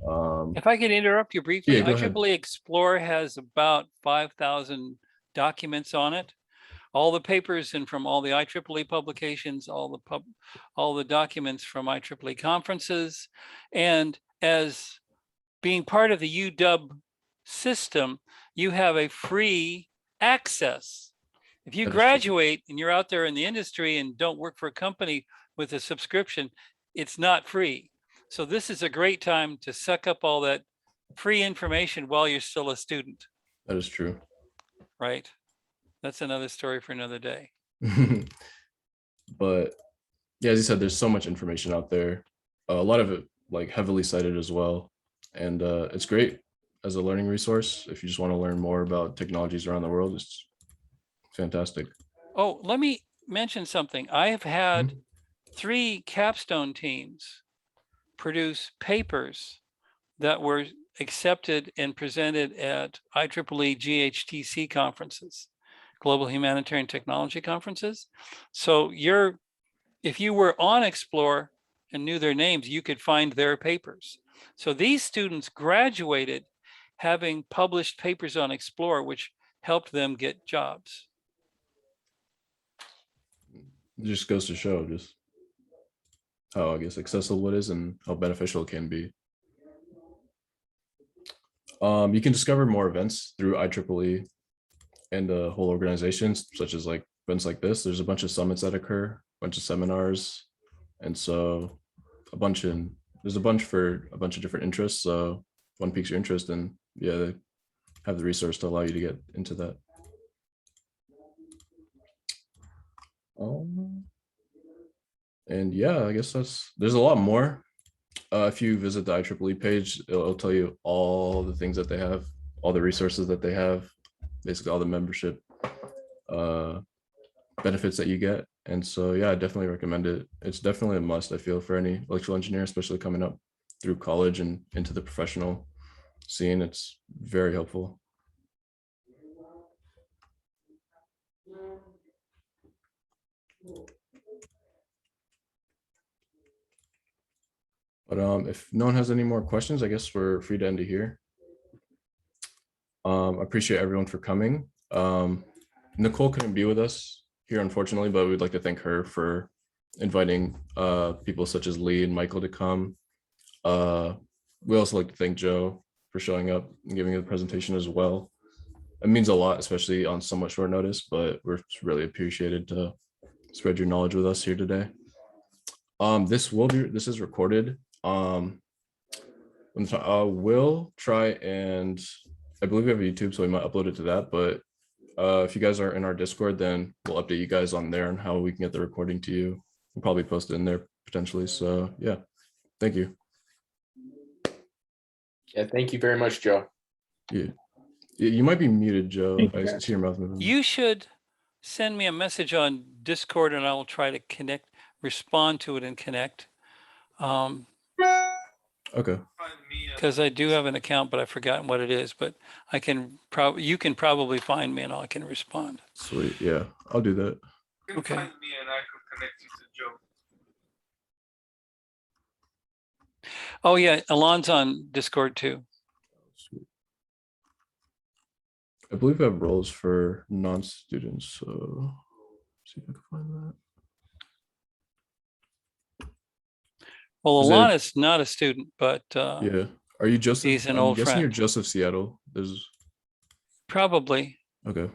If I could interrupt you briefly, Yeah, go ahead. IEEE Explorer has about 5,000 documents on it. All the papers and from all the IEEE publications, all the documents from IEEE conferences, and as being part of the UW system, you have a free access. If you That is true. graduate and you're out there in the industry and don't work for a company with a subscription, it's not free. So this is a great time to suck up all that free information while you're still a student, That is true. right? That's another story for another day. But yeah, as you said, there's so much information out there. A lot of it like heavily cited as well. And it's great as a learning resource. If you just want to learn more about technologies around the world, it's fantastic. Oh, let me mention something. I have had 3 capstone teams produce papers that were accepted and presented at IEEE GHTC conferences, Global Humanitarian Technology Conferences. So if you were on Explore and knew their names, you could find their papers. So these students graduated having published papers on Explore, which helped them get jobs. It just goes to show, just how I guess accessible it is and how beneficial it can be. You can discover more events through IEEE and whole organizations, such as like events like this. There's a bunch of summits that occur, a bunch of seminars, and so there's a bunch for a bunch of different interests. So one piques your interest, and yeah, they have the resource to allow you to get into that. And yeah, I guess there's a lot more. If you visit the IEEE page, it'll tell you all the things that they have, all the resources that they have, basically all the membership benefits that you get. And so, yeah, I definitely recommend it. It's definitely a must, I feel, for any electrical engineer, especially coming up through college and into the professional scene. It's very helpful. But if no one has any more questions, I guess we're free to end it here. I appreciate everyone for coming. Nicole couldn't be with us here, unfortunately, but we'd like to thank her for inviting people such as Lee and Michael to come. We also like to thank Joe for showing up and giving a presentation as well. It means a lot, especially on somewhat short notice, but we're really appreciated to spread your knowledge with us here today. This is recorded. We'll try, and I believe we have a YouTube, so we might upload it to that. But if you guys are in our Discord, then we'll update you guys on there and how we can get the recording to you. We'll probably post it in there potentially. So yeah, thank you. Yeah, thank you very much, Joe. Yeah, you might be muted, Joe. I see your mouth moving. You should send me a message on Discord and I will try to respond to it and connect. Okay. Because I do have an account, but I've forgotten what it is, but you can probably find me and I can respond. Sweet. Yeah, I'll do that. Okay. Find me and I could connect you to Joe. Oh yeah, Alon's on Discord too. Sweet. I believe I have roles for non-students, so see if I can find that. Well, Is Alon it- is not a student, but Yeah. Are you Joseph? he's an I'm old guessing friend. you're Joseph Seattle. There's Probably. okay.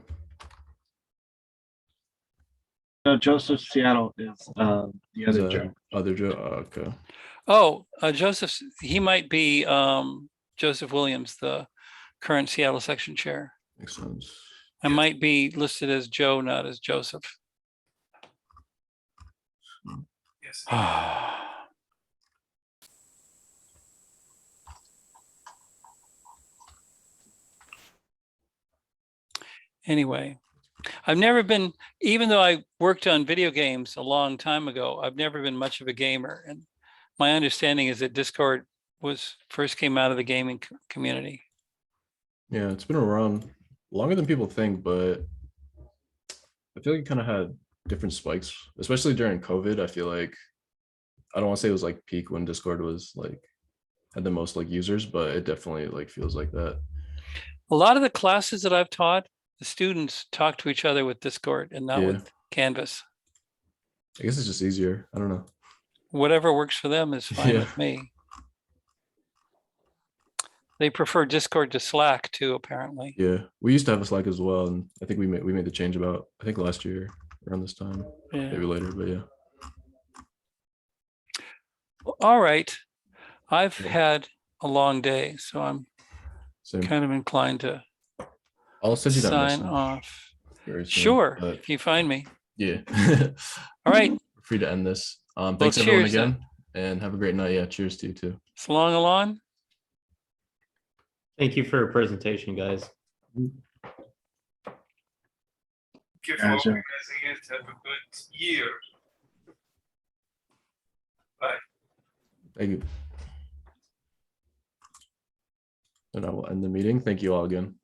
No, Joseph Seattle is the Is other that Joe. other Joe? Okay. Oh, Joseph, he might be Joseph Williams, the current Seattle section chair. Makes sense. I might be listed as Joe, not as Joseph. Yes. Anyway, I've never been, even though I worked on video games a long time ago, I've never been much of a gamer. And my understanding is that Discord first came out of the gaming community. Yeah, it's been around longer than people think, but I feel like it kind of had different spikes, especially during COVID. I feel like I don't want to say it was like peak when Discord was like had the most like users, but it definitely like feels like that. A lot of the classes that I've taught, the students talk to each other with Discord and not Yeah. with Canvas. I guess it's just easier. I don't know. Whatever works for them is fine Yeah. with me. They prefer Discord to Slack too, apparently. Yeah, we used to have a Slack as well, and I think we made the change about I think last year around this time, Yeah. maybe later, but yeah. All right. I've Yeah. had a long day, so I'm Same. kind of inclined to I'll send you that sign message off. very soon, Sure, but if you find me. yeah. All right. We're free to end this. Thanks everyone cheers then. again, and have a great night. Yeah, cheers to you too. So long, Alon. Thank you for your presentation, guys. Thank you for Gotcha. organizing it. Have a good year. Bye. Thank you. And I will end the meeting. Thank you all again.